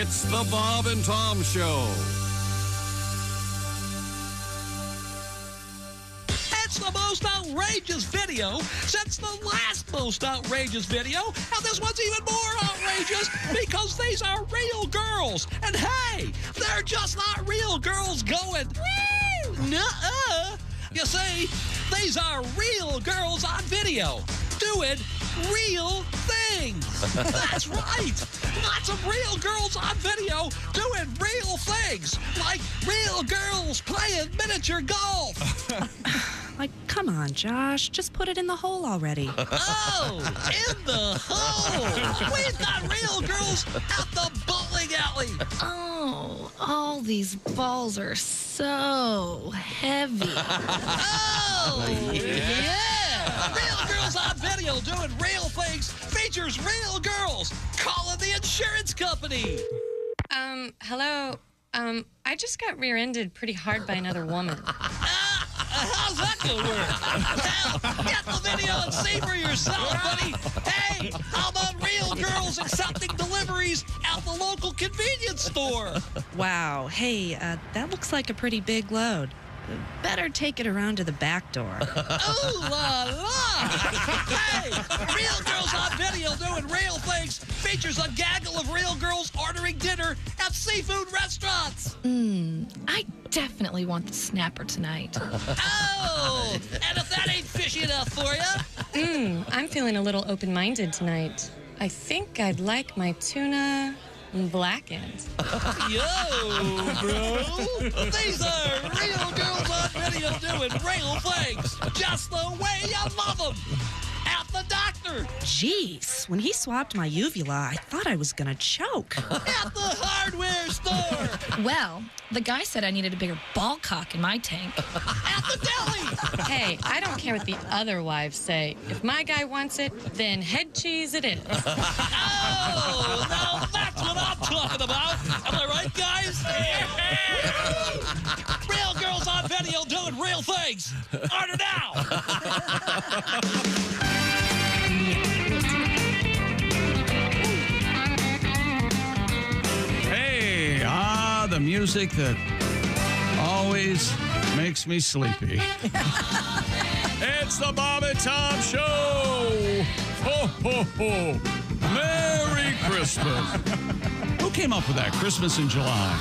It's the Bob and Tom Show. It's the most outrageous video since the last most outrageous video. And this one's even more outrageous because these are real girls. And hey, they're just not real girls going, woo, nuh-uh. You see, these are real girls on video doing real things. That's right. Lots of real girls on video doing real things, like real girls playing miniature golf. Like, come on, Josh. Just put it in the hole already. Oh, in the hole. We've got real girls at the bowling alley. Oh, all these balls are so heavy. Oh, yeah. Real girls on video doing real things features real girls calling the insurance company. Hello. I just got rear-ended pretty hard by another woman. How's that gonna work? Hell, get the video and see for yourself, buddy. Hey, how about real girls accepting deliveries at the local convenience store? Wow. Hey, that looks like a pretty big load. Better take it around to the back door. Ooh la la! Hey, real girls on video doing real things features a gaggle of real girls ordering dinner at seafood restaurants. I definitely want the snapper tonight. Oh, and if that ain't fishy enough for you, I'm feeling a little open-minded tonight. I think I'd like my tuna blackened. yo, bro, these are real girls on video doing real things, just the way you love them. At the doctor, Jeez, when he swabbed my uvula, I thought I was gonna choke. at the hardware store, Well, the guy said I needed a bigger ball cock in my tank. at the deli. Hey, I don't care what the other wives say. If my guy wants it, then head cheese it is. Oh, now that's what I'm talking about. Am I right, guys? Real girls on video doing real things. Order now. Hey, the music that always makes me sleepy. It's the Bob and Tom Show. Ho, ho, ho. Merry Christmas. Who came up with that? Christmas in July.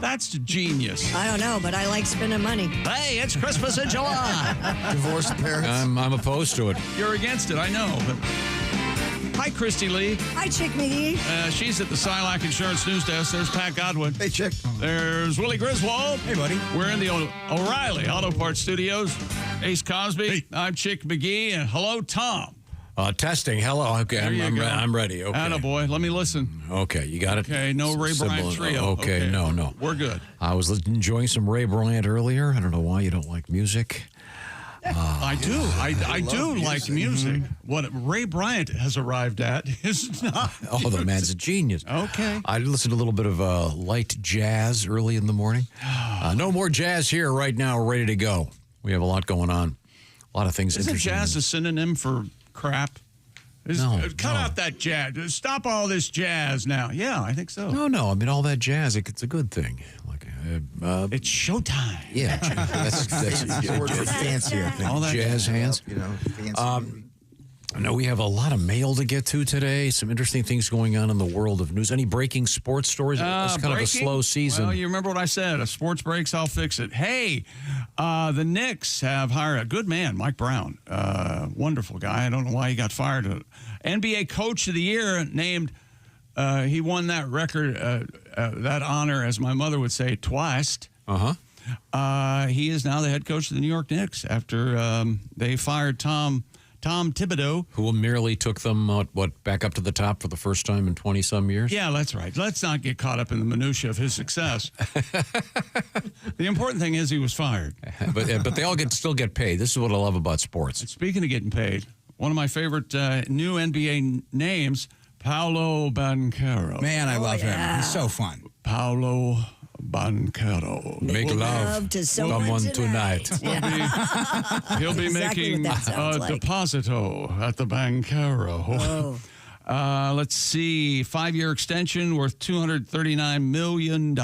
That's genius. I don't know, but I like spending money. Hey, it's Christmas in July. Divorced parents. I'm opposed to it. You're against it, I know. But hi, Christy Lee. Hi, Chick McGee. She's at the Silac Insurance News Desk. There's Pat Godwin. Hey, Chick. There's Willie Griswold. Hey, buddy. We're in the O'Reilly Auto Parts Studios. Ace Cosby. Hey. I'm Chick McGee. And hello, Tom. Testing. Hello. Okay, There you go. I'm ready. Okay. Attaboy. Let me listen. Okay, you got it? Okay, no Ray Bryant trio. Okay, no. We're good. I was enjoying some Ray Bryant earlier. I don't know why you don't like music. I do. I do like music. What Ray Bryant has arrived at is not. Oh, the man's a genius. Okay. I listened to a little bit of light jazz early in the morning. No more jazz here right now. We're ready to go. We have a lot going on. A lot of things Isn't interesting. jazz a synonym for crap? No, Cut no. out that jazz. Stop all this jazz now. Yeah, I think so. No. I mean, all that jazz, it's a good thing. Like, It's showtime. yeah, that's The word for fancy, I think. All that jazz hands. You know, fancy. I know we have a lot of mail to get to today. Some interesting things going on in the world of news. Any breaking sports stories? It's kind of a slow season. Well, you remember what I said. If sports breaks, I'll fix it. Hey, the Knicks have hired a good man, Mike Brown. Wonderful guy. I don't know why he got fired. NBA Coach of the Year named. He won that record, that honor, as my mother would say, twice. He is now the head coach of the New York Knicks after they fired Tom Thibodeau. Who merely took them, back up to the top for the first time in 20-some years? Yeah, that's right. Let's not get caught up in the minutia of his success. The important thing is he was fired. But they all still get paid. This is what I love about sports. Speaking of getting paid, one of my favorite new NBA names, Paolo Banchero. Man, I love him. He's so fun. Paolo Banchero. Make love to someone tonight. He'll be Exactly making what that sounds a like. deposito at the Banchero. Oh. Let's see. 5-year extension worth $239 million.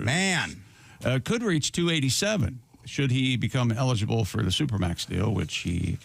Man. Could reach 287 should he become eligible for the Supermax deal, which he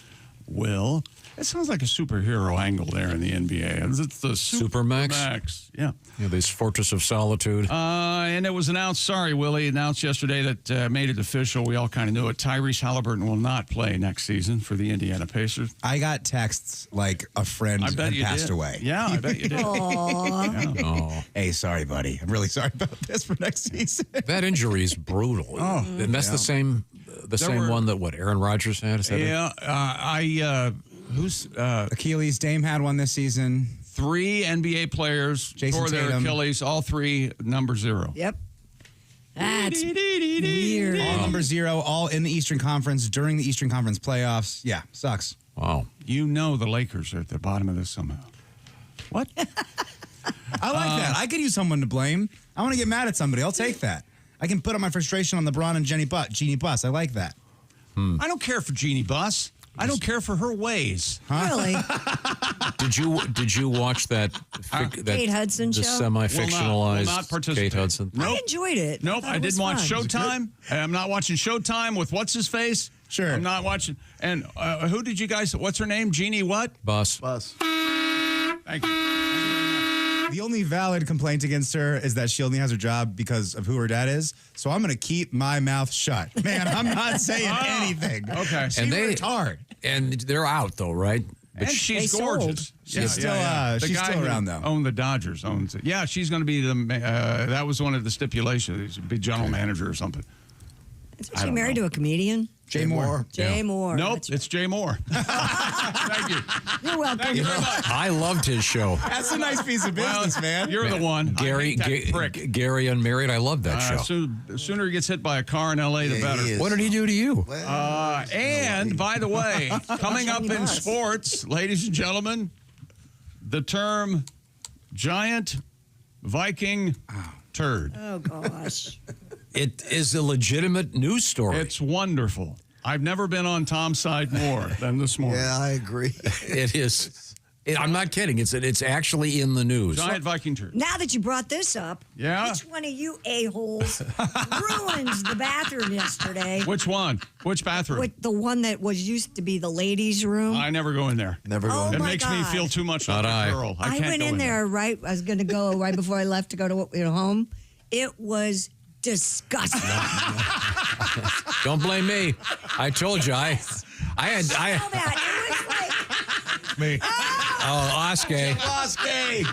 will. It sounds like a superhero angle there in the NBA. It's the Supermax. Yeah. This Fortress of Solitude. And it was announced, sorry, Willie, announced yesterday that made it official. We all kind of knew it. Tyrese Halliburton will not play next season for the Indiana Pacers. I got texts like a friend had passed away. Yeah, I bet you did. Aww. Yeah. Oh. Hey, sorry, buddy. I'm really sorry about this for next season. That injury is brutal. And that's the same one that, Aaron Rodgers had? Is that it? Who's Achilles? Dame had one this season. 3 NBA players tore their Achilles, all 3 number 0. Yep. That's weird. All number 0, all in the Eastern Conference during the Eastern Conference playoffs. Yeah, sucks. Wow. You know the Lakers are at the bottom of this somehow. What? I like that. I could use someone to blame. I want to get mad at somebody. I'll take that. I can put up my frustration on LeBron and Jeannie Buss. I like that. I don't care for Jeannie Buss. I don't care for her ways. Huh? Really? Did you watch that Kate Hudson show? The semi-fictionalized Will not participate. Kate Hudson? Nope. I enjoyed it. Nope, I didn't watch Showtime. I'm not watching Showtime with what's his face. Sure. I'm not watching. And who did you guys? What's her name? Jeannie what? Buss. Thank you. The only valid complaint against her is that she only has her job because of who her dad is. So I'm going to keep my mouth shut. Man, I'm not saying anything. Okay. She worked hard. And they're out, though, right? And she's gorgeous. She's still around, though. Owned the Dodgers. Owns it. Yeah, she's going to be the. That was one of the stipulations. She'd be general manager or something. Isn't she married to a comedian? Jay Moore. Jay Moore. Nope, it's Jay Moore. Thank you. You're welcome. Thank you very much. I loved his show. That's a nice piece of business, man. You're the one. Gary Unmarried. I love that show. The sooner he gets hit by a car in L.A., the better. What did he do to you? And, by the way, coming up in sports, ladies and gentlemen, the term giant Viking turd. Oh, gosh. It is a legitimate news story. It's wonderful. I've never been on Tom's side more than this morning. Yeah, I agree. It is. I'm not kidding. It's actually in the news. Giant Viking turd. Now that you brought this up, which one of you a-holes ruined the bathroom yesterday? Which one? Which bathroom? The one that used to be the ladies' room. I never go in there. Never go in It there. makes me feel too much like a girl. I can't went go in there right. I was going to go right before I left to go to home. It was disgusting. Don't blame me. I told you. I had. It was like me. Oh, Oskay. Oskay.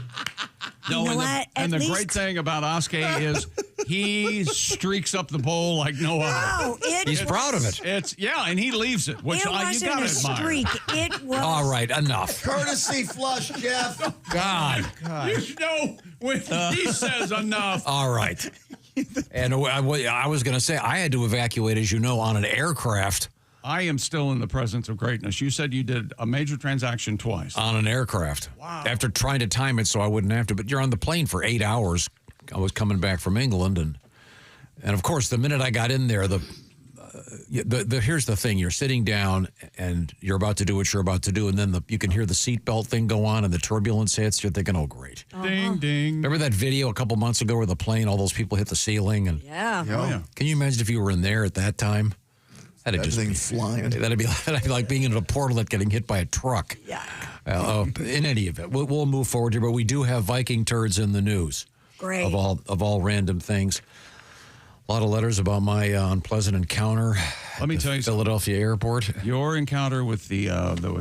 No, You know what? and the At great least- thing about Oskay is he streaks up the bowl like no other. No, He's proud of it. And he leaves it, which it you wasn't gotta a admire. streak. It was. All right, enough. Courtesy flush, Jeff. God. You know when he says enough. All right. And I was going to say, I had to evacuate, as you know, on an aircraft. I am still in the presence of greatness. You said you did a major transaction twice. On an aircraft. Wow. After trying to time it so I wouldn't have to. But you're on the plane for 8 hours. I was coming back from England. And of course, the minute I got in there, here's the thing. You're sitting down and you're about to do what you're about to do. And then you can hear the seatbelt thing go on and the turbulence hits. You're thinking, oh, great. Ding, ding. Remember that video a couple months ago where the plane, all those people hit the ceiling? And Yeah. Oh, yeah. Can you imagine if you were in there at that time? That'd just Everything be flying. That'd be like being in a portal getting hit by a truck. Yeah. In any event, we'll move forward here, but we do have Viking turds in the news. Great. Of all random things. A lot of letters about my unpleasant encounter. Let me at tell you Philadelphia Airport. Your encounter with the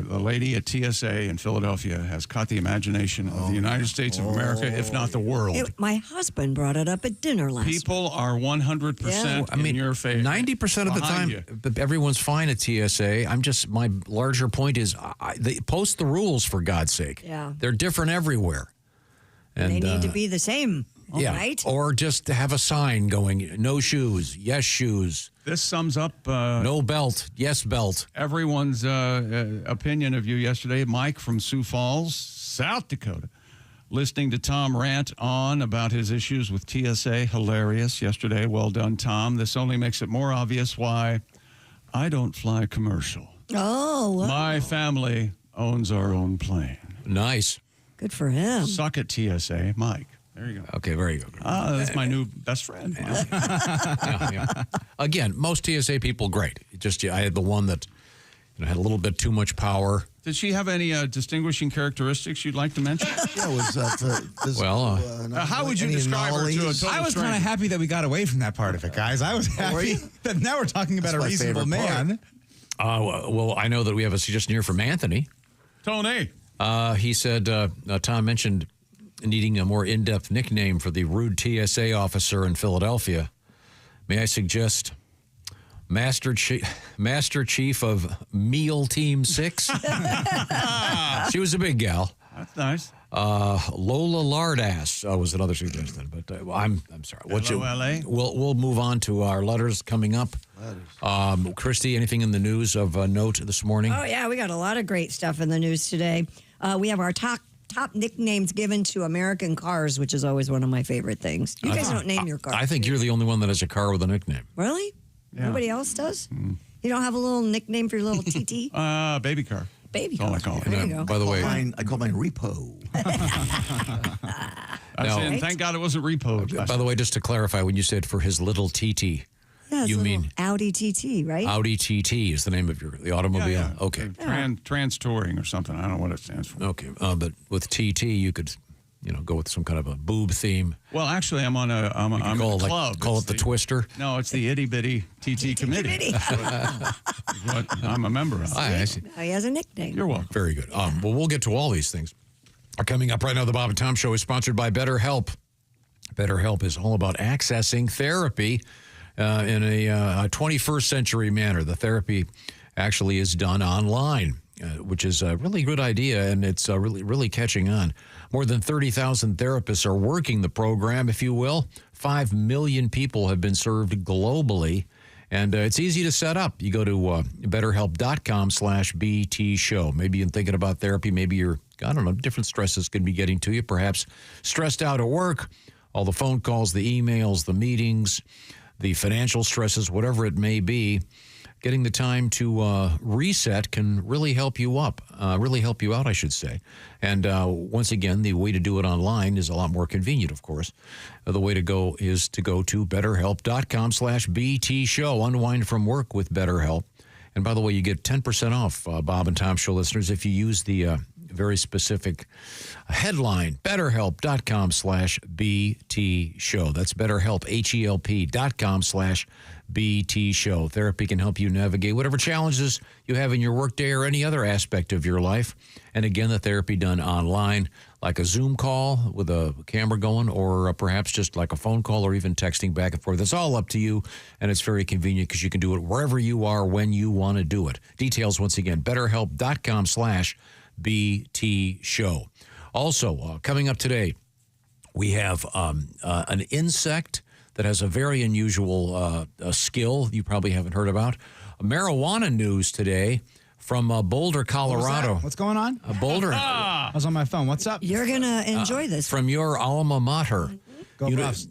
lady at TSA in Philadelphia has caught the imagination of the United States of America, if not the world. My husband brought it up at dinner last week. People are 100% in your favor. 90% of the time, everyone's fine at TSA. My larger point is, they post the rules for God's sake. Yeah. They're different everywhere. And They need to be the same, right? Or just to have a sign going, no shoes, yes shoes. This sums up no belt, yes belt. Everyone's opinion of you yesterday. Mike from Sioux Falls, South Dakota, listening to Tom rant on about his issues with TSA. Hilarious yesterday. Well done, Tom. This only makes it more obvious why I don't fly commercial. Oh. Wow. My family owns our own plane. Nice. Good for him. Suck at TSA, Mike. There you go. Okay, very good. That's my new best friend. Yeah. Again, most TSA people, great. I had the one that had a little bit too much power. Did she have any distinguishing characteristics you'd like to mention? Yeah, was how would you describe her to a total I was kind of happy that we got away from that part of it, guys. I was happy that now we're talking about a reasonable man. Well, I know that we have a suggestion here from Anthony. Tony. He said, Tom mentioned needing a more in-depth nickname for the rude TSA officer in Philadelphia. May I suggest Master Chief of Meal Team 6? She was a big gal. That's nice. Lola Lardass was another suggestion, but I'm sorry. LOLA? We'll move on to our letters coming up. Christy, anything in the news of note this morning? Oh, yeah, we got a lot of great stuff in the news today. We have our top nicknames given to American cars, which is always one of my favorite things. You guys don't name your car. I think you're the only one that has a car with a nickname. Really? Yeah. Nobody else does? You don't have a little nickname for your little TT? Baby car. Baby car. That's all I call it. There you go. By the way, I call mine Repo. Thank God it wasn't repoed. By the way, just to clarify, when you said for his little TT, Yeah, you mean Audi TT, right? Audi TT is the name of the automobile? Yeah. Okay. Trans touring or something. I don't know what it stands for. Okay. But with TT, you could, go with some kind of a boob theme. Well, actually, I'm on a club. Call it the Twister? No, it's the Itty Bitty TT Committee. What I'm a member of. I see. Now he has a nickname. You're welcome. Very good. Well, we'll get to all these things. Coming up right now, the Bob and Tom Show is sponsored by BetterHelp. BetterHelp is all about accessing therapy in a 21st century manner. The therapy actually is done online, which is a really good idea, and it's really catching on. More than 30,000 therapists are working the program, if you will. 5 million people have been served globally, and it's easy to set up. You go to betterhelp.com/BT show. Maybe you're thinking about therapy. Maybe you're, different stresses could be getting to you. Perhaps stressed out at work, all the phone calls, the emails, the meetings, the financial stresses, whatever it may be. Getting the time to reset can really help you out, I should say. And once again, the way to do it online is a lot more convenient, of course. The way to go is to go to betterhelp.com/BT show. Unwind from work with BetterHelp. And by the way, you get 10% off, Bob and Tom Show listeners, if you use the very specific headline, betterhelp.com/BT show. That's BetterHelp, HELP.com/BT show. Therapy can help you navigate whatever challenges you have in your workday or any other aspect of your life. And again, the therapy done online, like a Zoom call with a camera going, or perhaps just like a phone call or even texting back and forth. It's all up to you, and it's very convenient because you can do it wherever you are when you want to do it. Details, once again, betterhelp.com/BT show. Also, coming up today, we have an insect that has a very unusual skill you probably haven't heard about. Marijuana news today from Boulder, Colorado. What's going on? Boulder. I was on my phone. What's up? You're going to enjoy this. From your alma mater. Go Buffs.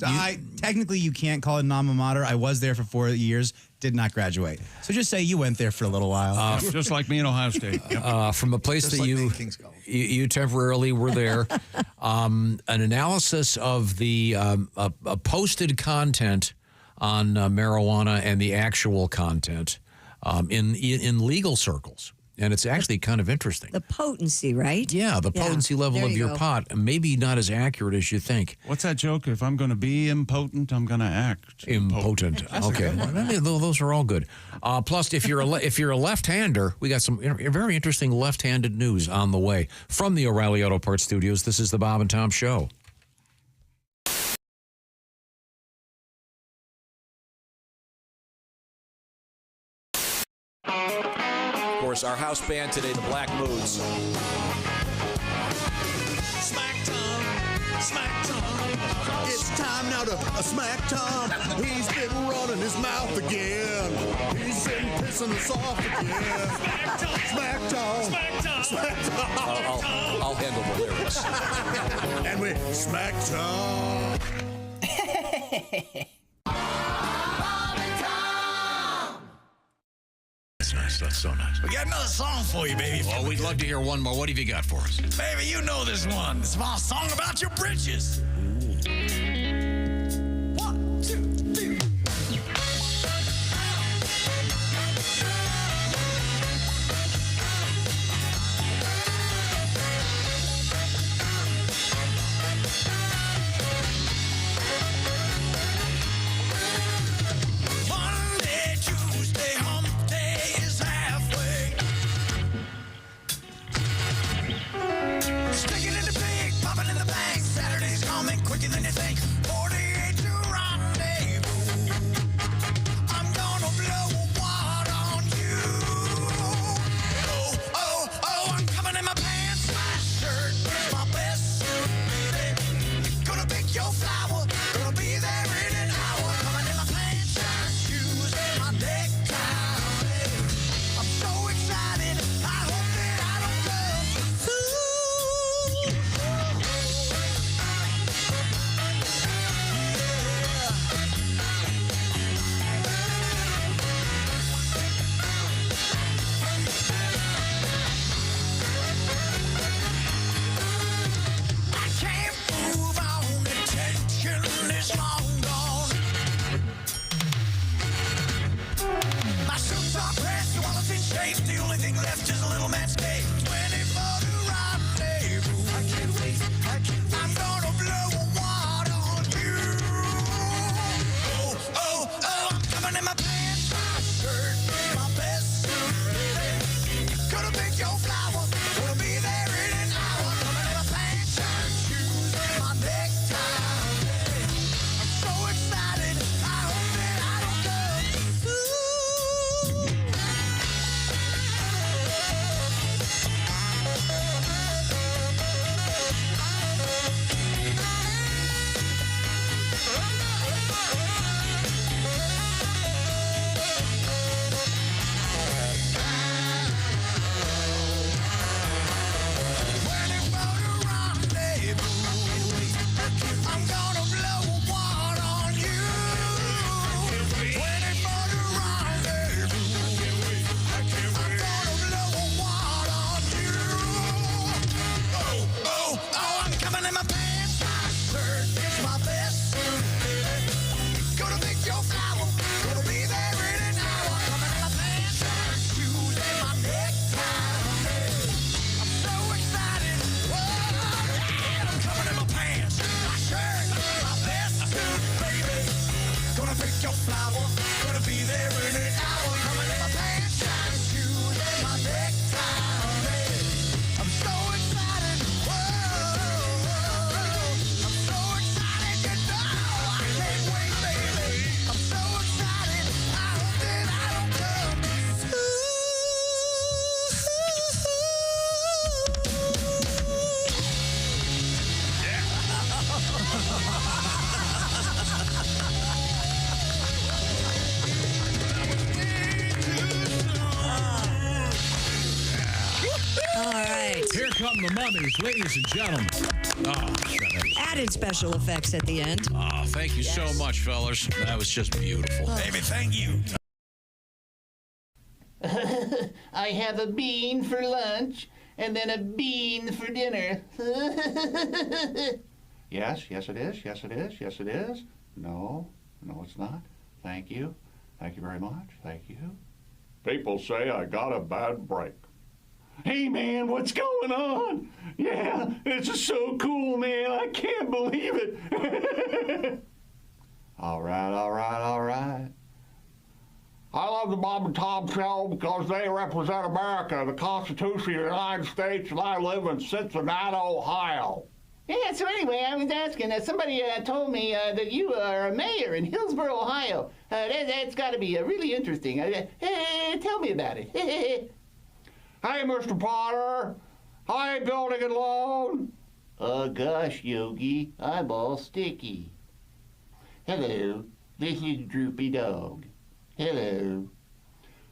Technically, you can't call it an alma mater. I was there for 4 years, did not graduate. So just say you went there for a little while. Just like me in Ohio State. Yep. From a place Just that like you temporarily were there. An analysis of the posted content on marijuana and the actual content in legal circles. And it's actually kind of interesting. The potency, right? Yeah, the potency level of your pot. Maybe not as accurate as you think. What's that joke? If I'm going to be impotent, I'm going to act impotent. Okay, those are all good. Plus, if you're a left-hander, we got some very interesting left-handed news on the way from the O'Reilly Auto Parts Studios. This is the Bob and Tom Show. Our house band today, the Black Moods. Smack Tom, it's time now to smack Tom. He's been running his mouth again. He's been pissing us off again. Smack Tom. I'll handle the lyrics. And we smack Tom. nice. That's so nice. We got another song for you, baby. Well, we'd love to hear one more. What have you got for us? Baby, you know this one. It's my song about your britches. One, two, three. Monday, Tuesday, hump day is halfway. Sticking in the pig, popping in the bank. Saturday's coming quicker than you think. 48 to rendezvous. I'm gonna blow a wad on you. Oh, oh, oh, I'm coming in my pants. My shirt is my best suit, baby. Gonna pick your flower. Gonna be there in an hour. Coming in my pants, shine shoes, and my necktie. I'm so excited. I hope that I don't come too soon. I can't move on. The tension is long gone. My suits are pressed, your wallet's in shape. The only thing left is a little man's cake. 24 to rendezvous. I can't wait. I'm gonna blow a wad on you. Oh, oh, oh, I'm coming in my pants. My shirt is my best suit, baby. Gonna pick your flower. Gonna be there in an hour. Coming in my pants, shine shoes, and my necktie. I'm so excited. I hope that I don't come too soon. I'm gonna blow a wad on you. 24 to rendezvous. I'm gonna blow a wad on you. Oh, oh, oh, I'm coming in my pants. My shirt is my best suit, baby. Gonna pick your flower. Gonna be there in an hour. Coming in my pants, my shoes, and my necktie. I'm so excited. Whoa, yeah, I'm coming in my pants. My shirt, my best suit, baby. Gonna pick your flower. Gonna be there in an hour. Coming in my pants, my shoes, and my necktie. I'm so excited. Whoa, I'm so excited. You know I can't wait, baby. I'm so excited. I hope that I don't come too All right. Here come the mummies, ladies and gentlemen. Oh, Added special effects at the end. oh thank you so much, fellas. That was just beautiful. Baby, thank you. I have a bean for lunch and then a bean for dinner. Yes, yes it is, yes it is, yes it is. No, no it's not. Thank you. Thank you very much. Thank you. People say I got a bad break. Hey man, what's going on? Yeah, this is so cool, man. I can't believe it. All right, all right, all right. I love the Bob and Tom Show because they represent America, the Constitution of the United States, and I live in Cincinnati, Ohio. Yeah, so anyway, I was asking, somebody told me that you are a mayor in Hillsboro, Ohio. That's got to be really interesting. Tell me about it. Hey, Mr. Potter, I ain't building it alone. Oh, gosh, Yogi, I'm all sticky. Hello, this is Droopy Dog. Hello.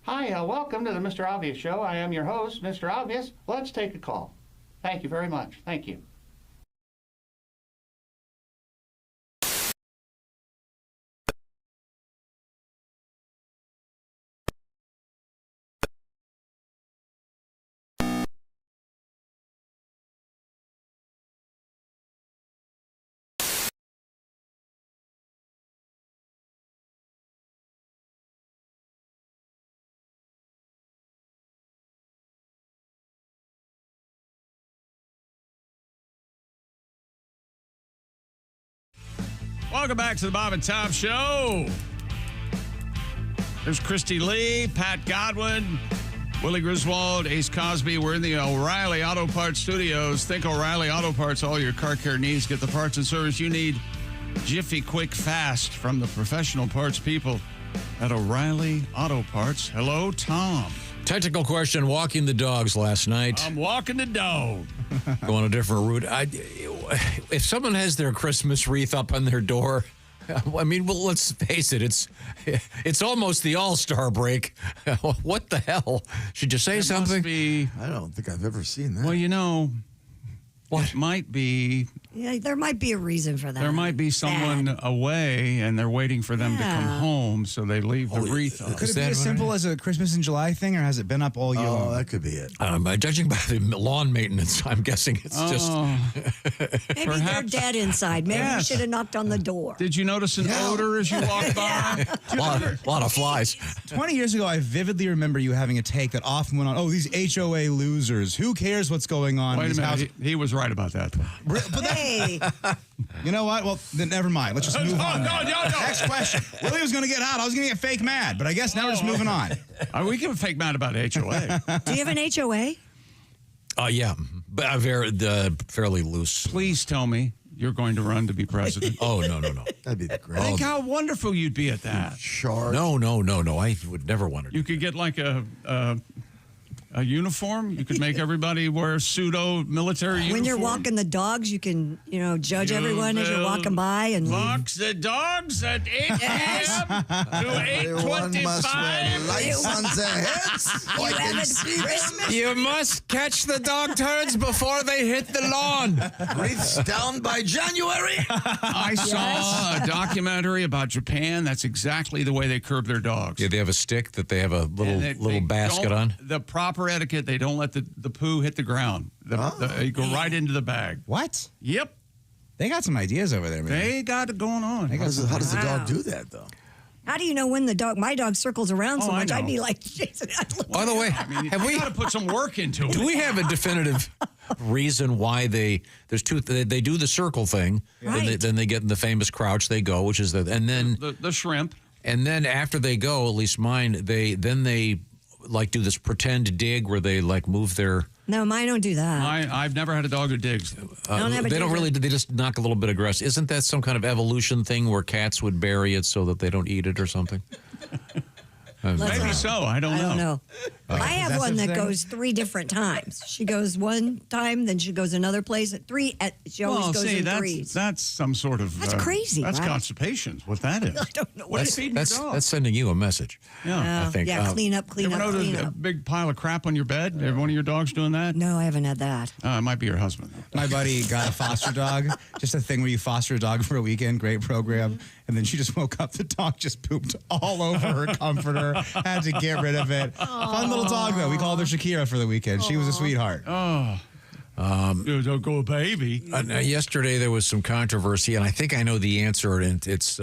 Hi, welcome to the Mr. Obvious Show. I am your host, Mr. Obvious. Let's take a call. Thank you very much. Thank you. Welcome back to the Bob and Tom Show. There's Christy Lee, Pat Godwin, Willie Griswold, Ace Cosby. We're in the O'Reilly Auto Parts Studios. Think O'Reilly Auto Parts, all your car care needs. Get the parts and service you need. Jiffy, quick, fast from the professional parts people at O'Reilly Auto Parts. Hello, Tom. Technical question, walking the dogs last night. I'm walking the dog. Going a different route. If someone has their Christmas wreath up on their door, I mean, well, let's face it, it's almost the All-Star break. What the hell? Should you say something? I don't think I've ever seen that. Well, you know, it might be. Yeah, there might be a reason for that. There might be someone away, and they're waiting for them to come home, so they leave the wreath up. Could it be as simple as a Christmas in July thing, or has it been up all year long? That could be it. Judging by the lawn maintenance, I'm guessing it's just... Maybe they're dead inside. Maybe you should have knocked on the door. Did you notice an odor as you walked by? A lot of flies. 20 years ago, I vividly remember you having a take that often went on, oh, these HOA losers. Who cares what's going on? Wait a minute. He was right about that. Hey. You know what? Well, then never mind. Let's just move on. No. Next question. Willie was going to get hot. I was going to get fake mad, but I guess now we're just moving on. We can fake mad about HOA. Do you have an HOA? Yeah, but fairly loose. Please tell me you're going to run to be president. Oh, no. That'd be the great. Think how wonderful you'd be at that. Shark. No. I would never want to. You could get like a uniform. You could make everybody wear pseudo-military uniform. When you're walking the dogs, you can, judge everyone as you're walking by and walk the dogs at 8 a.m. to 8:25. Lights on their heads. I can see them. You must catch the dog turds before they hit the lawn. Wreaths down by January. I saw a documentary about Japan. That's exactly the way they curb their dogs. Yeah, they have a stick that they have a little basket on. The proper etiquette, they don't let the poo hit the ground. You go right into the bag. What? Yep. They got some ideas over there, man. They got it going on. How does the dog do that, though? how do you know when my dog circles around so much? I'd be like, Jason, by the way, have we got to put some work into it? Do we have a definitive reason why they do the circle thing, right. then they get in the famous crouch, they go, which is and then the shrimp. And then after they go, at least mine, they like do this pretend dig where they like move their. No, mine don't do that. I've never had a dog who digs. They don't really. They just knock a little bit aggressive. Isn't that some kind of evolution thing where cats would bury it so that they don't eat it or something? Maybe so. I don't know. I have one that goes 3 different times. She goes one time, then she goes another place at 3. She always goes in 3s. That's some sort of. That's crazy. That's right? constipation. What that is. I don't know. What are you feeding your dog? That's sending you a message. Yeah, I think. Yeah, clean up. You ever notice a big pile of crap on your bed? Every one of your dogs doing that? No, I haven't had that. It might be your husband. My buddy got a foster dog. Just a thing where you foster a dog for a weekend. Great program. And then she just woke up. The dog just pooped all over her comforter. Had to get rid of it. Fun little dog, though. We called her Shakira for the weekend. She was a sweetheart. Don't go, baby. Yesterday there was some controversy, and I think I know the answer. And it's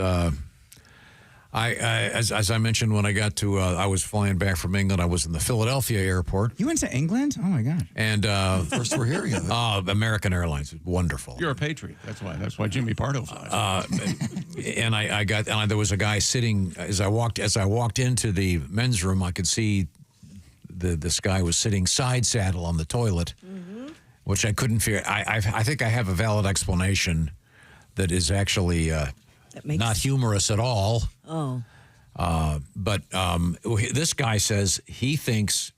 as I mentioned when I got to I was flying back from England. I was in the Philadelphia airport. You went to England? Oh my God! And first we're hearing of it. American Airlines, wonderful. You're a patriot. That's why Jimmy Pardo flies. And there was a guy sitting as I walked into the men's room. I could see this guy was sitting side saddle on the toilet, which I couldn't figure. I think I have a valid explanation that is actually not humorous at all. Oh. But this guy says he thinks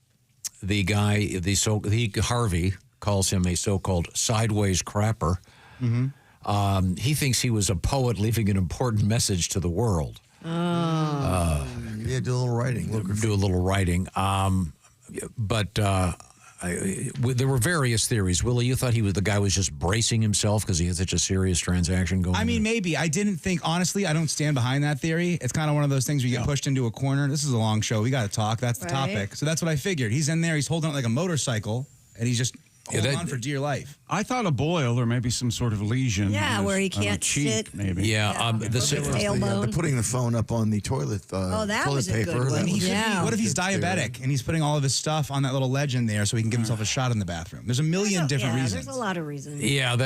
Harvey calls him a so-called sideways crapper. Mm-hmm. He thinks he was a poet leaving an important message to the world. Yeah, do a little writing. Do a little writing. But there were various theories. Willie, you thought the guy was just bracing himself because he had such a serious transaction going on? I mean, maybe. I didn't think, honestly, I don't stand behind that theory. It's kind of one of those things where you get pushed into a corner. This is a long show. We got to talk. That's the topic. So that's what I figured. He's in there. He's holding it like a motorcycle, and he's just holding on for dear life. I thought a boil or maybe some sort of lesion. Yeah, where he can't sit. Maybe. Yeah. They're putting the phone up on the toilet. That toilet was a paper. good one. What if he's diabetic and he's putting all of his stuff on that little ledge in there so he can give himself a shot in the bathroom? There's a million different reasons. There's a lot of reasons. Yeah,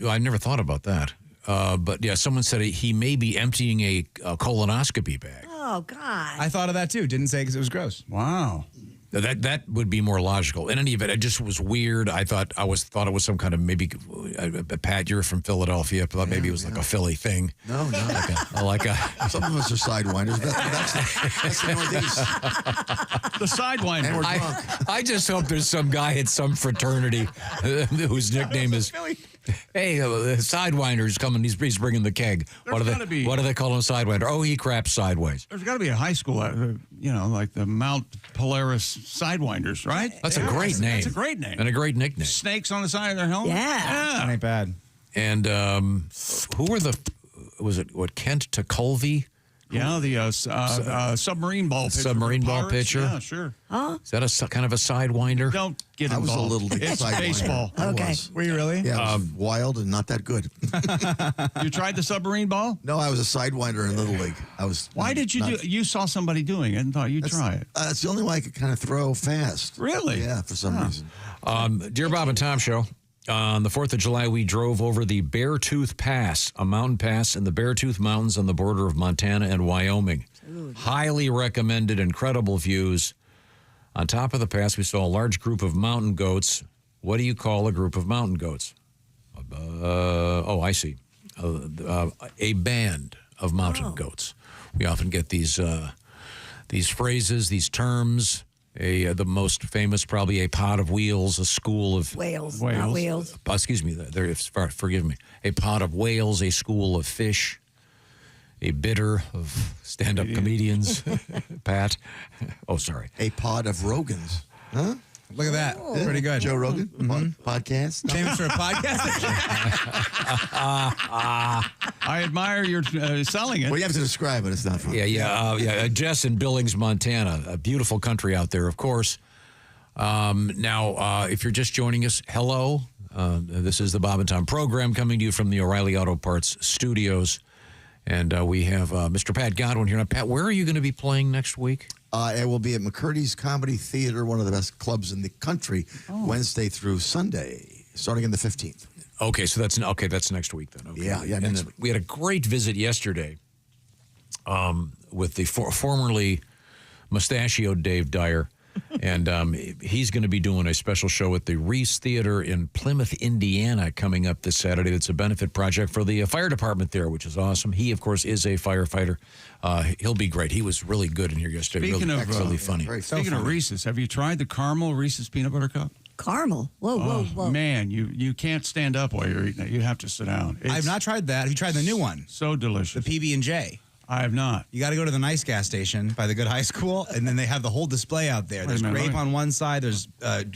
I never thought about that. But yeah, someone said he may be emptying a colonoscopy bag. Oh, God. I thought of that too. Didn't say because it was gross. Wow. That would be more logical. In any event, it just was weird. I thought it was some kind of maybe Pat, you're from Philadelphia. I thought maybe it was like a Philly thing. No. Like a Some of us are sidewinders. That's the Northeast. The sidewinder. And we're drunk. I just hope there's some guy at some fraternity whose nickname is. Hey, Sidewinder's coming. He's bringing the keg. What do they call him, Sidewinder? Oh, he craps sideways. There's got to be a high school, like the Mount Polaris Sidewinders, right? That's a great name. That's a great name. And a great nickname. Snakes on the side of their helmet? Yeah. That ain't bad. And who were Kent Tucolvey? Yeah, the submarine ball pitcher. Submarine ball Pirates. pitcher? Yeah, sure. Huh? Is that kind of a sidewinder? Don't get I was involved. a little It's sidewinder. baseball. I Okay. was. Were you really? Yeah, I was wild and not that good. You tried the submarine ball? No, I was a sidewinder in Little League. I was. Why did you do it? You saw somebody doing it and thought you'd try it. It's the only way I could kind of throw fast. Really? Yeah, for some reason. Dear Bob and Tom Show, on the 4th of July, we drove over the Beartooth Pass, a mountain pass in the Beartooth Mountains on the border of Montana and Wyoming. Highly recommended, incredible views. On top of the pass, we saw a large group of mountain goats. What do you call a group of mountain goats? I see. A band of mountain goats. We often get these phrases, these terms. The most famous, probably a pod of wheels, a school of Whales. Not wheels. Excuse me, forgive me. A pod of whales, a school of fish, a bitter of stand-up comedians. Pat. Oh, sorry. A pod of Rogans. Huh? Look at that. Pretty good. Joe Rogan podcast. Famous for a podcast. I admire your selling it. Well, you have to describe it. It's not fun. Yeah. Jess in Billings, Montana. A beautiful country out there, of course. Now, if you're just joining us, hello. This is the Bob and Tom program coming to you from the O'Reilly Auto Parts studios. And we have Mr. Pat Godwin here. Now, Pat, where are you going to be playing next week? I will be at McCurdy's Comedy Theater, one of the best clubs in the country, Wednesday through Sunday, starting on the 15th. Okay, so that's next week then. Okay. Yeah, next week. We had a great visit yesterday with the formerly mustachioed Dave Dyer. And he's going to be doing a special show at the Reese Theater in Plymouth, Indiana, coming up this Saturday. It's a benefit project for the fire department there, which is awesome. He, of course, is a firefighter. He'll be great. He was really good in here yesterday. Really funny. Speaking of Reese's, have you tried the caramel Reese's peanut butter cup? Caramel. Whoa. Man, you can't stand up while you're eating it. You have to sit down. I've not tried that. Have you tried the new one? So delicious. The PB&J. I have not. You got to go to the nice gas station by the good high school, and then they have the whole display out there. There's grape on one side, there's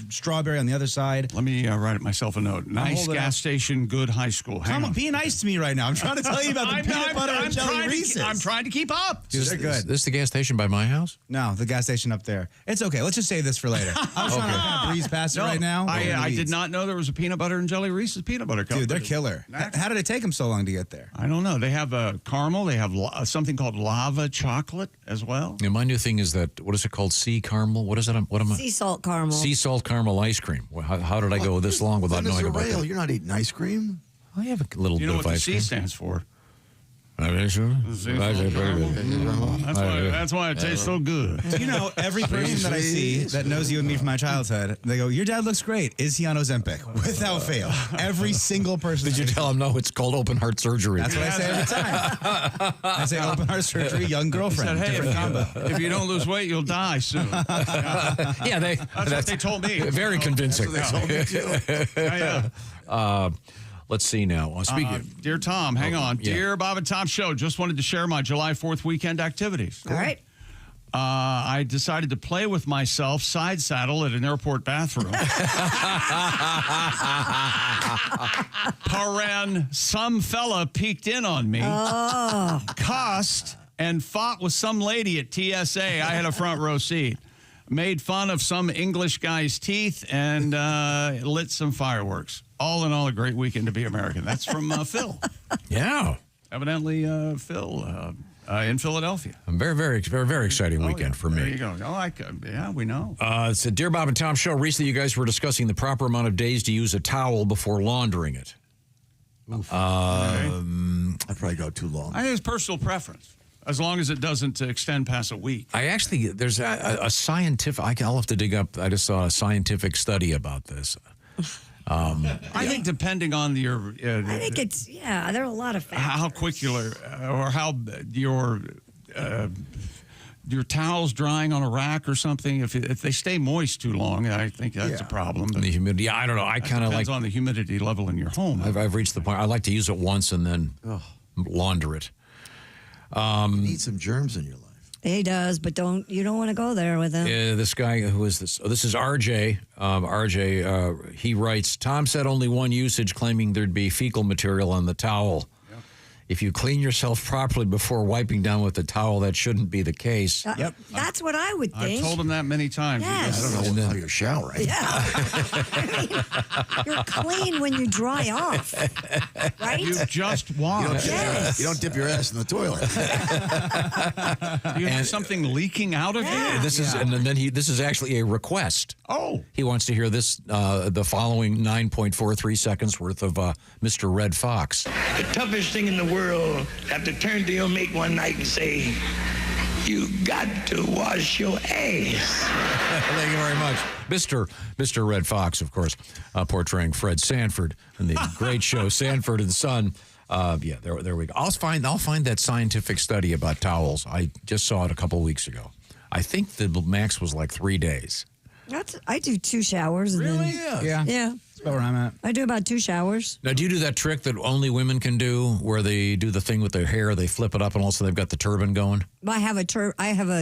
strawberry on the other side. Let me write myself a note. Nice gas station, good high school. Come on, be nice to me right now. I'm trying to tell you about the peanut butter and jelly Reese's. I'm trying to keep up. Dude, they're good. Is this the gas station by my house? No, the gas station up there. It's okay. Let's just save this for later. I'm trying to kind of breeze past it right now. I did not know there was a peanut butter and jelly Reese's peanut butter cup. Dude, they're killer. How did it take them so long to get there? I don't know. They have caramel. They have something called lava chocolate as well. Yeah, my new thing is that, what is it called? Sea caramel? What is it? What am I? Sea salt caramel. Sea salt caramel ice cream. How did I go this long without knowing about that? You're not eating ice cream? I have a little bit of of ice cream. You know what the C stands for? That's why it tastes so good. You know, every person that I see that knows you and me from my childhood, they go, your dad looks great. Is he on Ozempic? Without fail. Every single person. Did you tell him, no, it's called open heart surgery? That's what I say every time. I say open heart surgery, young girlfriend. Said, hey, different combo. If you don't lose weight, you'll die soon. Yeah, that's what they told me. Very convincing. That's what they told me, too. Let's see now. Speaking Dear Tom, hang on. Yeah. Dear Bob and Tom Show, just wanted to share my July 4th weekend activities. All right. I decided to play with myself side saddle at an airport bathroom. Some fella peeked in on me, cussed, and fought with some lady at TSA. I had a front row seat. Made fun of some English guy's teeth and lit some fireworks. All in all, a great weekend to be American. That's from Phil. Yeah. Evidently, Phil in Philadelphia. A very exciting weekend for me. There you go. Yeah, we know. It's a Dear Bob and Tom Show. Recently, you guys were discussing the proper amount of days to use a towel before laundering it. I'd probably go too long. I think it's personal preference, as long as it doesn't extend past a week. There's a scientific, I'll have to dig up, I just saw a scientific study about this. I think depending on your... I think it's, there are a lot of factors. How quick or how your towels drying on a rack or something. If they stay moist too long, I think that's a problem. The humidity, I don't know. I kind of depends on the humidity level in your home. I've reached the point, I like to use it once and then launder it. You need some germs in your life. He does, but you don't want to go there with him. This guy, who is this? Oh, this is RJ. RJ, he writes, Tom said only one usage, claiming there'd be fecal material on the towel. Yep. If you clean yourself properly before wiping down with the towel, that shouldn't be the case. That's what I would think. I've told him that many times. Yes. I don't know how you're showering. Yeah. I mean, you're clean when you dry off, right? You just wash. You don't dip your ass in the toilet. You have something leaking out of you? This is actually a request. Oh. He wants to hear this, the following 9.43 seconds worth of Mr. Red Fox. The toughest thing in the world, have to turn to your mate one night and say, you got to wash your ass. Thank you very much. Mr. Red Fox, of course, portraying Fred Sanford in the great show Sanford and Son. There we go. I'll find that scientific study about towels. I just saw it a couple weeks ago. I think the max was like 3 days. I do 2 showers. Really? Yeah. That's about where I'm at. I do about 2 showers. Now, do you do that trick that only women can do, where they do the thing with their hair, they flip it up, and also they've got the turban going? I have a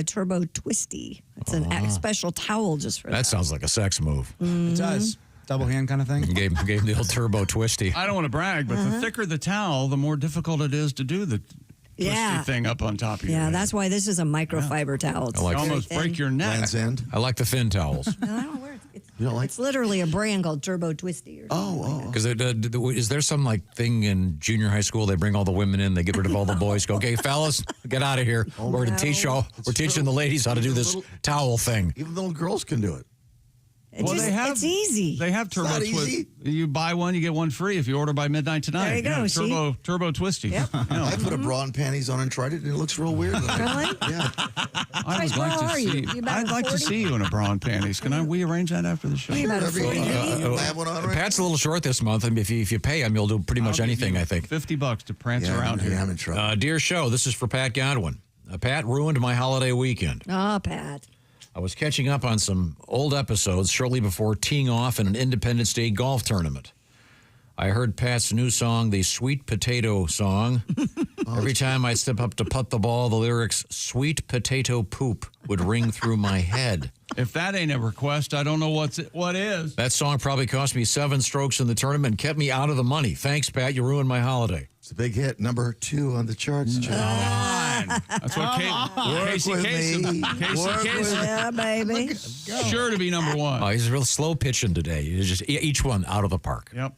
turbo twisty. It's a special towel just for that. That sounds like a sex move. It does. Double hand kind of thing. Gave him the old turbo twisty. I don't want to brag, but the thicker the towel, the more difficult it is to do the twisty thing up on top of you. Yeah, that's why this is a microfiber towel. It's almost break your neck. Land's End. I like the thin towels. No, I don't wear it. You don't like? It's literally a brand called Turbo Twisty. Because is there some thing in junior high school? They bring all the women in, they get rid of all the boys. Go, okay, fellas, get out of here. We're teaching the ladies how to do this towel thing. Even little girls can do it. It's easy. They have turbo twist. You buy one, you get one free if you order by midnight tonight. There you go. Turbo twisty. Yep. I put a bra and panties on and tried it, and it looks real weird. Really? Yeah. I would like to see. I'd like to see you in a bra and panties. Can we arrange that after the show? Pat's a little short this month, and if you pay him, you'll do pretty much anything. I think $50 to prance around here. I'm in trouble. Dear show, this is for Pat Godwin. Pat ruined my holiday weekend. Oh, Pat. I was catching up on some old episodes shortly before teeing off in an Independence Day golf tournament. I heard Pat's new song, the Sweet Potato Song. Every time I'd step up to putt the ball, the lyrics, Sweet Potato Poop, would ring through my head. If that ain't a request, I don't know what is. That song probably cost me 7 strokes in the tournament and kept me out of the money. Thanks, Pat. You ruined my holiday. It's a big hit, number 2 on the charts. That's what Casey Kasem. Yeah, baby. Sure to be number 1. Oh, he's real slow pitching today. He's just each one out of the park. Yep.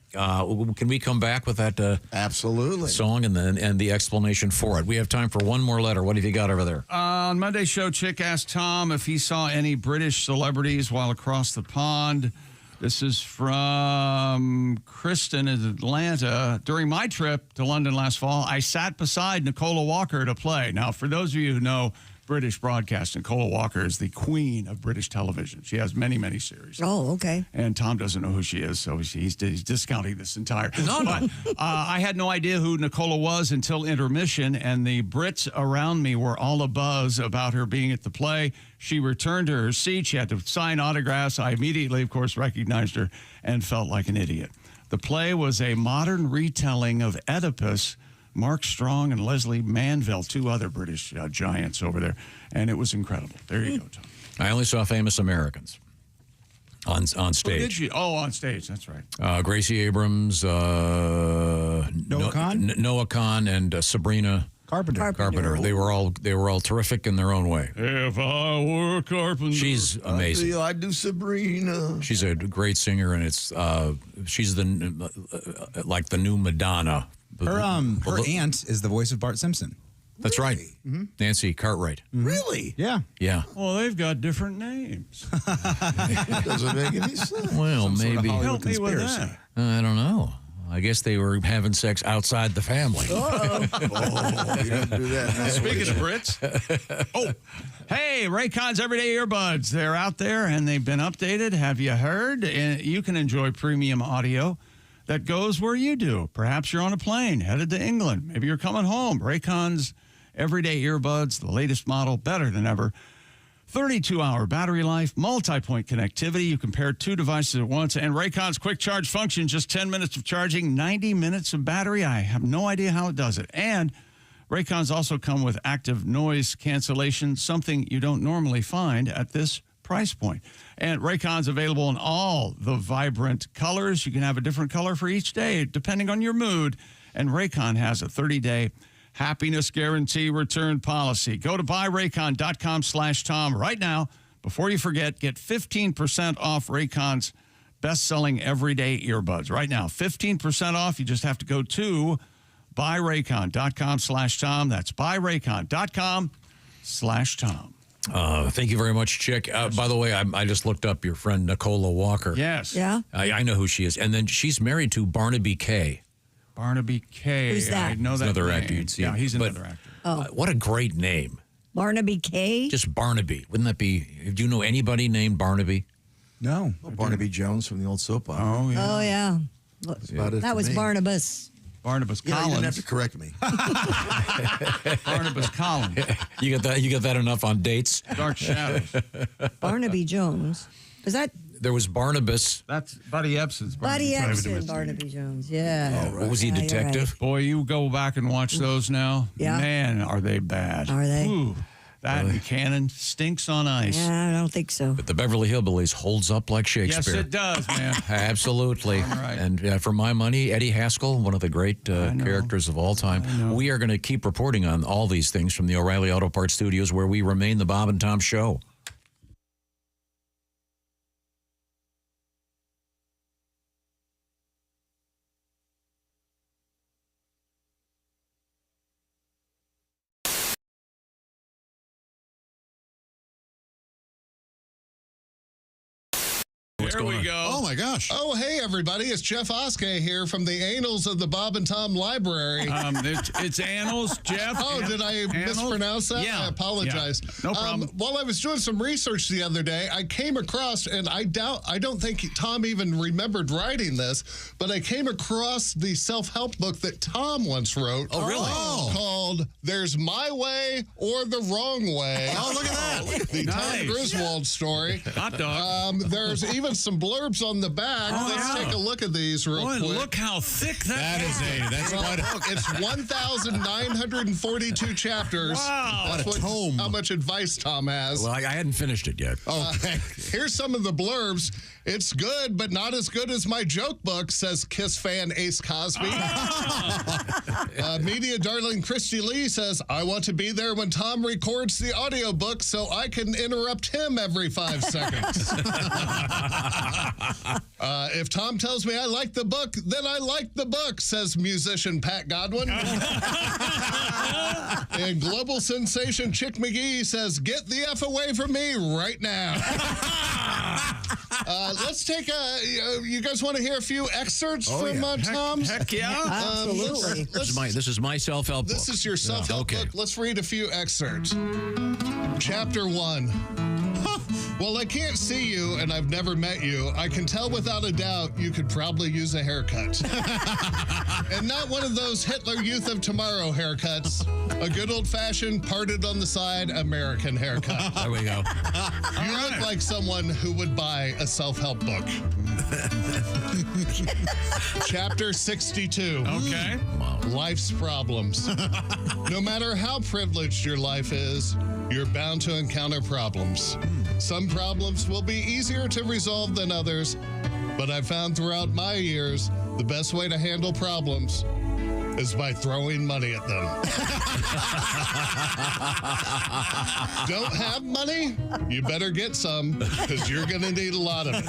Can we come back with that absolutely song and the explanation for it? We have time for one more letter. What have you got over there? On Monday's show, Chick asked Tom if he saw any British celebrities while across the pond. This is from Kristen in Atlanta. During my trip to London last fall, I sat beside Nicola Walker to play. Now, for those of you who know British broadcast, Nicola Walker is the queen of British television. She has many, many series. Oh, okay. And Tom doesn't know who she is, so he's discounting this entire. But I had no idea who Nicola was until intermission, and the Brits around me were all abuzz about her being at the play. She returned to her seat. She had to sign autographs. I immediately, of course, recognized her and felt like an idiot. The play was a modern retelling of Oedipus. Mark Strong and Leslie Manville, 2 other British giants over there, and it was incredible. There you go, Tom. I only saw Famous Americans on stage. Who did you? Oh, on stage. That's right. Gracie Abrams, Noah Kahn, and Sabrina Carpenter. They were all terrific in their own way. If I were a carpenter, she's amazing. I do Sabrina. She's a great singer, and she's like the new Madonna. Her aunt is the voice of Bart Simpson. That's right. Mm-hmm. Nancy Cartwright. Mm-hmm. Really? Yeah. Yeah. Well, they've got different names. Doesn't make any sense. Well, maybe. Help me with that. I don't know. I guess they were having sex outside the family. Oh, you didn't do that. Speaking of Brits. Hey, Raycon's Everyday Earbuds. They're out there and they've been updated. Have you heard? And you can enjoy premium audio that goes where you do. Perhaps you're on a plane headed to England. Maybe you're coming home. Raycon's Everyday Earbuds, the latest model, better than ever. 32-hour battery life, multi-point connectivity. You can pair two devices at once. And Raycon's quick charge function, just 10 minutes of charging, 90 minutes of battery. I have no idea how it does it. And Raycon's also come with active noise cancellation, something you don't normally find at this price point. And Raycon's available in all the vibrant colors. You can have a different color for each day, depending on your mood. And Raycon has a 30-day happiness guarantee return policy. Go to buyraycon.com/Tom right now. Before you forget, get 15% off Raycon's best-selling everyday earbuds. Right now, 15% off. You just have to go to buyraycon.com/Tom. That's buyraycon.com/Tom. Thank you very much, Chick. By the way, I just looked up your friend Nicola Walker. Yes. Yeah? I know who she is. And then she's married to Barnaby Kay. Barnaby Kay. Who's that? I know He's that another name. actor you'd see. Yeah, he's But, another actor. what a great name. Barnaby Kay? Just Barnaby. Wouldn't that be? Do you know anybody named Barnaby? No. Well, Barnaby Jones from the old soap opera. Oh, yeah. Oh, yeah. That's about it That for was me. Barnabas. Barnabas Yeah, you Collins. didn't have to correct me. Barnabas Collins. You got that enough on dates? Dark Shadows. Barnaby Jones. Is that There was Barnabas. That's Buddy Ebsen's. Buddy Barnaby. Epson, Barnaby Jones? Yeah. What was he, Yeah, you're detective? Boy, you go back and watch those now. Yeah. Man, are they bad. Are they? Ooh, that Buchanan stinks on ice. Yeah, I don't think so. But the Beverly Hillbillies holds up like Shakespeare. Yes, it does, man. Absolutely. All right. And for my money, Eddie Haskell, one of the great characters of all time. We are going to keep reporting on all these things from the O'Reilly Auto Parts Studios, where we remain the Bob and Tom Show. There we go. Oh, my gosh. Oh, hey, everybody. It's Jeff Oskay here from the Annals of the Bob and Tom Library. It's Annals, Jeff. Oh, did I mispronounce that? Yeah. I apologize. Yeah. No problem. While I was doing some research the other day, I came across, and I don't think Tom even remembered writing this, but I came across the self-help book that Tom once wrote. Oh, really? Called There's My Way or the Wrong Way. Oh, look at that. The Tom Griswold story. Hot dog. There's even some blurbs on the back. Let's take a look at these real quick. Look how thick that's quite a book. It's 1,942 chapters. Wow. That's What a tome. How much advice Tom has. Well, I hadn't finished it yet. Okay. Here's some of the blurbs. It's good, but not as good as my joke book, says Kiss fan Ace Cosby. Media darling Christy Lee says, I want to be there when Tom records the audiobook so I can interrupt him every 5 seconds. If Tom tells me I like the book, then I like the book, says musician Pat Godwin. And global sensation Chick McGee says, get the F away from me right now. Let's take you guys want to hear a few excerpts from Tom's? Heck yeah. Absolutely. This is my self-help book. This is your self-help book. Let's read a few excerpts. Chapter 1. Well, I can't see you, and I've never met you. I can tell without a doubt you could probably use a haircut. And not one of those Hitler Youth of Tomorrow haircuts. A good old-fashioned, parted on the side American haircut. There we go. You look like someone who would buy a self-help book. Chapter 62. Okay. Life's problems. No matter how privileged your life is, you're bound to encounter problems. Some problems will be easier to resolve than others, but I've found throughout my years, the best way to handle problems is by throwing money at them. Don't have money? You better get some, because you're going to need a lot of it.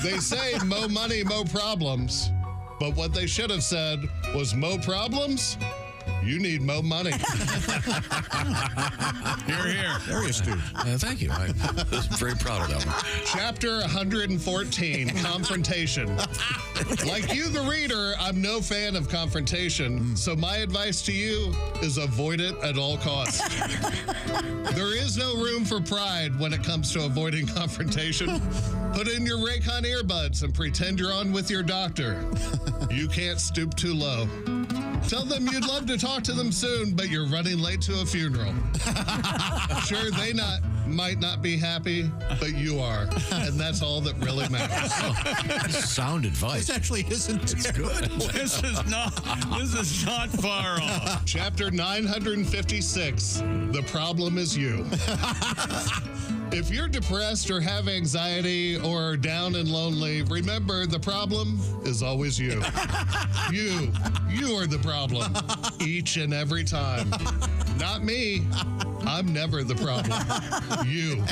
They say, mo money, mo problems. But what they should have said was, mo problems, You need more money. Here. Very astute. Thank you. I'm very proud of that one. Chapter 114, Confrontation. Like you, the reader, I'm no fan of confrontation, so my advice to you is avoid it at all costs. There is no room for pride when it comes to avoiding confrontation. Put in your Raycon earbuds and pretend you're on with your doctor. You can't stoop too low. Tell them you'd love to talk to them soon, but you're running late to a funeral. Sure, they might not be happy, but you are. And that's all that really matters. Sound advice. This actually isn't It's good. This is not far off. Chapter 956, The Problem is You. If you're depressed or have anxiety or down and lonely, remember the problem is always you. You are the problem each and every time. Not me. I'm never the problem. You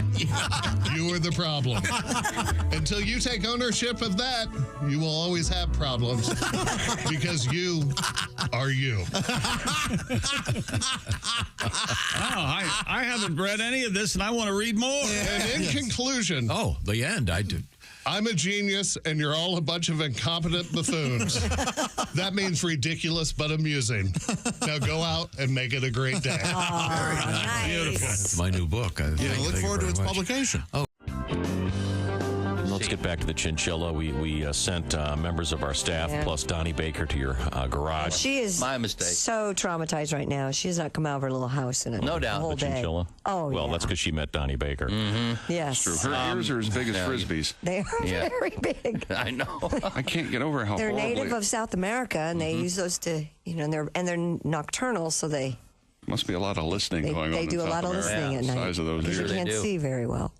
are the problem. Until you take ownership of that, you will always have problems because you are you. I haven't read any of this, and I want to read more. And in conclusion, the end. I do. I'm a genius, and you're all a bunch of incompetent buffoons. That means ridiculous but amusing. Now go out and make it a great day. Nice. Beautiful. It's my new book. Look forward to its publication. Oh. Let's get back to the Chinchilla. We sent members of our staff plus Donnie Baker to your garage. She is my mistake. So traumatized right now. She's not come out of her little house in a No doubt. whole The day. Chinchilla? Oh, well, yeah. that's because she met Donnie Baker. Mm-hmm. Yes. True. Her ears are as big as Frisbees. They are very big. I know. I can't get over how They're horribly... native of South America, and they use those to, and they're nocturnal, so they Must be a lot of listening going on. They do in a lot South of listening America. at night. The size of those because ears. you can't see very well.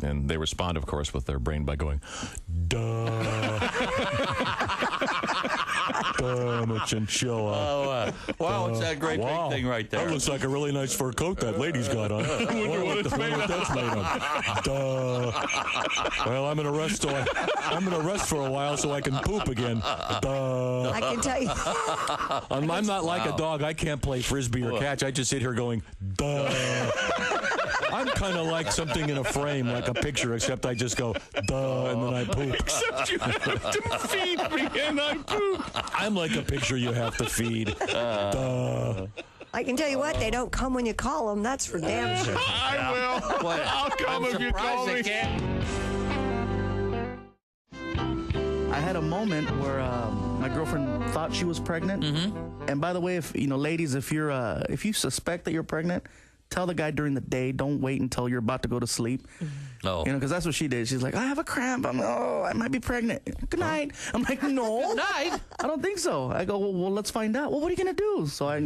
And they respond, of course, with their brain by going, duh. I'm a chinchilla. Oh, wow, it's that great big thing right there. That looks like a really nice fur coat that lady's got on. I wonder what that's made of. Duh. Well, I'm in a rest for a while so I can poop again. Duh. I can tell you. I'm not like a dog. I can't play frisbee or catch. I just sit here going, duh. I'm kind of like something in a frame, like a picture, except I just go, duh, and then I poop. Except you have to feed me and I poop. I'm like a picture you have to feed. Duh. I can tell you what, they don't come when you call them. That's for damn sure. I will. I'll come if you call me. I had a moment where my girlfriend thought she was pregnant. Mm-hmm. And by the way, if ladies, if you suspect that you're pregnant, tell the guy during the day. Don't wait until you're about to go to sleep. Oh. Because that's what she did. She's like, I have a cramp. I might be pregnant. Good night. I'm like, no. Good night. I don't think so. I go, well, let's find out. Well, what are you going to do? So I,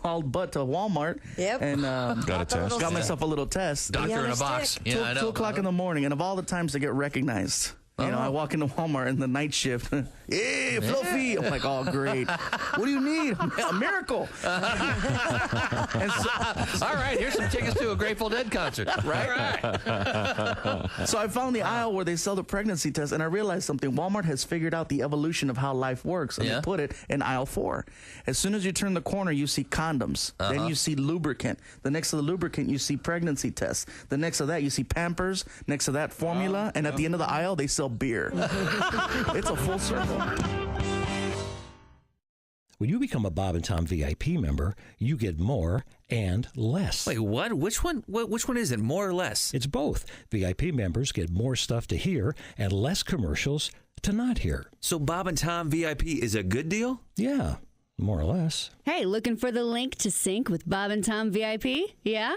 hauled butt to Walmart. Yep. And got a test. Got myself a little test. Doctor in a box. Yeah, I know. 2 o'clock in the morning. And of all the times to get recognized. I walk into Walmart in the night shift. Hey, Fluffy. I'm like, oh, great. What do you need? A miracle. All right, here's some tickets to a Grateful Dead concert. Right. So I found the aisle where they sell the pregnancy test, and I realized something. Walmart has figured out the evolution of how life works, and they put it in aisle 4. As soon as you turn the corner, you see condoms. Then you see lubricant. The next to the lubricant, you see pregnancy tests. The next to that, you see Pampers. Next to that, formula. And at the end of the aisle, they sell beer. It's a full circle. When you become a Bob and Tom VIP member, you get more and less. Wait, what? Which one is it? More or less? It's both. VIP members get more stuff to hear and less commercials to not hear. So Bob and Tom VIP is a good deal? Yeah, more or less. Hey, looking for the link to sync with Bob and Tom VIP? Yeah?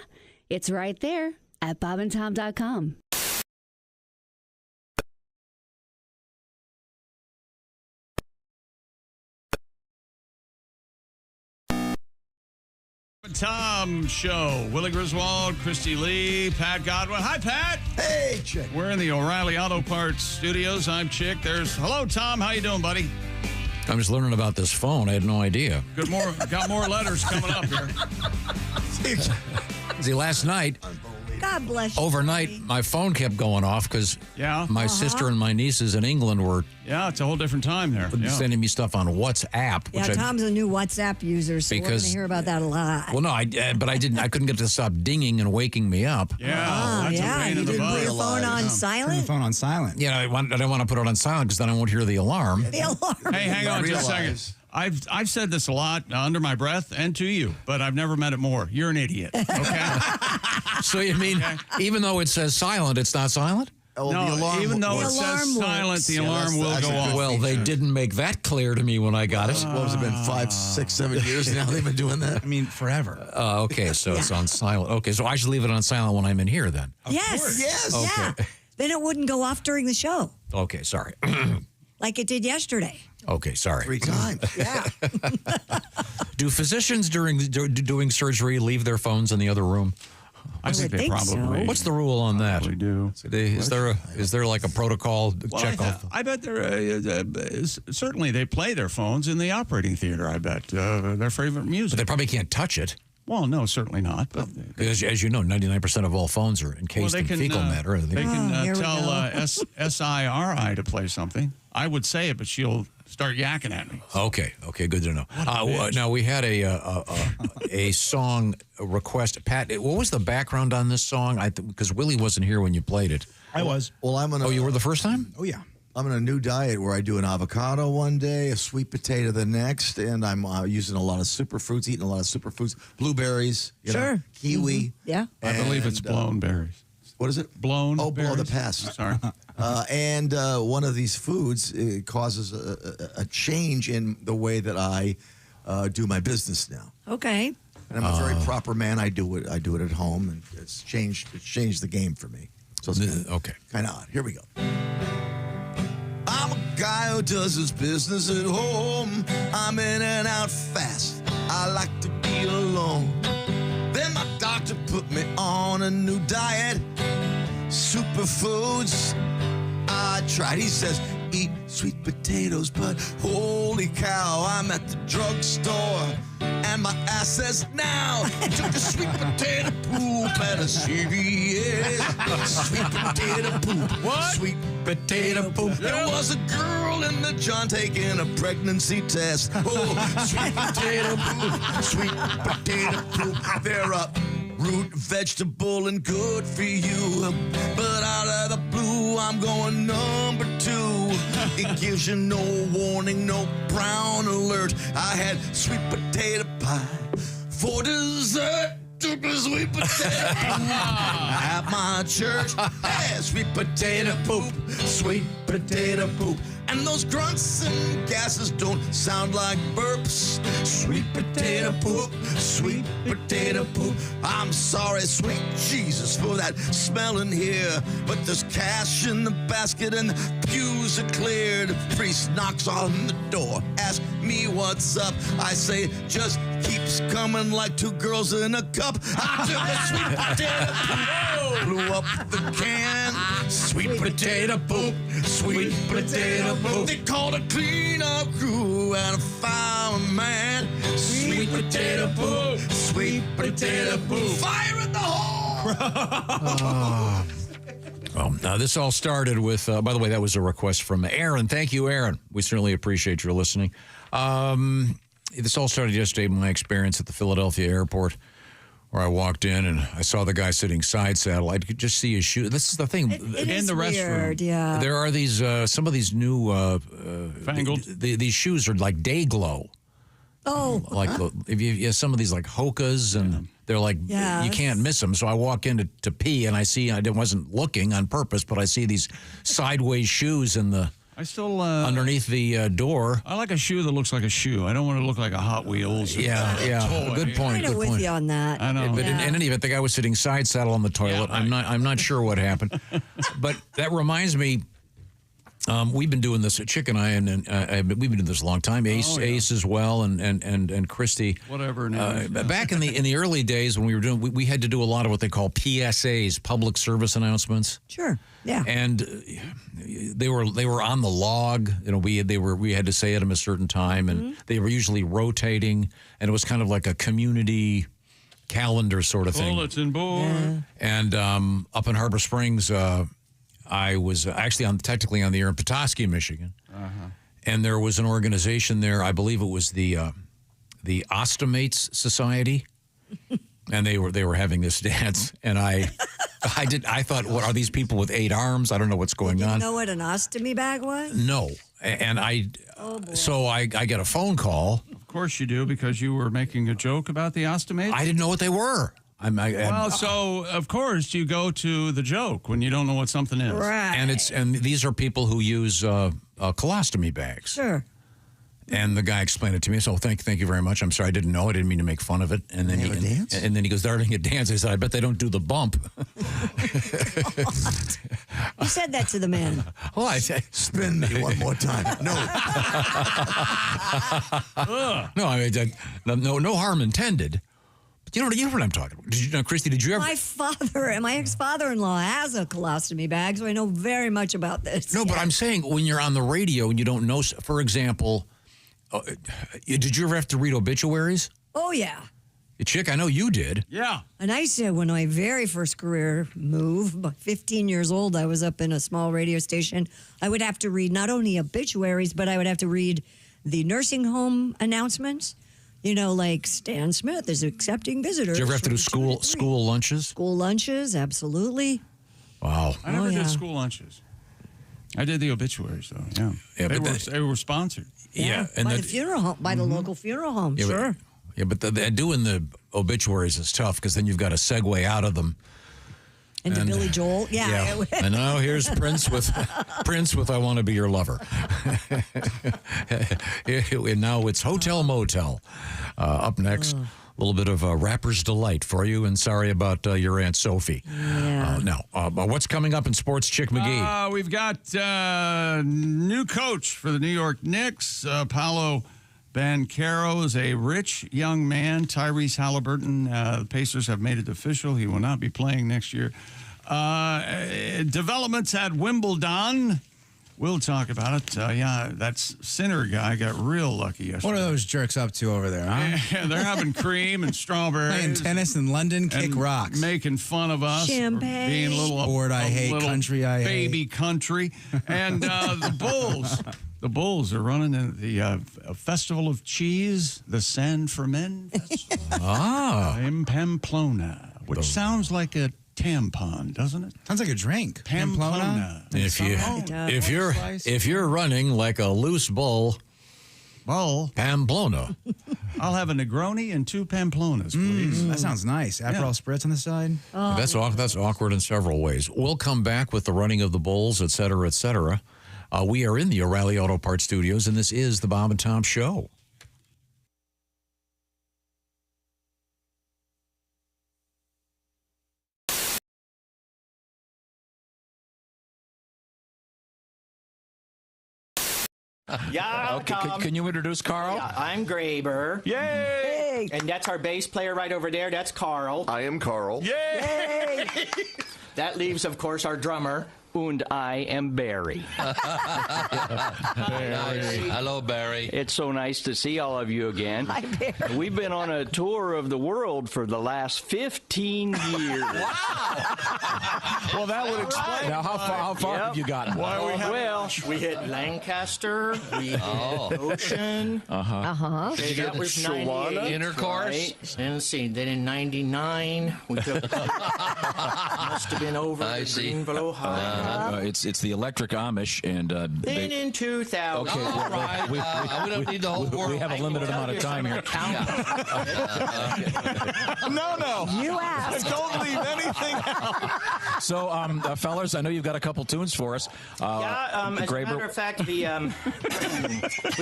It's right there at bobandtom.com. Tom Show. Willie Griswold, Christy Lee, Pat Godwin. Hi, Pat. Hey, Chick. We're in the O'Reilly Auto Parts studios. I'm Chick. Hello, Tom. How you doing, buddy? I'm just learning about this phone. I had no idea. Got more letters coming up here. See, last night, God bless you. Overnight, my phone kept going off because my sister and my nieces in England were it's a whole different time there. sending me stuff on WhatsApp. Yeah, Tom's a new WhatsApp user, so we're going to hear about that a lot. Well, no, but I couldn't get it to stop dinging and waking me up. That's a pain you in the didn't butt. put your phone on silent? Turn the phone on silent. Yeah, I don't want to put it on silent because then I won't hear the alarm. The alarm. Hey, hang on just a second. I've said this a lot under my breath and to you, but I've never meant it more. You're an idiot. Okay. So you mean even though it says silent, it's not silent? Oh, No, the alarm even though it says silent, the alarm will go off. Well, they didn't make that clear to me when I got it. What has it been, 5, 6, 7 years now they've been doing that? I mean, forever. Okay, so it's on silent. Okay, so I should leave it on silent when I'm in here then. Yes. Yes. Yeah. Then it wouldn't go off during the show Okay, sorry. like it did yesterday. Okay, sorry. 3 times. Yeah. Do physicians doing surgery leave their phones in the other room? I think they probably. What's the rule on that? We do. Is there like a protocol check off? I bet certainly they play their phones in the operating theater. I bet their favorite music. But they probably can't touch it. Well, no, certainly not. But Because as you know, 99% of all phones are encased in fecal matter. They can tell SIRI to play something. I would say it, but she'll start yakking at me. Okay, good to know. Now we had a song request. Pat, what was the background on this song? Because Willie wasn't here when you played it. I was. Well, I'm on. Oh, you were the first time? Oh, yeah. I'm on a new diet where I do an avocado one day, a sweet potato the next, and I'm using a lot of superfruits, eating a lot of superfruits, blueberries, kiwi. Yeah. I believe it's blown berries. What is it? Blown Oh, berries? the past. Sorry. And one of these foods causes a change in the way that I do my business now. Okay. And I'm a very proper man. I do it at home, and it's changed the game for me. So it's kind of odd. Here we go. I'm a guy who does his business at home. I'm in and out fast. I like to be alone. Then my doctor put me on a new diet. Superfoods. I tried. He says, eat sweet potatoes, but holy cow, I'm at the drugstore. And my ass says, now, took a sweet potato poop at a CVS. Sweet potato poop. What? Sweet potato poop. There was a girl in the John taking a pregnancy test. Oh, sweet potato poop. Sweet potato poop. They're up. Root, vegetable, and good for you. But out of the blue, I'm going number 2. It gives you no warning, no brown alert. I had sweet potato pie for dessert. Took a sweet potato poop at my church. Hey, sweet potato poop, sweet potato poop. And those grunts and gases don't sound like burps. Sweet potato poop, sweet potato poop. I'm sorry, sweet Jesus, for that smell in here. But there's cash in the basket and the pews are cleared. The priest knocks on the door, asks me what's up. I say, just keeps coming like 2 girls in a cup. I took a sweet potato poop, blew up the can. Sweet potato poop, sweet potato poop. They called a cleanup crew and a fireman. Sweet potato poop, sweet potato poop. Fire in the hole! Well, now this all started with, by the way, that was a request from Aaron. Thank you, Aaron. We certainly appreciate your listening. This all started yesterday, my experience at the Philadelphia airport, where I walked in and I saw the guy sitting side saddle. I could just see his shoe. This is the thing. It is the weird, yeah. There are these, some of these new, fangled. These shoes are like day glow. Oh. Like if you have some of these like Hokas and they're like, you can't miss them. So I walk in to pee and I see, I wasn't looking on purpose, but I see these sideways shoes in the, I still underneath the door. I like a shoe that looks like a shoe. I don't want to look like a Hot Wheels. Yeah. Toy. Good point. I'm with you on that. I know. But in any event, the guy was sitting side saddle on the toilet. Yeah, right. I'm not sure what happened. But that reminds me, we've been doing this. Chick and I, and we've been doing this a long time. Ace as well, and Christy. Whatever. Back in the early days when we were doing, we had to do a lot of what they call PSAs, public service announcements. Sure. Yeah. And they were on the log. You know, we had to say at them a certain time, and they were usually rotating, and it was kind of like a community calendar sort of thing. Bulletin board. Yeah. And up in Harbor Springs, I was actually technically on the air in Petoskey, Michigan. And there was an organization there, I believe it was the Ostomates Society. And they were having this dance, and I thought, what are these people with 8 arms? I don't know what's going on. You know what an ostomy bag was? No, and so I get a phone call. Of course you do, because you were making a joke about the ostomates. I didn't know what they were. So of course you go to the joke when you don't know what something is. Right. And these are people who use colostomy bags. Sure. And the guy explained it to me. So thank you very much. I'm sorry, I didn't know. I didn't mean to make fun of it. And then and then he goes, they're having a dance. I said, I bet they don't do the bump. You said that to the man. Oh, I said, spin me one more time. No. No, I mean, no harm intended. But you know what I'm talking about. Did you know, Christy? Did you ever? My ex-father-in-law has a colostomy bag, so I know very much about this. No, but I'm saying when you're on the radio and you don't know, for example, did you ever have to read obituaries? Oh, yeah. Chick, I know you did. Yeah. And I used to, when my very first career move, about 15 years old, I was up in a small radio station. I would have to read not only obituaries, but I would have to read the nursing home announcements. You know, like Stan Smith is accepting visitors. Did you ever have to do school lunches? School lunches, absolutely. Wow. I never did school lunches. I did the obituaries, though. Yeah, they were sponsored. Yeah, and by the funeral home, by the local funeral home. Yeah, sure. But doing the obituaries is tough because then you've got to segue out of them. And Billy Joel. Yeah. And now here's Prince with I Want to Be Your Lover. And now it's Hotel Motel. Up next, a little bit of a rapper's delight for you. And sorry about your Aunt Sophie. Yeah. Now, what's coming up in sports, Chick McGee? We've got new coach for the New York Knicks, Paolo Banchero is a rich young man. Tyrese Halliburton, the Pacers have made it official. He will not be playing next year. Developments at Wimbledon. We'll talk about it. That Sinner guy got real lucky yesterday. What are those jerks up to over there, huh? Yeah, they're having cream and strawberries. Playing tennis in London, kick rocks. Making fun of us. Champagne. Being a little Sport I hate, country I hate. Baby country. And the Bulls. The Bulls are running the Festival of Cheese, the San Fermin Festival. In Pamplona, which sounds like a tampon, doesn't it? Sounds like a drink. Pamplona. If you're running like a loose bull, Pamplona. I'll have a Negroni and 2 Pamplonas, please. That sounds nice. Aperol spritz on the side. Oh. That's awkward in several ways. We'll come back with the running of the Bulls, et cetera, et cetera. We are in the O'Reilly Auto Parts Studios, and this is the Bob and Tom Show. Yeah, okay, can you introduce Carl? Yeah, I'm Graber. Yay! And that's our bass player right over there. That's Carl. I am Carl. Yay! That leaves, of course, our drummer. And I am Barry. Barry. Hello, Barry. It's so nice to see all of you again. Hi, Barry. We've been on a tour of the world for the last 15 years. Wow! Well, that would explain. Now, how far have you gotten? We hit Lancaster, we hit Ocean. That was 98. Intercourse. Right. And let's see, then in 99, we took must have been over the Greenville, Ohio. It's the Electric Amish, and then in 2000. Okay, all right. We don't need the whole world. We have a limited amount of time here. No. You asked. Don't leave anything out. So, fellas, I know you've got a couple tunes for us. As a matter of fact, we've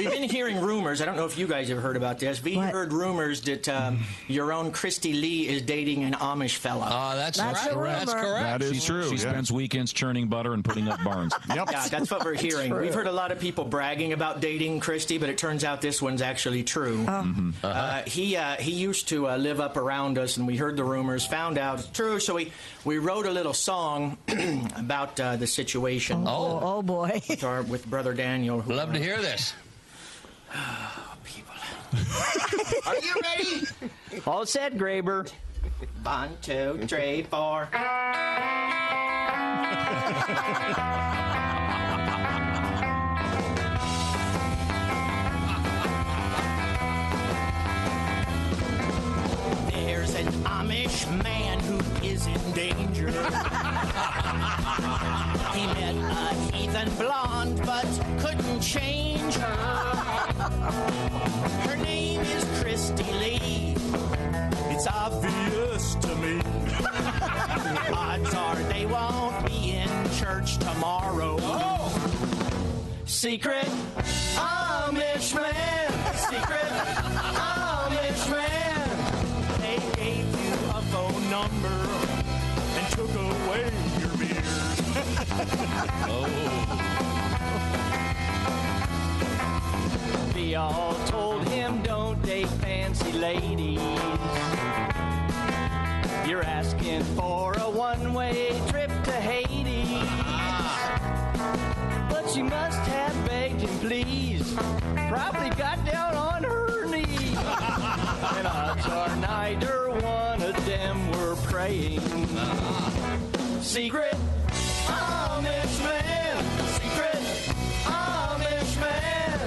been hearing rumors. I don't know if you guys have heard about this. We heard rumors that your own Christy Lee is dating an Amish fella. That's correct. That is true. She spends weekends churning butter and putting up barns. Yep. Yeah, that's what we're hearing. We've heard a lot of people bragging about dating Christy, but it turns out this one's actually true. He used to live up around us, and we heard the rumors, found out it's true, so we wrote a little song about the situation. Oh boy. With Brother Daniel. Love to hear this. People. Are you ready? All set, Graber. 1, 2, 3, 4. There's an Amish man who is in danger. He met a heathen blonde but couldn't change her. Her name is Christy Lee. It's obvious to me. Odds are they won't be in church tomorrow. Oh. Secret Amish man. Secret Amish man. They gave you a phone number and took away your beers. We all told him don't date fancy ladies. You're asking for a one-way trip to Hades. But she must have begged him, please. Probably got down on her knees. And odds are neither one of them were praying. Secret Amish man. Secret Amish man.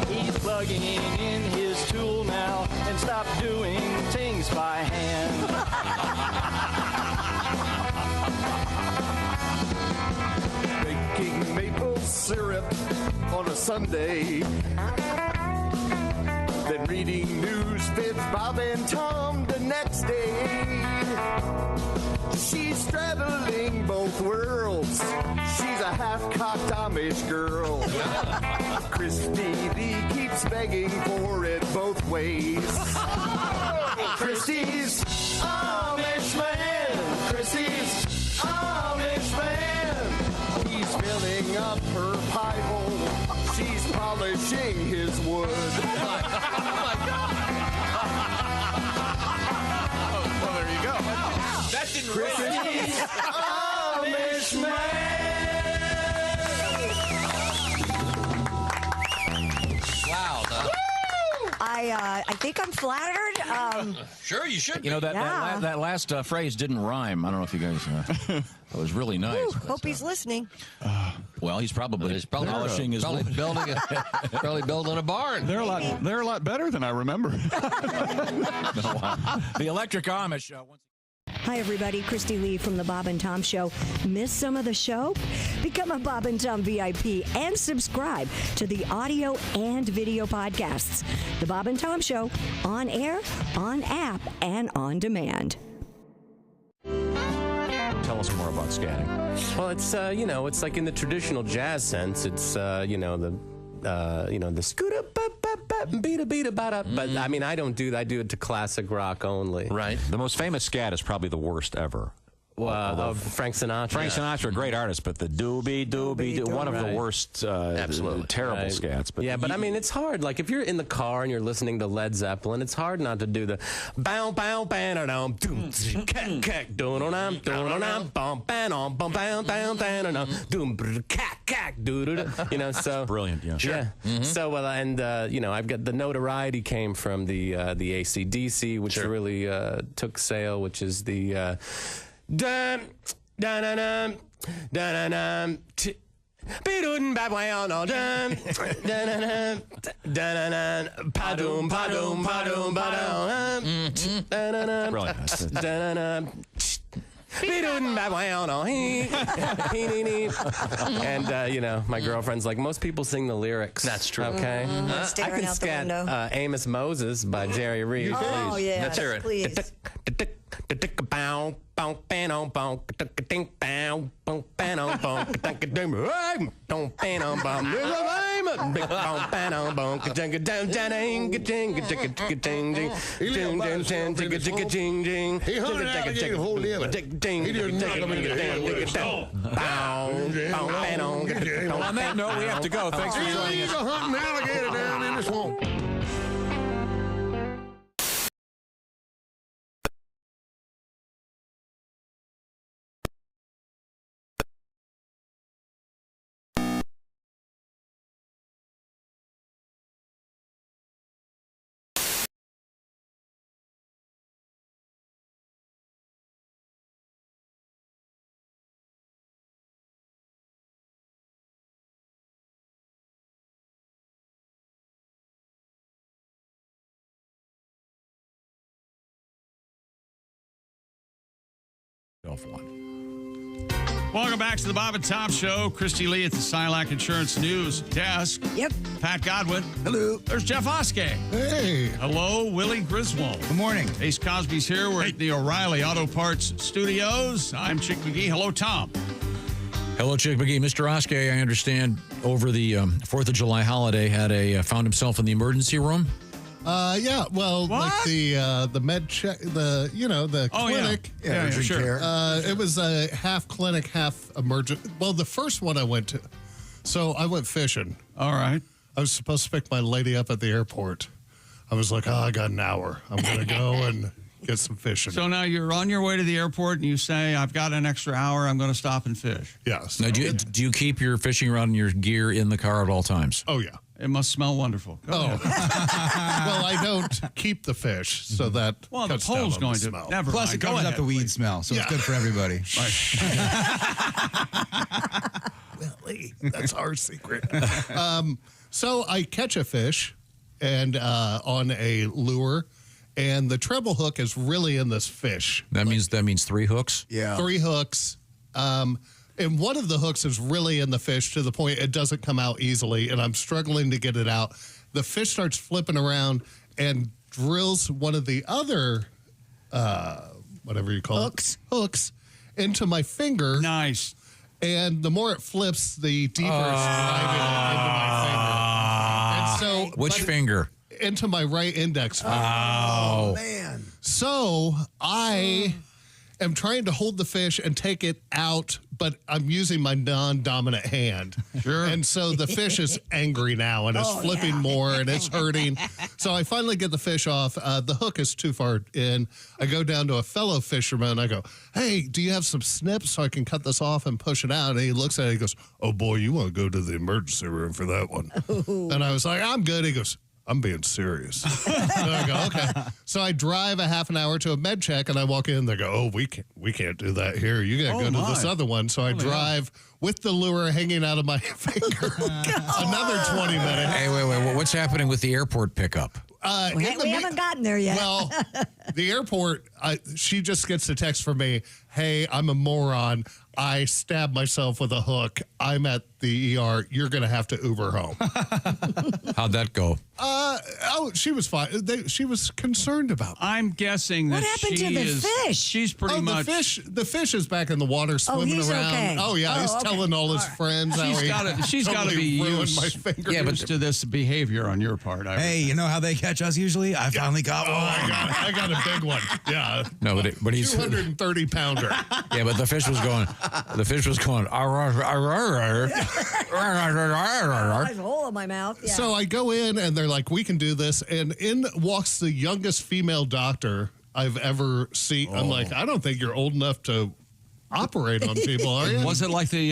He's plugging in his tool now and stopped doing things by hand. Making maple syrup on a Sunday. Then reading news fits Bob and Tom the next day. She's straddling both worlds. She's a half-cocked Amish girl. Christy Lee keeps begging for it both ways. Christy's Amish man. Christy's Amish man. He's filling up her pie hole. She's polishing his wood. Oh my God. Well, there you go. That didn't Christy's Amish Wow. I think I'm flattered. Sure, you should. You know, that last phrase didn't rhyme. I don't know if you guys... it was really nice. Whew, hope he's listening. Well, he's probably polishing his wood. Probably building a barn. They're a lot better than I remember. The Electric Amish. Hi, everybody. Christy Lee from the Bob and Tom Show. Miss some of the show? Become a Bob and Tom VIP and subscribe to the audio and video podcasts. The Bob and Tom Show, on air, on app, and on demand. Tell us more about scatting. Well, it's it's like in the traditional jazz sense. It's the scooter beat a bada. But I mean, I don't do that. I do it to classic rock only. Right. The most famous scat is probably the worst ever. Of Frank Sinatra. Frank Sinatra, a great artist, but the doobie, one of the worst, terrible scats. But but I mean, it's hard. Like if you're in the car and you're listening to Led Zeppelin, it's hard not to do the bow bow bam doom doom cack doom bam bum bam bum bam bam bam doom cack cack doo. So brilliant. Yeah. Sure. Yeah. Mm-hmm. So I've got the notoriety came from the AC/DC, which really took sale, which is the dum dum dum dum dum Bidun babway no dum dun dun padum padum padum padum and my girlfriend's like, most people sing the lyrics. That's true. Okay, I Staring can out the window. scat Amos Moses by Jerry Reed. Oh yeah, Let's hear it. Please. On that note, we have to go. Thanks for joining us. He's a hunting alligator down in the swamp. yourself one. Welcome back to the Bob and Tom Show. Christy Lee at the Silac Insurance News Desk. Yep. Pat Godwin. Hello. There's Jeff Oskay. Hey. Hello, Willie Griswold. Good morning. Ace Cosby's here. We're at the O'Reilly Auto Parts Studios. I'm Chick McGee. Hello, Tom. Hello, Chick McGee. Mr. Oskay, I understand, over the 4th of July holiday, had found himself in the emergency room. Yeah, well, like the med check, the clinic. Yeah, sure. Care. It was a half clinic, half emergent. Well, the first one I went to, so I went fishing. All right. I was supposed to pick my lady up at the airport. I was like, I got an hour. I'm going to go and get some fishing. So now you're on your way to the airport and you say, I've got an extra hour. I'm going to stop and fish. Yes. Now, do you keep your fishing rod and your gear in the car at all times? Oh, yeah. It must smell wonderful. Well, I don't keep the fish, so that the cuts pole's down going on the to smell. never Plus, mind. it covers up the weed smell, so it's good for everybody. Willie, that's our secret. So I catch a fish and on a lure, and the treble hook is really in this fish. That means 3 hooks? Yeah. 3 hooks. And one of the hooks is really in the fish to the point it doesn't come out easily, and I'm struggling to get it out. The fish starts flipping around and drills one of the other, whatever you call it, hooks into my finger. Nice. And the more it flips, the deeper it's driving it into my finger. And so, which finger? Into my right index finger. Oh, man. So I am trying to hold the fish and take it out, but I'm using my non-dominant hand. Sure. And so the fish is angry now, and it's flipping more, and it's hurting. So I finally get the fish off. The hook is too far in. I go down to a fellow fisherman. I go, hey, do you have some snips so I can cut this off and push it out? And he looks at it. He goes, oh, boy, you want to go to the emergency room for that one. And I was like, I'm good. He goes, I'm being serious. And I go, okay. So I drive a half an hour to a med check, and I walk in. They go, oh, we can't do that here. You got to go to this other one. So I drive with the lure hanging out of my finger another 20 minutes. Hey, wait. What's happening with the airport pickup? We haven't gotten there yet. Well, the airport, she just gets a text from me, hey, I'm a moron. I stabbed myself with a hook. I'm at the ER. You're going to have to Uber home. How'd that go? She was fine. She was concerned about me. I'm guessing that what happened to the fish? She's pretty much. The fish is back in the water swimming around. Okay. Oh, yeah. He's telling all his friends how she's got to be used, my finger. used to this behavior on your part. Hey, you know how they catch us usually? I finally got one. I got a big one. Yeah. No, but he's 230 pounder. Yeah, but the fish was going. The fish was going. There's a hole in my mouth. Yeah. So I go in, and they're like, we can do this. And in walks the youngest female doctor I've ever seen. I'm like, I don't think you're old enough to operate on people, are you? Was it like the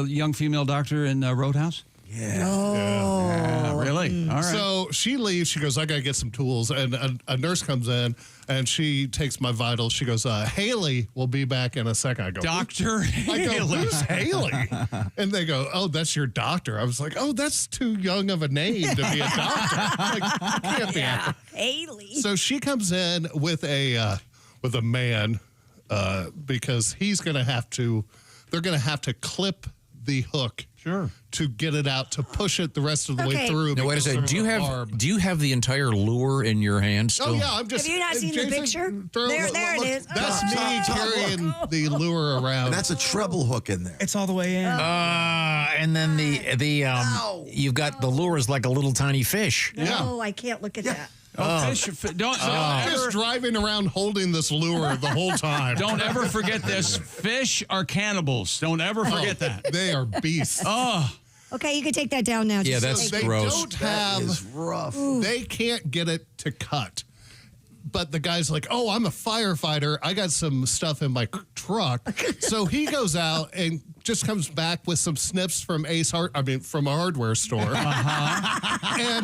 young female doctor in Roadhouse? Yeah. Oh. Yeah, really? All right. So she leaves. She goes, I got to get some tools. And a nurse comes in, and she takes my vitals. She goes, Haley will be back in a second. I go, Dr. Haley. I go, who's Haley? And they go, oh, that's your doctor. I was like, oh, that's too young of a name to be a doctor. Like, you can't be a Haley. So she comes in with a man because he's going to have to, they're going to have to clip the hook. Sure. To get it out, to push it the rest of the way through. Now, wait a second. Do you have the entire lure in your hand still? Oh, yeah. I'm just. Have you not seen the picture? There it is. That's me carrying the lure around. And that's a treble hook in there. It's all the way in. And then you've got the lure is like a little tiny fish. No, I can't look at that. I'm just driving around holding this lure the whole time. Don't ever forget this. Fish are cannibals. Don't ever forget that. They are beasts. Oh. Okay, you can take that down now. Yeah, that's they gross. Don't have, that is rough. They can't get it to cut. But the guy's like, oh, I'm a firefighter. I got some stuff in my truck. So he goes out and just comes back with some snips from from a hardware store. And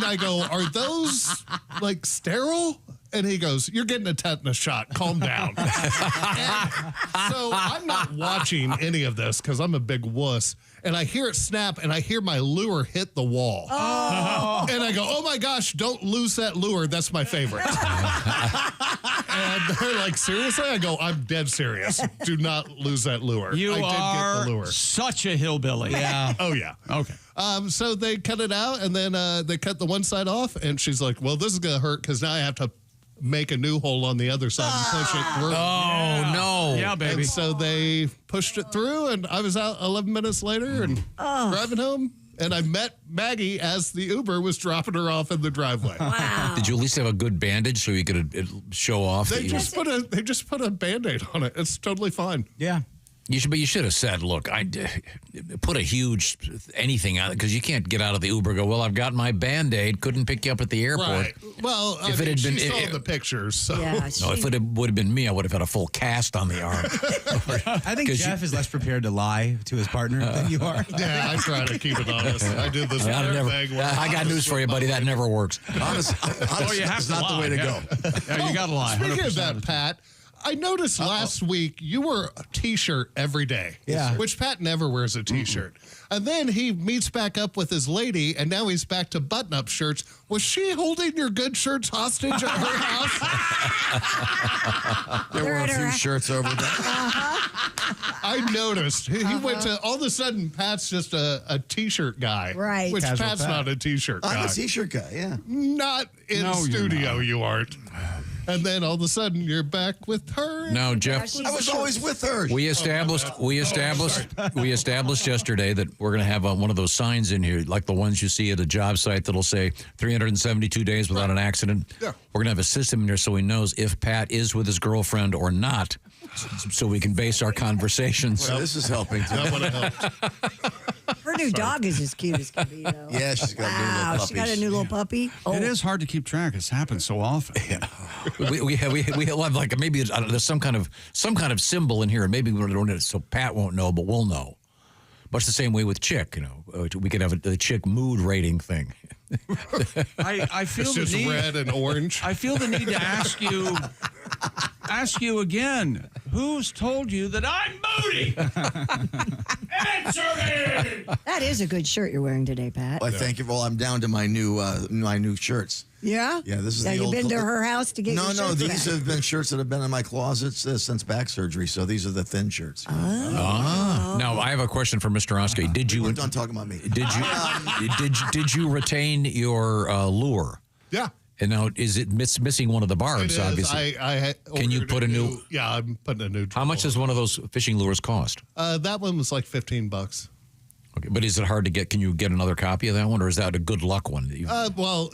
I go, are those like sterile? And he goes, you're getting a tetanus shot. Calm down. So I'm not watching any of this because I'm a big wuss. And I hear it snap, and I hear my lure hit the wall. Oh. And I go, oh, my gosh, don't lose that lure. That's my favorite. And they're like, seriously? I go, I'm dead serious. Do not lose that lure. You I did are get the lure. such a hillbilly. Yeah. Oh, yeah. Okay. So they cut it out, and then they cut the one side off, and she's like, well, this is going to hurt because now I have to make a new hole on the other side and push it through. Oh, no. Yeah, baby. And so they pushed it through, and I was out 11 minutes later and driving home, and I met Maggie as the Uber was dropping her off in the driveway. Wow. Did you at least have a good bandage so you could show off? They just put a Band-Aid on it. It's totally fine. Yeah. You should have said, look, I put a huge anything on it because you can't get out of the Uber and go, well, I've got my Band-Aid, couldn't pick you up at the airport. Right. Well, if it had been, she saw the pictures. So. Yeah, no, if it would have been me, I would have had a full cast on the arm. I think Jeff is less prepared to lie to his partner than you are. Yeah, I try to keep it honest. I do this thing. I got news for you, buddy. That never works. Honest is not the way to go. Yeah, you got to lie. Speaking of that, Pat, I noticed last week you wore a T-shirt every day. Yeah. Which Pat never wears a T-shirt. And then he meets back up with his lady, and now he's back to button-up shirts. Was she holding your good shirts hostage at her house? There were a few shirts over there. I noticed. He went to, all of a sudden, Pat's just a T-shirt guy. Right. Which Casual Pat's Pat. not a T-shirt guy. I'm a T-shirt guy, yeah. Not in No, you're studio, not. you aren't. And then all of a sudden, you're back with her. No, Jeff. I was always with her. We established yesterday that we're going to have one of those signs in here, like the ones you see at a job site that'll say 372 days without an accident. Yeah. We're going to have a system in there so he knows if Pat is with his girlfriend or not, so we can base our conversations. Well, this is helping. That would have helped. Her new dog is as cute as can be, though. Yeah, she's got new little Wow, she got a new little puppy. Oh, It is hard to keep track. It's happened so often. Yeah. We have like maybe there's some kind of symbol in here, and maybe we don't, so Pat won't know, but we'll know. Much the same way with chick, we could have a chick mood rating thing. I feel It's the just need. red and orange. I feel the need to ask you again. Who's told you that I'm moody? Answer me. that is a good shirt you're wearing today, Pat. I thank you. Well, I'm down to my new shirts. Yeah? Yeah, this is Now, the you've old been to her house to get your No, shirts these back. have been shirts that have been in my closets since back surgery. So these are the thin shirts. Now I have a question for Mr. Oskay. Did you? We're done talking about me. Did you retain your lure? Yeah. And now is it missing one of the It barbs? is. Obviously. Can you put a new? Yeah, I'm putting a new. How much does one of those fishing lures cost? That one was like $15. Okay, but is it hard to get? Can you get another copy of that one, or is that a good luck one? Well,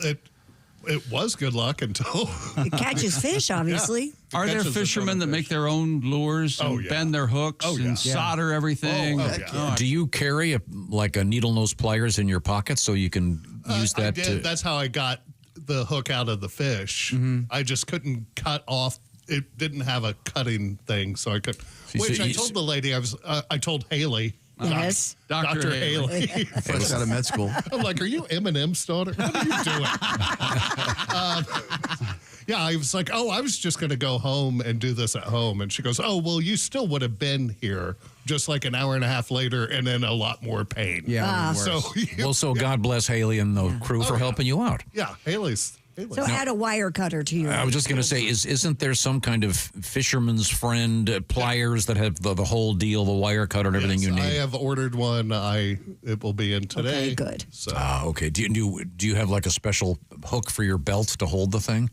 it was good luck until It catches fish, obviously. Yeah. Are there Catches a ton fishermen of that fish. make their own lures and bend their hooks and solder everything? Do you carry a needle nose pliers in your pocket so you can use that? I did. That's how I got the hook out of the fish. I just couldn't cut off. It didn't have a cutting thing, so I could. Which I told the lady I told Haley. Yes. Dr. Haley. Fresh out of med school. I'm like, are you Eminem's daughter? What are you doing? Yeah, I was like, I was just going to go home and do this at home. And she goes, well, you still would have been here just like an hour and a half later and in a lot more pain. Yeah. So God bless Haley and the crew for helping you out. Yeah, Haley's. So add a wire cutter to your. I was just going to say, isn't there some kind of fisherman's friend pliers that have the whole deal, the wire cutter and everything you need? I have ordered one. It will be in today. Okay, good. So. Okay. Do you have like a special hook for your belt to hold the thing?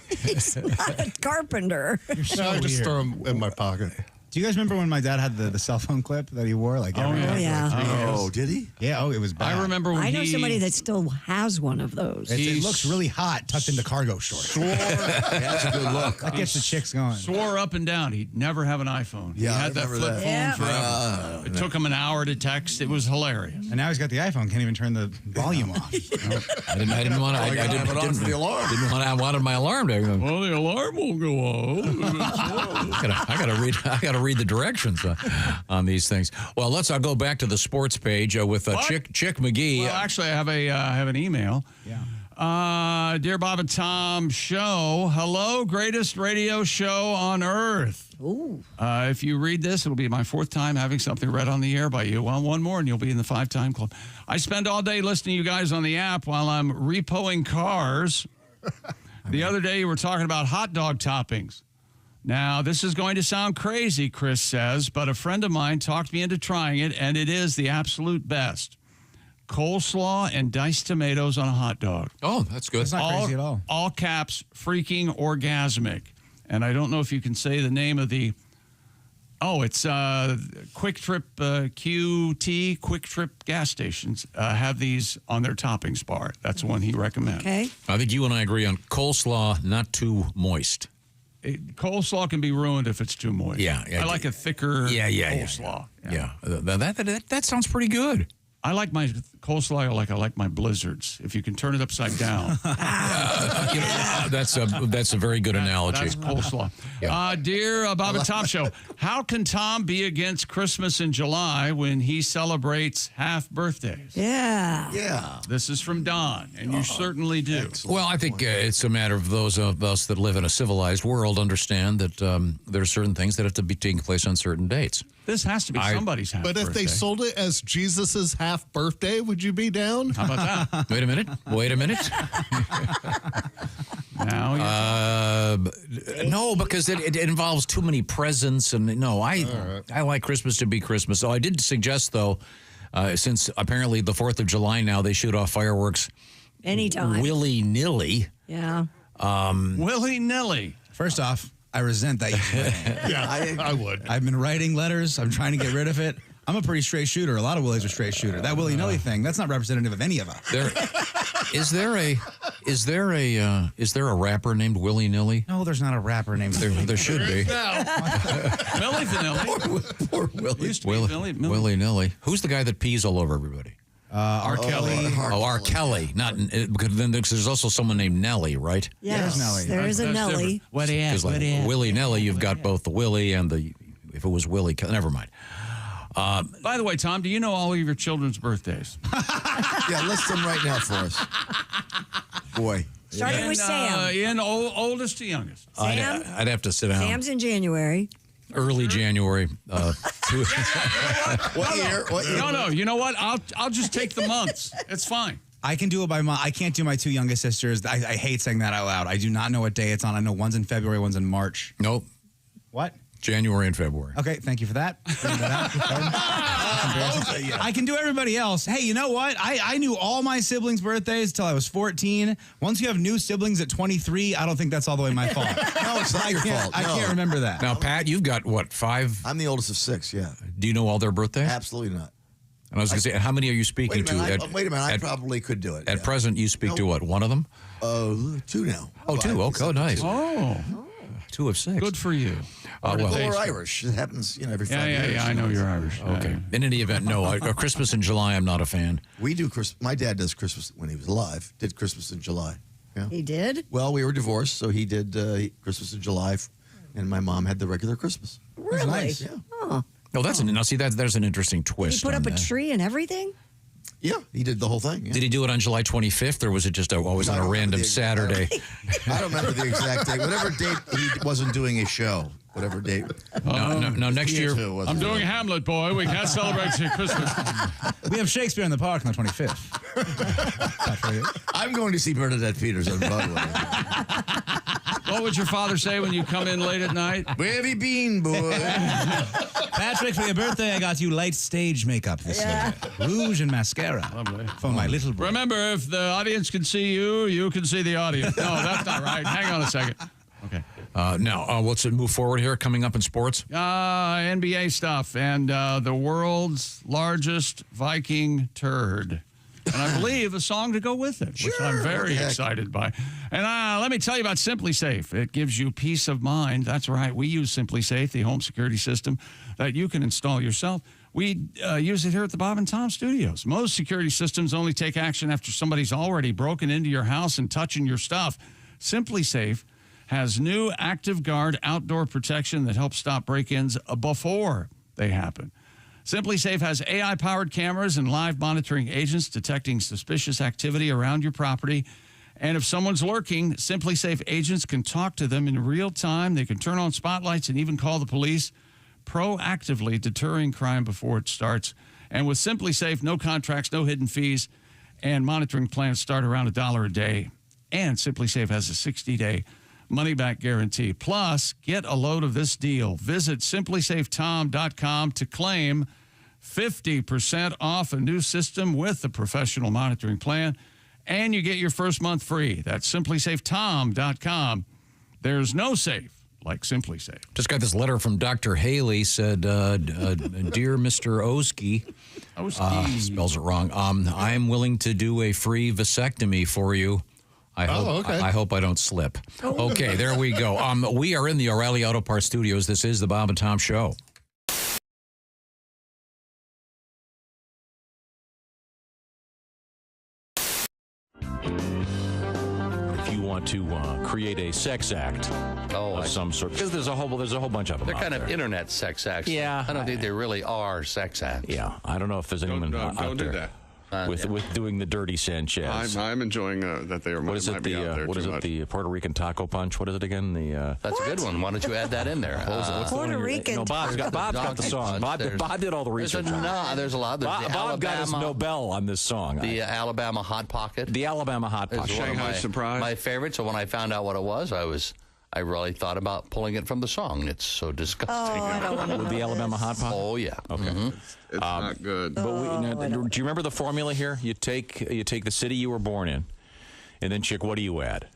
He's not a carpenter. No, I just throw them in my pocket. Do you guys remember when my dad had the cell phone clip that he wore? Like every yeah. day for Yeah. 3 years? Oh, did he? Yeah. Oh, it was bad. I remember when I know he somebody that still has one of those. It looks really hot tucked into cargo shorts. That's a good look. That gets the chicks going. swore up and down he'd never have an iPhone. Yeah, he I had that remember flip that. phone Yeah. forever. It took him an hour to text. It was hilarious. And now he's got the iPhone. Can't even turn the volume off. I didn't want to. I wanted my alarm to go. Well, the alarm will go off. I gotta read the directions on these things. Well, I'll go back to the sports page with Chick McGee. Well, actually, I have an email. Yeah. Dear Bob and Tom show, hello, greatest radio show on earth. Ooh. If you read this, it'll be my 4th time having something read on the air by you. Well, one more and you'll be in the 5-time club. I spend all day listening to you guys on the app while I'm repoing cars. The other day you were talking about hot dog toppings. Now, this is going to sound crazy, Chris says, but a friend of mine talked me into trying it, and it is the absolute best. Coleslaw and diced tomatoes on a hot dog. Oh, that's good. That's not crazy at all. All caps, freaking orgasmic. And I don't know if you can say the name of the... Oh, it's Quick Trip QT, Quick Trip gas stations have these on their toppings bar. That's one he recommends. Okay. I think you and I agree on coleslaw, not too moist. Coleslaw can be ruined if it's too moist. Yeah. I like a thicker coleslaw. Yeah. That sounds pretty good. I like my coleslaw like I like my blizzards. If you can turn it upside down. That's a very good analogy. That's coleslaw. Yeah. Dear Bob and Tom Show, how can Tom be against Christmas in July when he celebrates half birthdays? Yeah. This is from Don, and you certainly do. Well, I think it's a matter of those of us that live in a civilized world understand that there are certain things that have to be taking place on certain dates. This has to be somebody's half birthday. But if they sold it as Jesus's half birthday, would you be down? How about that? Wait a minute. No, because it involves too many presents, and no, I like Christmas to be Christmas. So I did suggest, though, since apparently the 4th of July now they shoot off fireworks anytime, willy-nilly. Yeah. Willy-nilly. First off, I resent that. Yeah, I would. I've been writing letters. I'm trying to get rid of it. I'm a pretty straight shooter. A lot of Willies are straight shooter. That willy-nilly thing, that's not representative of any of us. Is there a rapper named Willy Nilly? No, there's not a rapper named there should be. Milli Vanilli. Poor Willy. Willy Nilly. Who's the guy that pees all over everybody? R. Kelly. R. Kelly. Not because then there's also someone named Nelly, right? Yes, Nelly. there is a Nelly. What is? Willy Nelly, you've got both the Willy and the. If it was Willie, never mind. By the way, Tom, do you know all of your children's birthdays? Yeah, list them right now for us. Boy. Starting with Sam. Oldest to youngest. Sam? I'd have to sit down. Sam's in January. Early January. What year? No. You know what? I'll just take the months. It's fine. I can do it by month. I can't do my two youngest sisters. I hate saying that out loud. I do not know what day it's on. I know one's in February, one's in March. Nope. What? January and February. Okay, thank you for that. I can do everybody else. Hey, you know what? I knew all my siblings' birthdays till I was 14. Once you have new siblings at 23, I don't think that's all the way my fault. No, it's not your fault. I can't remember that. Now, Pat, you've got, what, 5? I'm the oldest of 6, yeah. Do you know all their birthdays? Absolutely not. And I was going to say, how many are you speaking to? Wait a minute, I probably could do it. At present, you speak to what, one of them? 2 now. Oh, 2. Okay, nice. Oh. 2 of 6. Good for you. We're Irish. It happens, every 5 years. Yeah, I know you're Irish. Okay. In any event, no. Christmas in July, I'm not a fan. We do Christmas. My dad does Christmas when he was alive. Did Christmas in July. Yeah. He did? Well, we were divorced, so he did Christmas in July, and my mom had the regular Christmas. Really? Nice. Yeah. Oh. No, there's an interesting twist. Did he put up a tree and everything? Yeah, he did the whole thing. Yeah. Did he do it on July 25th, or was it just always on a random Saturday? I don't remember the exact date. Whatever date he wasn't doing a show. Whatever date. No, next year. I'm doing Hamlet, boy. We can't celebrate Christmas. We have Shakespeare in the Park on the 25th. I'm going to see Bernadette Peters on Broadway. What would your father say when you come in late at night? Where have you been, boy? Patrick, for your birthday, I got you light stage makeup this year. Rouge and mascara. Lovely. For my little boy. Remember, if the audience can see you, you can see the audience. No, that's not right. Hang on a second. Okay. Now, let's move forward here. Coming up in sports. NBA stuff and the world's largest Viking turd. And I believe a song to go with it, which I'm very excited by. And let me tell you about Simply Safe. It gives you peace of mind. That's right. We use Simply Safe, the home security system that you can install yourself. We use it here at the Bob and Tom Studios. Most security systems only take action after somebody's already broken into your house and touching your stuff. Simply Safe has new Active Guard outdoor protection that helps stop break-ins before they happen. Simply Safe has AI-powered cameras and live monitoring agents detecting suspicious activity around your property. And if someone's lurking, Simply Safe agents can talk to them in real time. They can turn on spotlights and even call the police, proactively deterring crime before it starts. And with Simply Safe, no contracts, no hidden fees, and monitoring plans start around $1 a day. And Simply Safe has a 60-day money-back guarantee. Plus, get a load of this deal. Visit simplysafetom.com to claim 50% off a new system with the professional monitoring plan, and you get your first month free. That's simplysafetom.com. There's no safe like Simply Safe. Just got this letter from Dr. Haley. Said, Dear Mr. Oskay, spells it wrong. I'm willing to do a free vasectomy for you. I hope I don't slip. Okay, there we go. We are in the O'Reilly Auto Parts Studios. This is the Bob and Tom Show. To create a sex act of some sort, because there's a whole bunch of them. They're out kind there. of internet sex acts. Yeah, I don't think they really are sex acts. Yeah, I don't know if there's anyone out don't do there that. with doing the dirty Sanchez. I'm enjoying that they are. What is it? The Puerto Rican taco punch? What is it again? That's a good one. Why don't you add that in there? Puerto Rican. Bob's got the song. Bob did all the research. There's a lot. Bob got his Nobel on this song. The Alabama Hot Pocket. The Alabama Hot Pocket. Shanghai Surprise. My favorite. So when I found out what it was, I really thought about pulling it from the song. It's so disgusting. I don't want to know the Alabama Hot Pocket. Oh yeah. Okay. Mm-hmm. It's not good. But do you remember the formula here? You take the city you were born in, and then, chick, what do you add?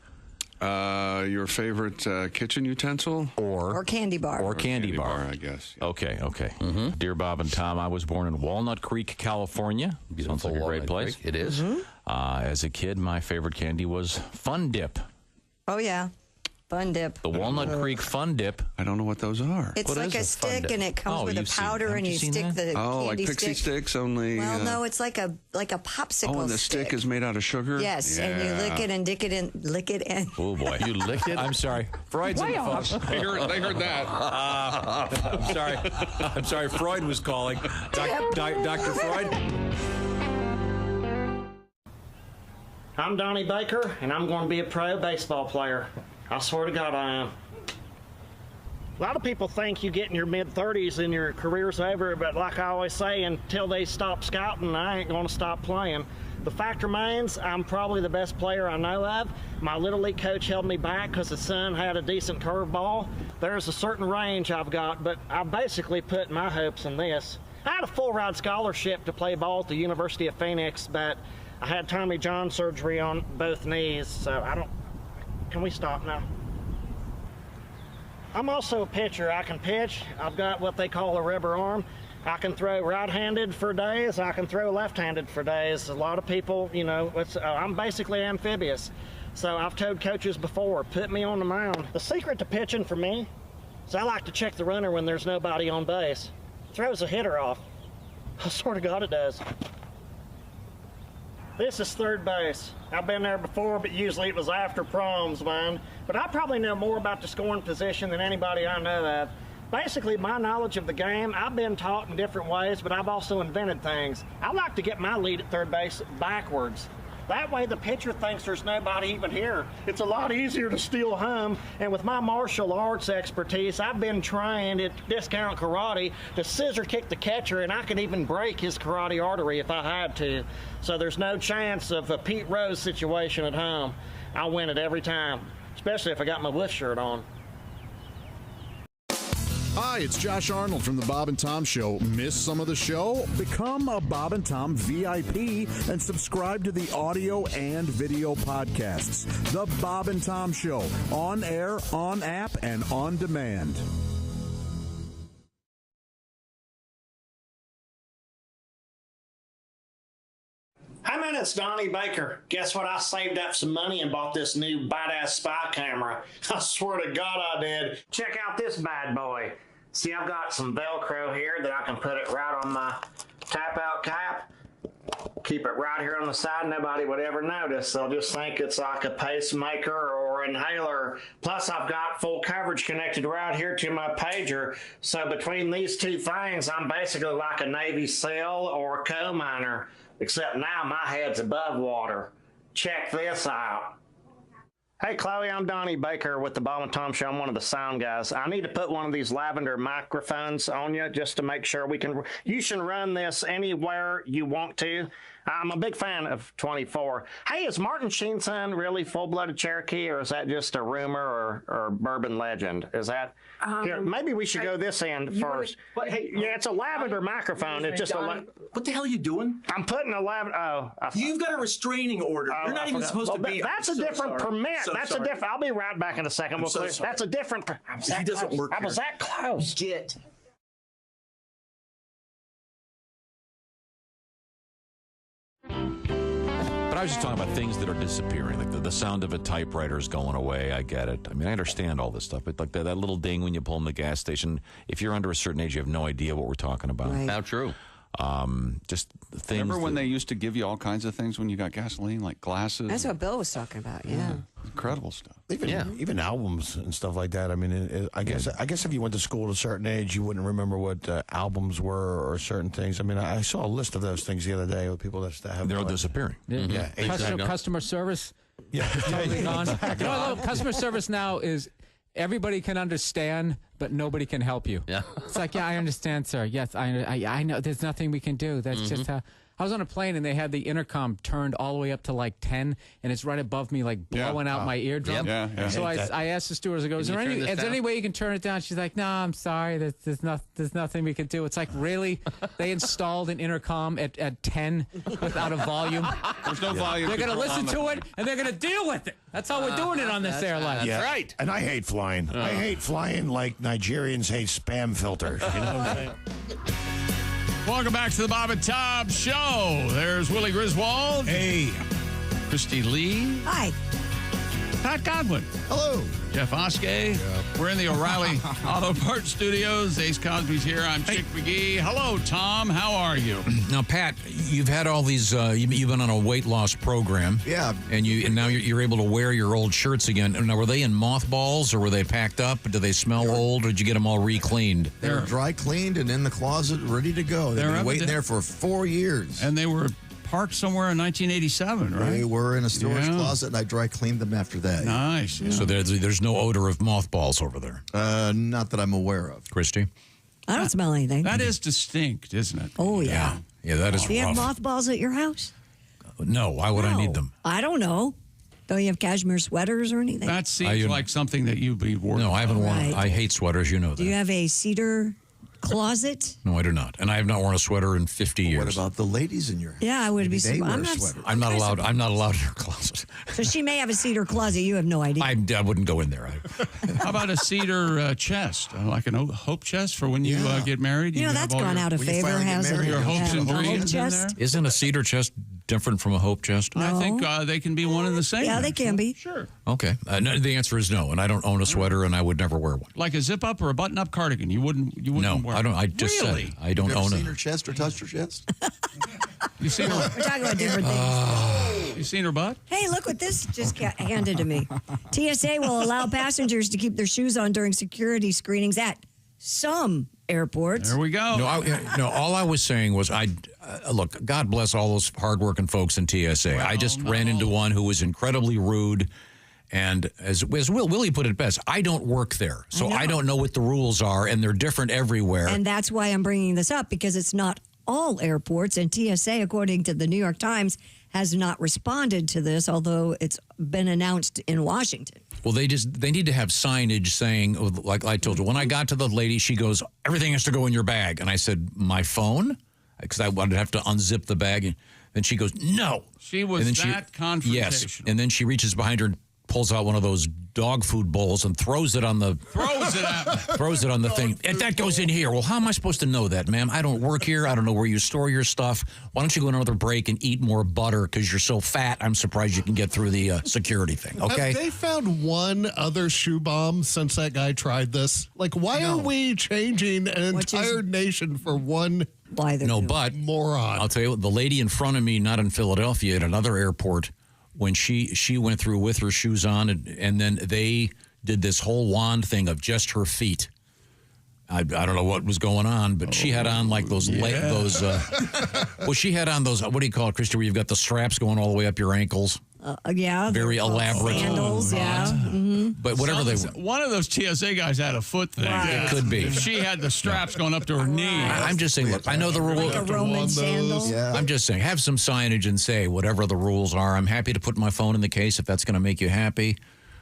Your favorite kitchen utensil? Or candy bar. Or candy bar, I guess. Yeah. Okay. Mm-hmm. Dear Bob and Tom, I was born in Walnut Creek, California. Sounds like a great place. Creek. It is. Mm-hmm. As a kid, my favorite candy was Fun Dip. Oh, yeah. Fun Dip. The Walnut Creek Fun Dip. I don't know what those are. It's like a stick, and it comes with a powder, and you stick the candy like pixie sticks, only. Well, no, it's like a popsicle. Oh, and the stick is made out of sugar. Yes, and you lick it and lick it in. Oh boy, you licked it. I'm sorry, Freud's in the phone. They heard that. I'm sorry. Freud was calling. Dr. Freud. I'm Donnie Baker, and I'm going to be a pro baseball player. I swear to God I am. A lot of people think you get in your mid-30s and your career's over, but like I always say, until they stop scouting, I ain't going to stop playing. The fact remains, I'm probably the best player I know of. My Little League coach held me back because his son had a decent curveball. There's a certain range I've got, but I basically put my hopes in this. I had a full-ride scholarship to play ball at the University of Phoenix, but I had Tommy John surgery on both knees, so I don't... Can we stop now? I'm also a pitcher. I can pitch. I've got what they call a rubber arm. I can throw right-handed for days. I can throw left-handed for days. A lot of people, I'm basically amphibious. So I've told coaches before, put me on the mound. The secret to pitching for me is I like to check the runner when there's nobody on base. Throws a hitter off. I swear to God it does. This is third base. I've been there before, but usually it was after proms, man. But I probably know more about the scoring position than anybody I know of. Basically, my knowledge of the game, I've been taught in different ways, but I've also invented things. I like to get my lead at third base backwards. That way the pitcher thinks there's nobody even here. It's a lot easier to steal home, and with my martial arts expertise, I've been trained at Discount Karate to scissor kick the catcher, and I could even break his karate artery if I had to. So there's no chance of a Pete Rose situation at home. I'll win it every time, especially if I got my Wolf shirt on. Hi, it's Josh Arnold from the Bob and Tom Show. Miss some of the show? Become a Bob and Tom VIP and subscribe to the audio and video podcasts. The Bob and Tom Show, on air, on app, and on demand. Hey man, it's Donnie Baker. Guess what? I saved up some money and bought this new badass spy camera. I swear to God I did. Check out this bad boy. See, I've got some Velcro here that I can put it right on my tap-out cap. Keep it right here on the side. Nobody would ever notice. They'll just think it's like a pacemaker or inhaler. Plus, I've got full coverage connected right here to my pager. So between these two things, I'm basically like a Navy SEAL or a coal miner. Except now my head's above water. Check this out. Hey, Chloe, I'm Donnie Baker with the Bob and Tom Show. I'm one of the sound guys. I need to put one of these lavender microphones on you just to make sure you can run this anywhere you want to. I'm a big fan of 24. Hey, is Martin Sheen's son really full-blooded Cherokee, or is that just a rumor or bourbon legend? Is that... Here, maybe we should go this end first. Yeah, it's a lavender microphone. It's just What the hell are you doing? I'm putting a lavender... You've got a restraining order. You're not even supposed to be... That's a different permit. That's a different... I'll be right back in a second. That's a different... He doesn't work here. I was that close. Get... But I was just talking about things that are disappearing. Like the sound of a typewriter is going away. I get it. I mean, I understand all this stuff. But like that little ding when you pull in the gas station, if you're under a certain age, you have no idea what we're talking about. Right. How true. Just things. Remember when they used to give you all kinds of things when you got gasoline, like glasses? That's what Bill was talking about. Yeah. Incredible stuff. Even albums and stuff like that. I mean, I guess if you went to school at a certain age, you wouldn't remember what albums were or certain things. I mean, I saw a list of those things the other day with people that have. They're disappearing. Yeah, exactly. Customer service. Yeah, Totally gone. You know, I love customer service now is everybody can understand, but nobody can help you. Yeah. It's like, yeah, I understand, sir. Yes, I know. There's nothing we can do. That's just how. I was on a plane and they had the intercom turned all the way up to like 10, and it's right above me, like blowing out my eardrum. Yeah. So I asked the stewardess, I go, is there any way you can turn it down? She's like, no, I'm sorry. There's nothing we can do. It's like, really? They installed an intercom at 10 without a volume? There's no volume. They're going to listen to it, and they're going to deal with it. That's how we're doing it on this airline. That's right. And I hate flying. I hate flying like Nigerians hate spam filters. You know what I'm saying? Welcome back to the Bob and Tom Show. There's Willie Griswold. Hey. Christy Lee. Hi. Pat Godwin. Hello. Jeff Oskay. We're in the O'Reilly Auto Parts Studios. Ace Cosby's here. I'm Chick McGee. Hello, Tom. How are you? Now, Pat, you've had all these. You've been on a weight loss program. Yeah. And now you're able to wear your old shirts again. Now, were they in mothballs or were they packed up? Do they smell old, or did you get them all re-cleaned? They were dry cleaned and in the closet, ready to go. They've been waiting there for 4 years. And they were parked somewhere in 1987, right? They were in a storage closet, and I dry cleaned them after that. Nice. Yeah. So there's no odor of mothballs over there. Not that I'm aware of. Christy? I don't smell anything. That is distinct, isn't it? Oh, yeah. Yeah, that is Do you rough. have mothballs at your house? No, why would I need them? I don't know. Don't you have cashmere sweaters or anything? That seems like something that you'd be worried No, I haven't worn. Right. I hate sweaters. You know that. Do you have a cedar closet? No, I do not, and I have not worn a sweater in 50 years. What about the ladies in your house? Yeah, I would be. They wear I'm not. sweaters. I'm not allowed. I'm not allowed in her closet. So she may have a cedar closet. You have no idea. I wouldn't go in there. How about a cedar chest, like an hope chest for when you get married? You know, that's gone out of favor, hasn't it? Your hopes and dreams in there? Isn't a cedar chest different from a hope chest? I think they can be one and the same. Yeah, they can be. Sure. Okay. No, the answer is no, and I don't own a sweater, and I would never wear one. Like a zip up or a button up cardigan, you wouldn't No, wear. I don't. I just said I don't You ever own seen it. her chest or touched her chest? You seen her? We're talking about different things. You seen her butt? Hey, look what this just got handed to me. TSA will allow passengers to keep their shoes on during security screenings at some airports. There we go. No, all I was saying was look, God bless all those hardworking folks in TSA. Well, I just ran into one who was incredibly rude. And as Willie put it best, I don't work there, so I don't know what the rules are, and they're different everywhere. And that's why I'm bringing this up, because it's not all airports, and TSA, according to the New York Times, has not responded to this, although it's been announced in Washington. Well, they need to have signage saying, like I told you, when I got to the lady, she goes, everything has to go in your bag. And I said, my phone? Because I would have to unzip the bag. And she goes, no. She was confrontational. Yes. And then she reaches behind her and pulls out one of those dog food bowls and throws it on the thing. And that goes in here. Well, how am I supposed to know that, ma'am? I don't work here. I don't know where you store your stuff. Why don't you go another break and eat more butter? Because you're so fat, I'm surprised you can get through the security thing. Okay. Have they found one other shoe bomb since that guy tried this? Like, why are we changing an entire nation for one moron? I'll tell you what, the lady in front of me, not in Philadelphia, at another airport, when she went through with her shoes on, and then they did this whole wand thing of just her feet. I don't know what was going on, but she had on like those well, she had on those, what do you call it, Christy, where you've got the straps going all the way up your ankles? Yeah. Very elaborate. Sandals, yeah. But whatever they were. One of those TSA guys had a foot thing. It could be. If she had the straps going up to her knee. I'm just saying, look, I know the rules. Like a Roman sandal. Yeah. I'm just saying, have some signage and say whatever the rules are. I'm happy to put my phone in the case if that's going to make you happy.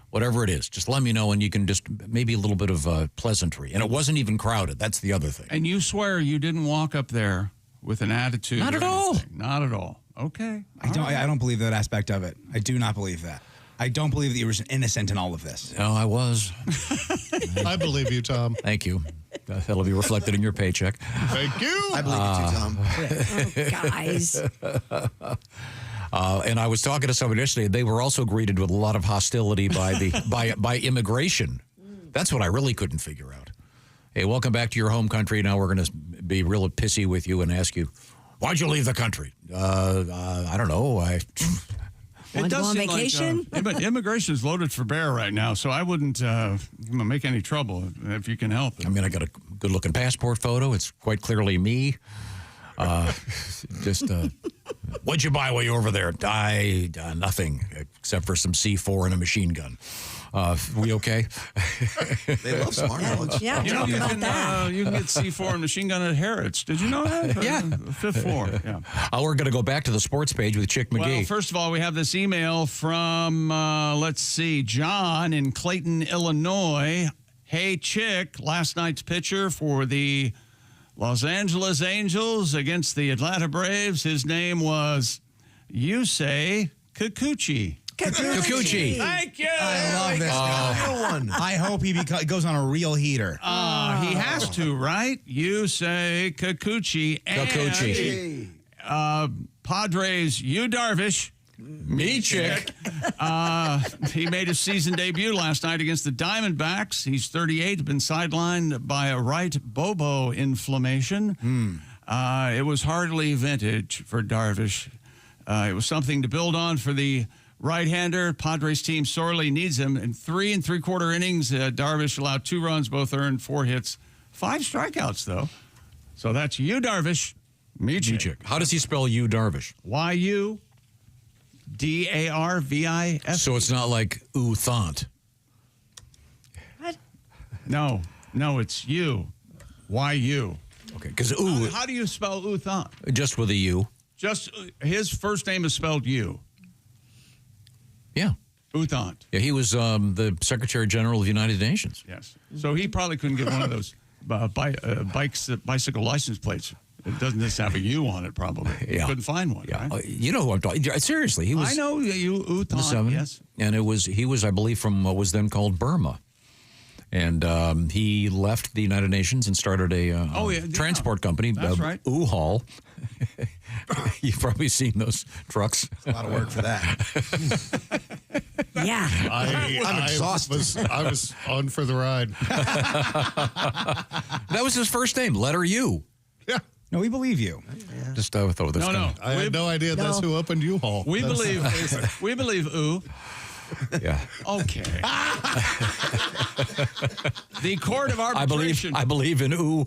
Whatever it is, just let me know, and you can just maybe a little bit of pleasantry. And it wasn't even crowded. That's the other thing. And you swear you didn't walk up there with an attitude? Not at all. Not at all. Okay. I don't believe that aspect of it. I do not believe that. I don't believe that you were innocent in all of this. No, I was. I believe you, Tom. Thank you. That'll be reflected in your paycheck. Thank you. I believe you too, Tom. Guys. And I was talking to somebody yesterday. They were also greeted with a lot of hostility by immigration. That's what I really couldn't figure out. Hey, welcome back to your home country. Now we're going to be real pissy with you and ask you, why'd you leave the country? I don't know. It does on seem vacation? Like immigration is loaded for bear right now, so I wouldn't make any trouble if you can help it. I mean, I got a good-looking passport photo. It's quite clearly me. What'd you buy while you were over there? Nothing, except for some C4 and a machine gun. We okay? They love smart knowledge. Yeah, you can get C4 and machine gun at Harrods. Did you know that? Yeah. Fifth floor. Yeah. We're going to go back to the sports page with Chick McGee. Well, first of all, we have this email from, John in Clayton, Illinois. Hey, Chick, last night's pitcher for the Los Angeles Angels against the Atlanta Braves, his name was Yusei Kikuchi. Kikuchi. Thank you. I love this guy. I hope he goes on a real heater. He has to, right? Yusei Kikuchi. Kikuchi. Padres, Yu Darvish. Me, Chick. He made his season debut last night against the Diamondbacks. He's 38, been sidelined by a right bobo inflammation. It was hardly vintage for Darvish. It was something to build on for the right-hander. Padres team sorely needs him. In 3 3/4 innings, Darvish allowed 2 runs, both earned 4 hits, 5 strikeouts, though. So that's Yu Darvish. Me, Chick. How does he spell Yu Darvish? Y-U. D-A-R-V-I-S. So it's not like ooh thant. What? No, it's you. Y-U. Okay, because ooh. How do you spell Uthant? Just with a U. Just his first name is spelled U. Yeah. Uthant. Yeah, he was the Secretary General of the United Nations. Yes. So he probably couldn't get one of those bicycle license plates. It doesn't just have a U on it, probably. Yeah. Couldn't find one. Yeah. Right? You know who I'm talking. Seriously, he was. I know you, Uthant. Yes. And he was, I believe, from what was then called Burma. And he left the United Nations and started a transport company. That's right. U-Haul. You've probably seen those trucks. A lot of work for that. Yeah. I'm exhausted. I was on for the ride. That was his first name, letter U. Yeah. No, we believe you. Just throw this. No. I had no idea that's who opened U-Haul. We believe ooh. Yeah. Okay. The court of arbitration. I believe in ooh.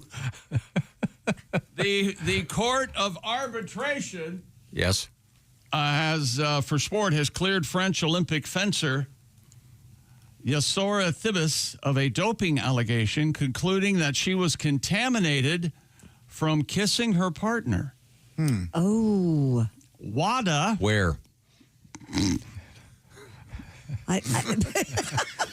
The court of arbitration. Yes. Has cleared French Olympic fencer Yasora Thibis of a doping allegation, concluding that she was contaminated from kissing her partner. Oh. WADA. Where?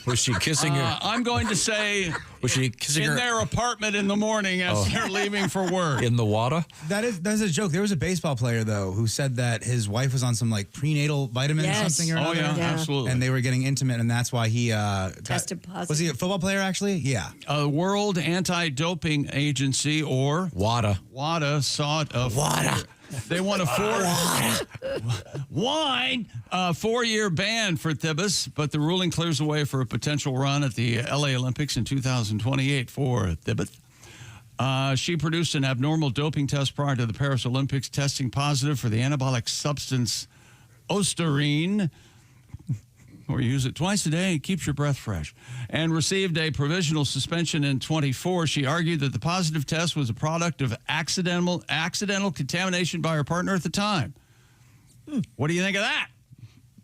Was she kissing her? I'm going to say was she kissing her in their apartment in the morning as they're leaving for work. In the water? That's a joke. There was a baseball player, though, who said that his wife was on some like prenatal vitamin or something or other. Yeah, absolutely. And they were getting intimate, and that's why he tested positive. Was he a football player, actually? Yeah. World Anti-Doping Agency, or WADA. WADA sought a WADA. They want a 4-year ban for Thibis, but the ruling clears the way for a potential run at the LA Olympics in 2028 for Thibis. She produced an abnormal doping test prior to the Paris Olympics, testing positive for the anabolic substance Osterine, or use it twice a day and keeps your breath fresh, and received a provisional suspension in 24. She argued that the positive test was a product of accidental contamination by her partner at the time. What do you think of that?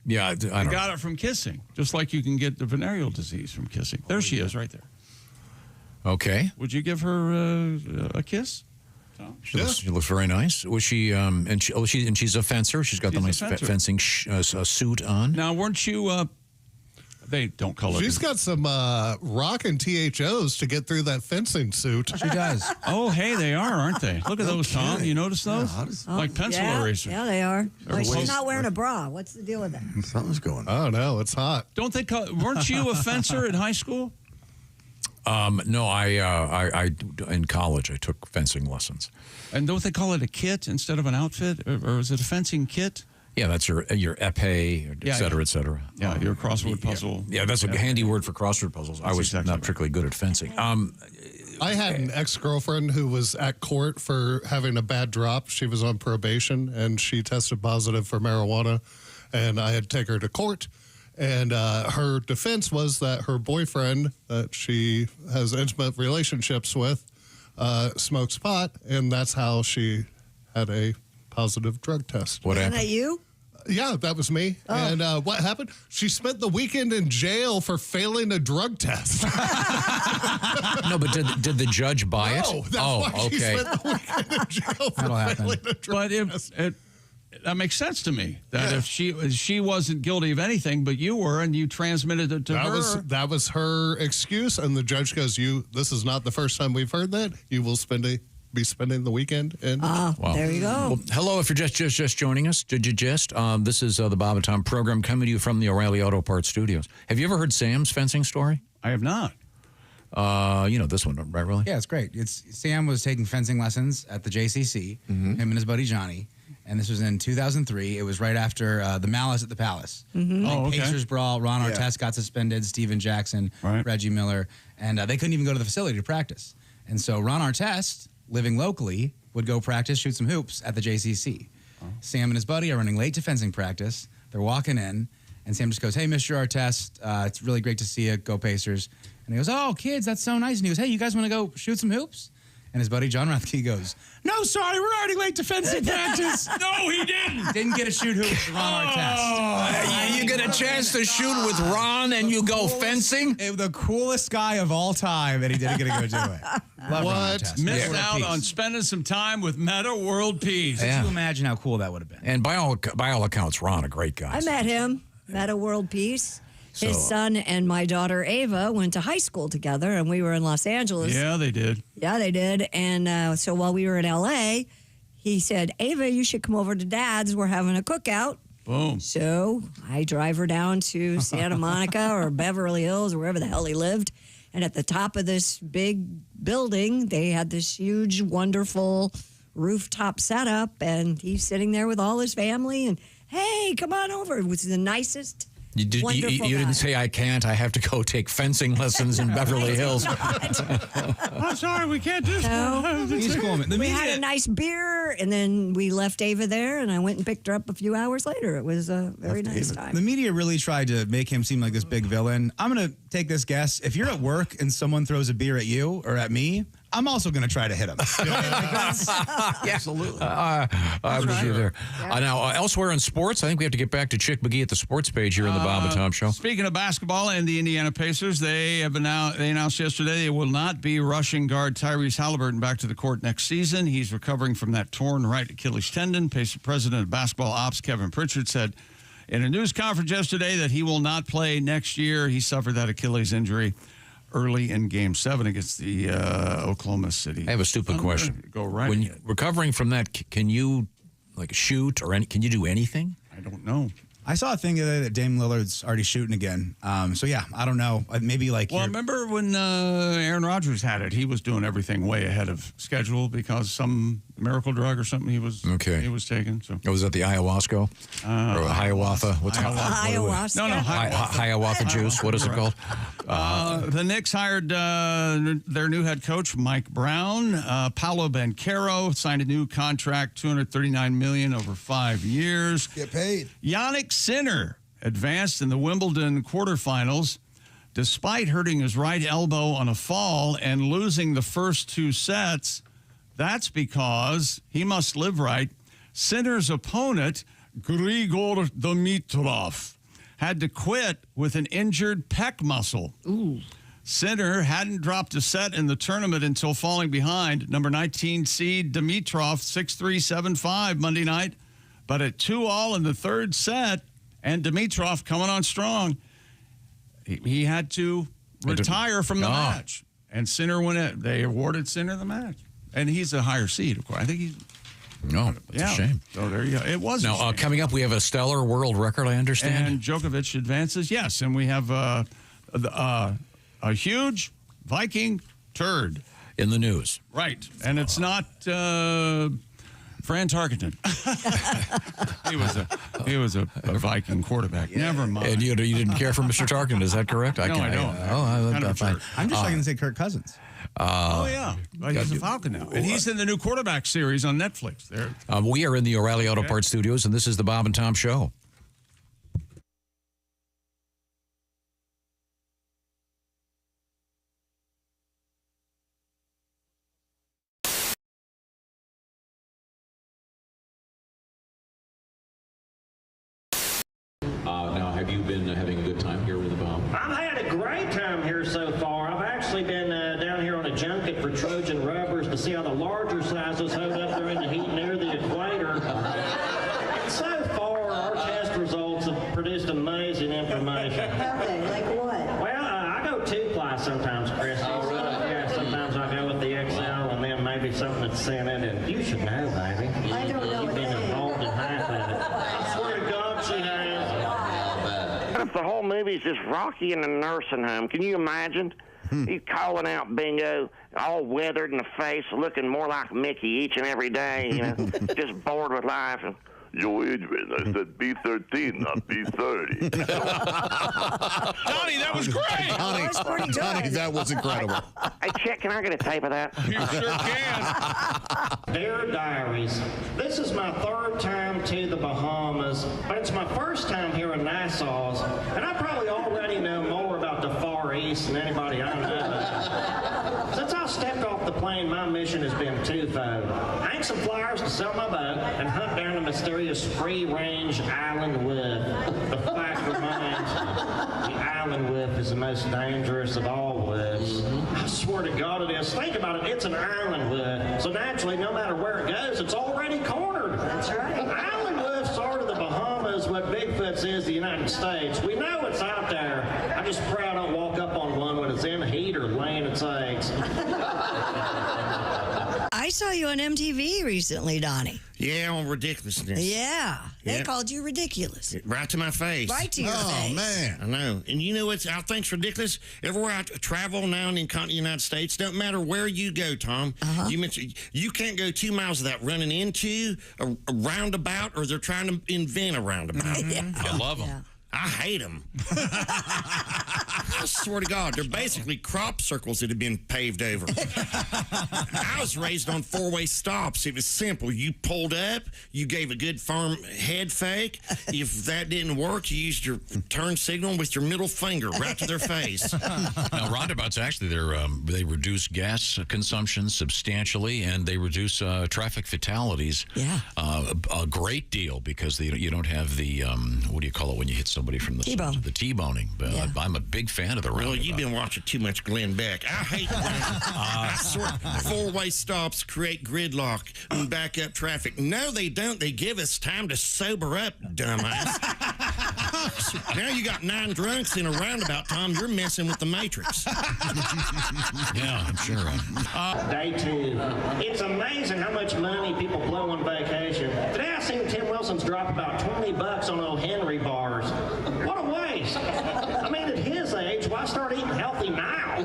Yeah, I don't got it from kissing, just like you can get the venereal disease from kissing. There she is, right there. Okay. Would you give her a kiss? She looks very nice. Was she? And she's a fencer. She's got the nice fencing suit on. Now, weren't you? They don't call it. She's got some rockin' THOs to get through that fencing suit. She does. Oh, hey, they are, aren't they? Look at those, Tom. You notice those? Like pencil erasers. Yeah, they are. Well, she's Everybody's- not wearing a bra. What's the deal with that? Something's going on. Oh, no, it's hot. Don't they call? Weren't you a fencer in high school? No, I in college I took fencing lessons. And don't they call it a kit instead of an outfit, or is it a fencing kit? Yeah, that's your epee, et cetera, et cetera. Yeah, your crossword puzzle. Yeah, that's a handy word for crossword puzzles. I was not particularly good at fencing. I had an ex-girlfriend who was at court for having a bad drop. She was on probation, and she tested positive for marijuana, and I had to take her to court. And her defense was that her boyfriend that she has intimate relationships with smokes pot, and that's how she had a positive drug test. Wasn't that you? Yeah, that was me. Oh. And what happened? She spent the weekend in jail for failing a drug test. No, but did the judge buy it? No, that's why she spent the weekend in jail for failing a drug test. That makes sense to me. That if she wasn't guilty of anything, but you were, and you transmitted it to her. That was her excuse, and the judge goes, "This is not the first time we've heard that. You will be spending the weekend." And there you go. Well, hello, if you're just joining us, this is the Bob and Tom program coming to you from the O'Reilly Auto Parts Studios. Have you ever heard Sam's fencing story? I have not. You know this one, right, Willie? Yeah, it's great. Sam was taking fencing lessons at the JCC, him and his buddy Johnny. And this was in 2003. It was right after the Malice at the Palace. Mm-hmm. Like Pacers brawl. Ron Artest got suspended. Steven Jackson, Reggie Miller. And they couldn't even go to the facility to practice. And so Ron Artest, living locally, would go practice, shoot some hoops at the JCC. Sam and his buddy are running late to fencing practice. They're walking in. And Sam just goes, "Hey, Mr. Artest, it's really great to see you. Go Pacers." And he goes, "Oh, kids, that's so nice." And he goes, "Hey, you guys want to go shoot some hoops?" And his buddy John Rathke goes, "No, sorry, we're already late to fencing practice." No, he didn't. Didn't get a shoot hoop with Ron Artest. You get a chance to shoot with Ron and you go fencing? The coolest guy of all time, and he didn't get to go do it. Love Ron Artest. Missed out on spending some time with Meta World Peace. Could you imagine how cool that would have been? And by all accounts, Ron, a great guy. I met him at a World Peace. His son and my daughter Ava went to high school together, and we were in Los Angeles. Yeah, they did. Yeah, they did. And so while we were in L.A., he said, "Ava, you should come over to Dad's. We're having a cookout." Boom. So I drive her down to Santa Monica or Beverly Hills or wherever the hell he lived. And at the top of this big building, they had this huge, wonderful rooftop setup. And he's sitting there with all his family. And, "Hey, come on over." It was the nicest. You didn't say, "I can't. I have to go take fencing lessons in Beverly Hills." I'm sorry, we can't do that. He's cool. We had a nice beer, and then we left Ava there, and I went and picked her up a few hours later. It was a very nice time. The media really tried to make him seem like this big villain. I'm going to take this guess. If you're at work and someone throws a beer at you or at me, I'm also going to try to hit him. Absolutely. I was with you there. Now, elsewhere in sports, I think we have to get back to Chick McGee at the sports page here on the Bob and Tom Show. Speaking of basketball and the Indiana Pacers, they announced yesterday they will not be rushing guard Tyrese Halliburton back to the court next season. He's recovering from that torn right Achilles tendon. Pacer president of basketball ops Kevin Pritchard said in a news conference yesterday that he will not play next year. He suffered that Achilles injury early in Game 7 against the Oklahoma City. I have a stupid question. Go right. When you're recovering from that, can you shoot or can you do anything? I don't know. I saw a thing the other day that Dame Lillard's already shooting again. So, yeah, I don't know. Maybe remember when Aaron Rodgers had it? He was doing everything way ahead of schedule because some miracle drug or something he was taking. So was that the ayahuasca or Hiawatha? What's ayahuasca? No, Hiawatha juice. What is it called? The Knicks hired their new head coach, Mike Brown. Paolo Banchero signed a new contract, $239 million over 5 years. Get paid. Yannick Sinner advanced in the Wimbledon quarterfinals despite hurting his right elbow on a fall and losing the first 2 sets. That's because he must live right. Sinner's opponent, Grigor Dimitrov had to quit with an injured pec muscle. Ooh. Sinner hadn't dropped a set in the tournament until falling behind. Number 19 seed Dimitrov, 6-3, 7-5 Monday night. But at 2-all in the third set, and Dimitrov coming on strong, he had to retire from the match. And Sinner went in. They awarded Sinner the match. And he's a higher seed, of course. I think he's... No, it's a shame. So there you go. It was Now, coming up, we have a stellar world record, I understand. And Djokovic advances, yes. And we have a huge Viking turd. In the news. Right. And it's not Franz Harkington. he was a Viking quarterback. Yeah. Never mind. And you didn't care for Mr. Tarkin, is that correct? No, I don't. I'm fine. I'm just going to say Kirk Cousins. Yeah. He's a Falcon now. And he's in the new quarterback series on Netflix. There. We are in the O'Reilly Auto Parts Studios, and this is the Bob and Tom Show. Now, have you been having a good time here in the Bob? I've had a great time here so far. I've actually been down here on a junket for Trojan rubbers to see how the larger sizes hold up there in the heat near the equator. And so far, our test results have produced amazing information. Okay, like what? Well, I go 2-ply sometimes, Christy. Oh, really? Yeah, sometimes I go with the XL and then maybe something that's scented. And you should know, baby. I don't know. You've been involved in half of it. I swear to God, she has. What if the whole movie's just Rocky in a nursing home? Can you imagine? He's calling out Bingo, all weathered in the face, looking more like Mickey each and every day, you know, just bored with life. And, Yo, Adrian, I said B13, not B30. Donnie, that was great. Donnie, that was incredible. Hey, Chet, can I get a tape of that? You sure can. Dear Diaries, this is my third time to the Bahamas, but it's my first time here in Nassau's, and I probably already know more about the Far East than anybody I know. Since I stepped off the plane, my mission has been twofold. Hang some flyers to sell my boat and hunt down a mysterious free-range island wolf. The fact remains, the island wolf is the most dangerous of all wolves. I swear to God it is. Think about it, it's an island wolf. So naturally, no matter where it goes, it's already cornered. That's right. Island wolves are to the Bahamas what Bigfoot's is the United States. We know it's out there. I just pray I don't walk up on one when it's in heat or laying its eggs. I saw you on MTV recently, Donnie. Yeah, on ridiculousness. Yeah. They Yep. called you ridiculous. Right to my face. Right to your face. Oh, man. I know. And you know what I think's ridiculous? Everywhere I travel now in the continental United States, don't matter where you go, Tom, you mentioned you can't go 2 miles without running into a roundabout, or they're trying to invent a roundabout. I love them. I hate them. I swear to God, they're basically crop circles that have been paved over. I was raised on four-way stops. It was simple. You pulled up, you gave a good firm head fake. If that didn't work, you used your turn signal with your middle finger right to their face. Now, roundabouts, actually, they reduce gas consumption substantially, and they reduce traffic fatalities a great deal, because you don't have the, what do you call it when you hit somebody from the T-bone. The T-boning. I'm a big fan of the roundabout. Well, you've been watching too much Glenn Beck. I hate I swear, four-way stops create gridlock and back up traffic. No, they don't. They give us time to sober up, dumbass. Now you got 9 drunks in a roundabout, Tom. You're messing with the Matrix. Yeah, I'm sure. Day 2. It's amazing how much money people blow on vacation. Today I seen Tim Wilson's drop about $20 on old Henry bars. What a waste. I mean, at his age, why start eating healthy now?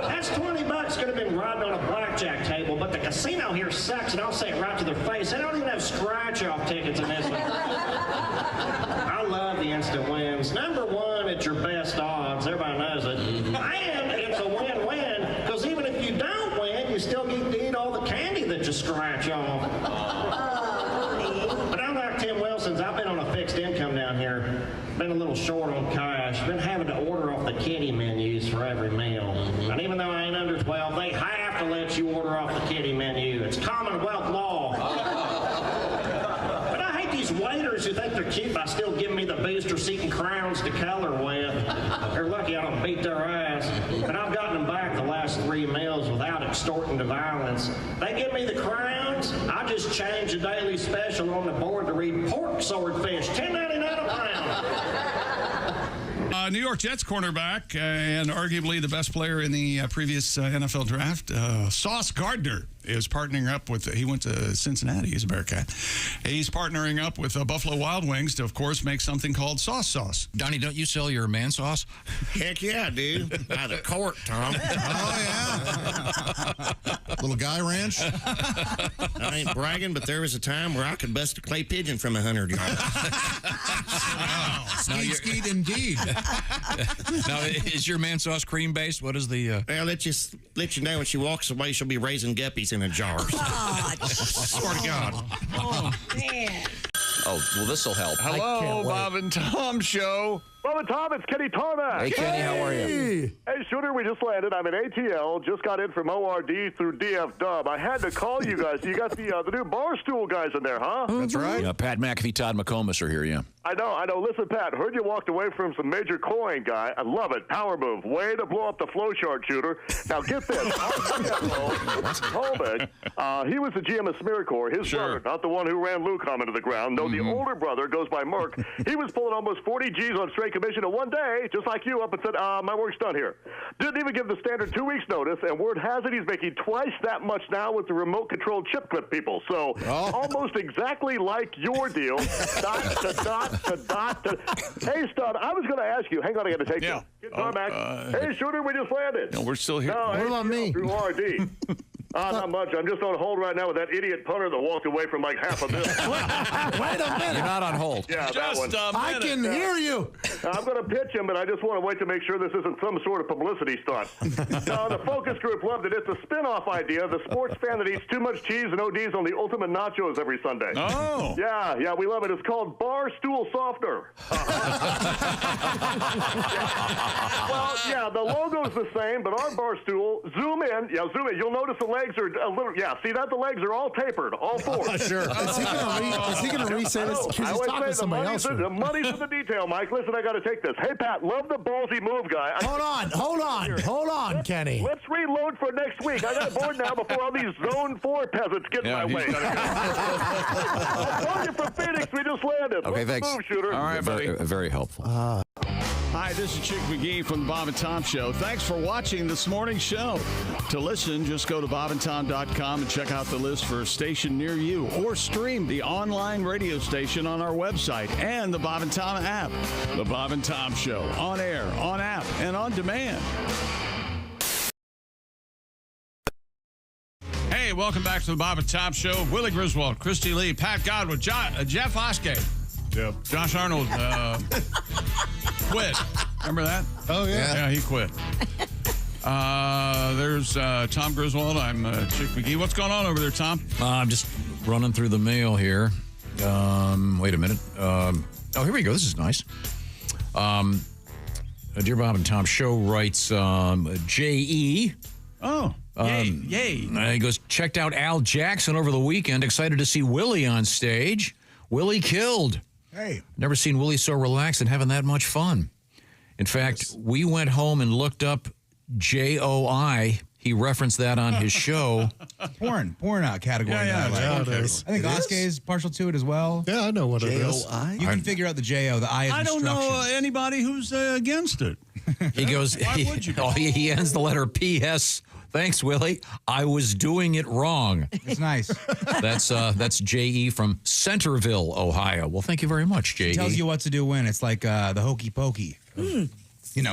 That's $20 could have been riding on a blackjack table, but the casino here sucks, and I'll say it right to their face. They don't even have scratch-off tickets in this one. I love the instant wins. Number 1, it's your best odds. Everybody knows it. And it's a win-win, because even if you don't win, you still get to eat all the candy that you scratch off. But unlike Tim Wilson's, I've been on a fixed income down here. Been a little short on cash. Been having to order off the kiddie menus for every meal. And even though I ain't under 12, they have to let you order off the kiddie menu. It's Commonwealth law. But I hate to these waiters who think they're cute by still giving me the booster seat and crowns to color with, they're lucky I don't beat their ass. And I've gotten them back the last 3 meals without extorting to violence. They give me the crowns, I just change the daily special on the board to read pork swordfish, $10.99 a pound. New York Jets cornerback and arguably the best player in the previous NFL draft, Sauce Gardner, is partnering up with, he went to Cincinnati, he's a Bearcat. He's partnering up with Buffalo Wild Wings to, of course, make something called sauce. Donnie, don't you sell your man sauce? Heck yeah, dude. By the court, Tom. Oh, yeah. Little guy ranch. I ain't bragging, but there was a time where I could bust a clay pigeon from 100 yards. Skeet, indeed. Now, is your man sauce cream based? What is the? Well, let you know when she walks away, she'll be raising guppies in a jar. Swear to God. Oh, man. Oh, well, this will help. Hello, Bob and Tom Show. Bob and Tom, it's Kenny Tarmac. Hey, Kenny, how are you? Hey, Shooter, we just landed. I'm in ATL. Just got in from ORD through DF Dub. I had to call you guys. You got the new Barstool guys in there, huh? That's right. Yeah, Pat McAfee, Todd McComas are here, yeah. I know. Listen, Pat, heard you walked away from some major coin guy. I love it. Power move. Way to blow up the flow chart, Shooter. Now, get this. Our CFO, Holbeck, he was the GM of SmearCorps. His brother, not the one who ran Lucom into the ground. No, the older brother goes by Merck. He was pulling almost 40 G's on straight commission, and one day, just like you, up and said, my work's done here. Didn't even give the standard 2 weeks notice, and word has it he's making twice that much now with the remote-controlled chip clip people. So, almost exactly like your deal. Dot to dot to. Hey, Stud, I was going to ask you. Hang on, I got to take you. Get Tarmac. Hey, Shooter, we just landed. No, we're still here. No, what about me? Through RD. Not much. I'm just on hold right now with that idiot punter that walked away from like half of this. Wait a minute. You're not on hold. Yeah, that one. I can hear you. I'm going to pitch him, but I just want to wait to make sure this isn't some sort of publicity stunt. No, the focus group loved it. It's a spin-off idea. The sports fan that eats too much cheese and ODs on the ultimate nachos every Sunday. Oh. Yeah, we love it. It's called Barstool Softener. Well, yeah, the logo's the same, but our Barstool, zoom in. You'll notice the legs are a little, see that? The legs are all tapered, all four. Sure. Is he going to reset his, because he's talking to somebody else. The money's in the detail, Mike. Listen, I got to take this. Hey, Pat, love the ballsy move, guy. Hold on, Kenny. Let's reload for next week. I got bored now before all these Zone 4 peasants get in my way. I told you from Phoenix, we just landed. Okay, thanks. Move, Shooter. All right, buddy. Very helpful. Hi, this is Chick McGee from the Bob and Tom Show. Thanks for watching this morning's show. To listen, just go to bobandtom.com and check out the list for a station near you, or stream the online radio station on our website and the Bob and Tom app. The Bob and Tom Show, on air, on app, and on demand. Hey, welcome back to the Bob and Tom Show. Willie Griswold, Christy Lee, Pat Godwin, Jeff Oskay. Josh Arnold quit. Remember that? Oh, yeah. Yeah, he quit. There's Tom Griswold. I'm Chick McGee. What's going on over there, Tom? I'm just running through the mail here. Wait a minute. Here we go. This is nice. Dear Bob and Tom Show writes J.E. Oh, yay. He goes, checked out Al Jackson over the weekend. Excited to see Willie on stage. Willie killed. Hey. Never seen Willie so relaxed and having that much fun. In fact, we went home and looked up JOI. He referenced that on his show. Porn category. Yeah, it is. I think Oskay is partial to it as well. Yeah, I know what it is. JOI? You can figure out the J-O, the I is I don't know anybody who's against it. He goes, he ends the letter P.S. Thanks, Willie. I was doing it wrong. It's nice. That's J.E. from Centerville, Ohio. Well, thank you very much, J.E. It tells you what to do when. It's like the hokey pokey.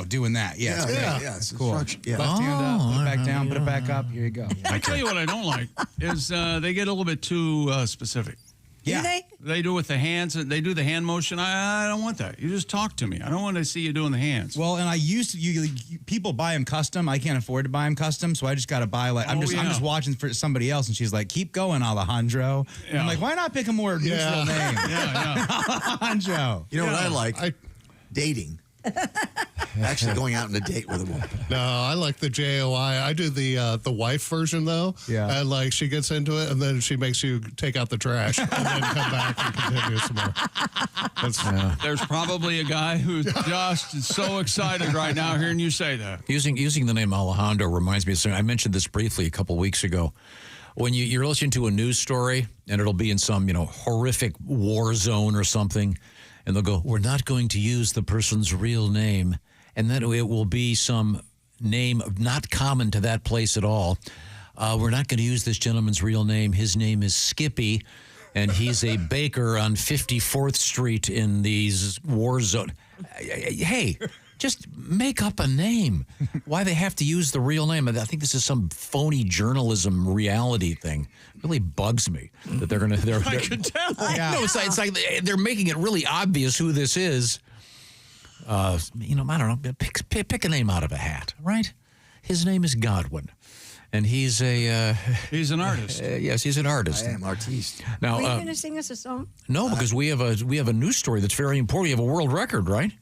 Doing that. Yeah, it's cool. Left hand up, put it back down, put it back up. Here you go. I tell you what I don't like is they get a little bit too specific. Yeah. Do they? They do it with the hands. They do the hand motion. I don't want that. You just talk to me. I don't want to see you doing the hands. Well, and I used to. People buy them custom. I can't afford to buy them custom, so I just got to buy I'm just watching for somebody else, and she's like, "Keep going, Alejandro." Yeah. I'm like, "Why not pick a more neutral name?" Yeah. You Alejandro. know what I like? Dating. Actually going out on a date with a woman. No, I like the JOI. I do the wife version, though. Yeah. And, like, she gets into it, and then she makes you take out the trash and then come back and continue some more. There's probably a guy who's just so excited right now hearing you say that. Using the name Alejandro reminds me of something. I mentioned this briefly a couple weeks ago. When you're listening to a news story, and it'll be in some, horrific war zone or something, and they'll go, we're not going to use the person's real name. And then it will be some name not common to that place at all. We're not going to use this gentleman's real name. His name is Skippy, and he's a baker on 54th Street in these war zone. Hey, just make up a name. Why they have to use the real name? I think this is some phony journalism reality thing. It really bugs me that they're going to. I could tell. Yeah. No, it's like they're making it really obvious who this is. I don't know. Pick a name out of a hat, right? His name is Godwin, and he's an artist. Yes, he's an artist. I am artiste. Now, Are you going to sing us a song? no, because we have a news story that's very important. We have a world record, right?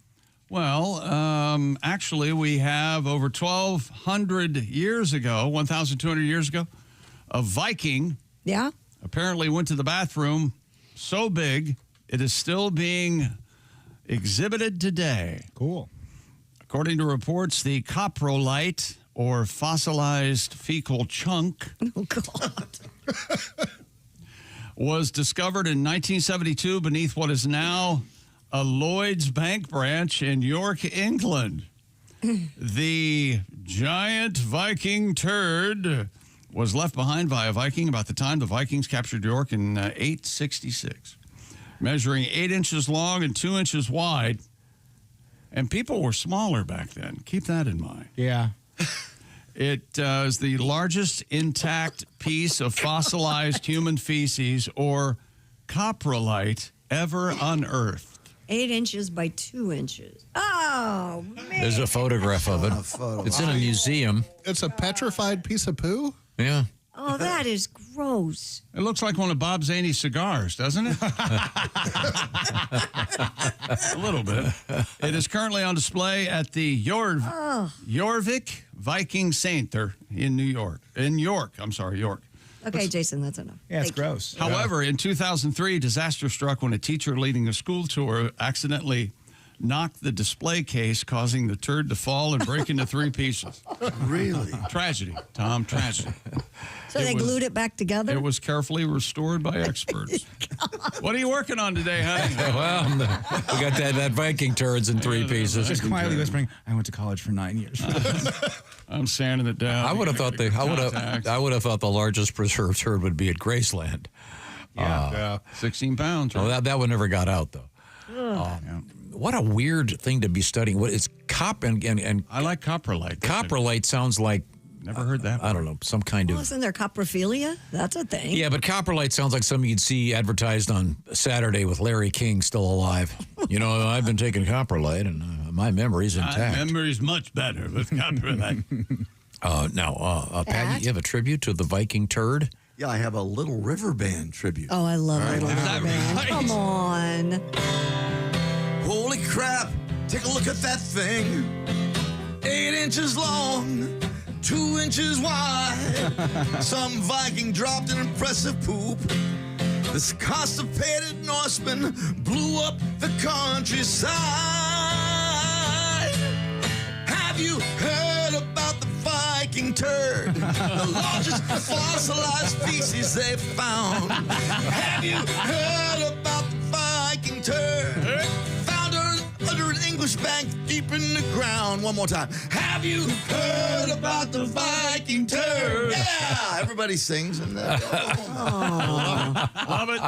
Well, actually, we have over 1,200 years ago, 1,200 years ago, a Viking. Yeah. Apparently went to the bathroom so big it is still being exhibited today. Cool. According to reports, the coprolite, or fossilized fecal chunk, was discovered in 1972 beneath what is now a Lloyd's Bank branch in York, England. The giant Viking turd was left behind by a Viking about the time the Vikings captured York in 866. Measuring 8 inches long and 2 inches wide. And people were smaller back then. Keep that in mind. Yeah. It is the largest intact piece of fossilized human feces, or coprolite, ever unearthed. 8 inches by 2 inches. Oh, man. There's a photograph of it. It's in a museum. It's a petrified piece of poo? Yeah. Oh, that is gross. It looks like one of Bob Zaney's cigars, doesn't it? A little bit. It is currently on display at the Jorvik Viking Center in York. York. Okay, Jason, that's enough. Yeah, it's Thank you. gross. However, in 2003, disaster struck when a teacher leading a school tour accidentally knocked the display case, causing the turd to fall and break into 3 pieces. Really? Tragedy, Tom, tragedy. So they glued it back together? It was carefully restored by experts. What are you working on today, honey? Well, we got that Viking turds in 3 pieces. Just quietly whispering, I went to college for 9 years. I'm sanding it down. I would have thought the largest preserved turd would be at Graceland. Yeah. 16 pounds. Right? Oh, that one never got out though. What a weird thing to be studying. What it's and I like coprolite. Coprolite sounds like, never heard that. I don't know, some kind Well, of. isn't there coprophilia? That's a thing. Yeah, but coprolite sounds like something you'd see advertised on Saturday with Larry King still alive. I've been taking coprolite and my memory's intact. My memory's much better with coprolite. Pat, you have a tribute to the Viking turd? Yeah, I have a Little River Band tribute. Oh, I love Little River Band. Right? Come on. Holy crap, take a look at that thing. 8 inches long, 2 inches wide. Some Viking dropped an impressive poop. This constipated Norseman blew up the countryside. Have you heard about the Viking turd? The largest fossilized species they've found. Have you heard about the Viking turd? Under an English bank deep in the ground. One more time. Have you heard about the Viking turd? Yeah, everybody sings in that. Love it.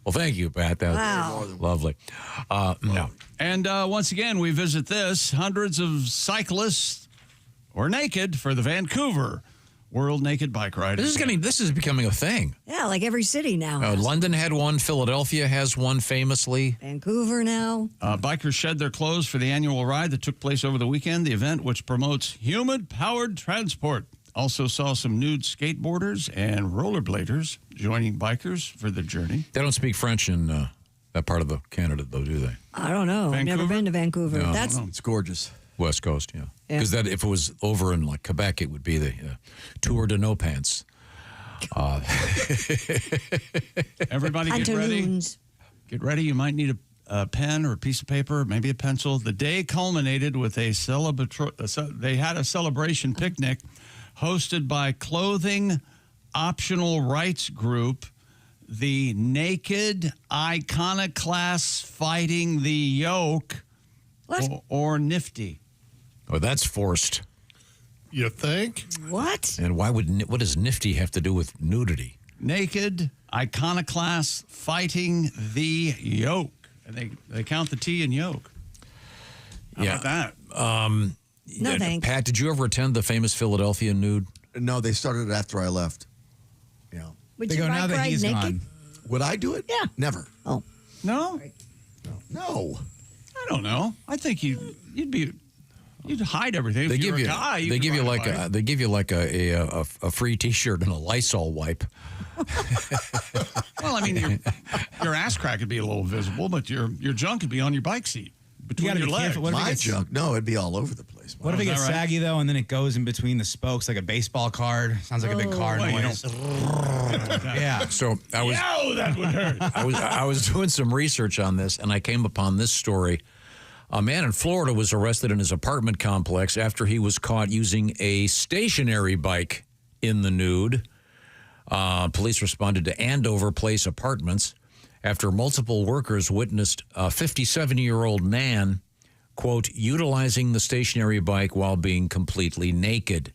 Well, thank you, Pat. That was lovely. No. And once again, we visit this. Hundreds of cyclists were naked for the Vancouver World Naked Bike Ride. This is becoming a thing. Yeah, like every city now. London had one. Philadelphia has one famously. Vancouver now. Bikers shed their clothes for the annual ride that took place over the weekend. The event, which promotes human-powered transport, also saw some nude skateboarders and rollerbladers joining bikers for the journey. They don't speak French in that part of the Canada, though, do they? I don't know. I've never been to Vancouver. No, That's it's gorgeous. West Coast, yeah. Yeah. Because that if it was over in like Quebec, it would be the Tour de No Pants. Everybody get ready. Get ready. You might need a pen or a piece of paper, maybe a pencil. The day culminated with they had a celebration picnic hosted by clothing optional rights group, the Naked Iconoclasts Fighting the Yoke, or Nifty. Oh, that's forced. You think? What? And what does Nifty have to do with nudity? Naked Iconoclasts Fighting the Yoke. And they count the T in yoke. How about that? No, thanks. Pat, did you ever attend the famous Philadelphia nude? No, they started it after I left. Yeah. Would you bike ride naked? Would I do it? Yeah. Never. Oh. No? No. I don't know. I think you'd hide everything. If you're a guy, they give you like a free T-shirt and a Lysol wipe. Well, I mean, your ass crack would be a little visible, but your junk could be on your bike seat between your legs. My junk? No, it'd be all over the place. What if it gets saggy, though, and then it goes in between the spokes like a baseball card? Sounds like a big car noise. Yeah. So I was. Yo, that would hurt. I was doing some research on this, and I came upon this story. A man in Florida was arrested in his apartment complex after he was caught using a stationary bike in the nude. Police responded to Andover Place Apartments after multiple workers witnessed a 57-year-old man, quote, utilizing the stationary bike while being completely naked.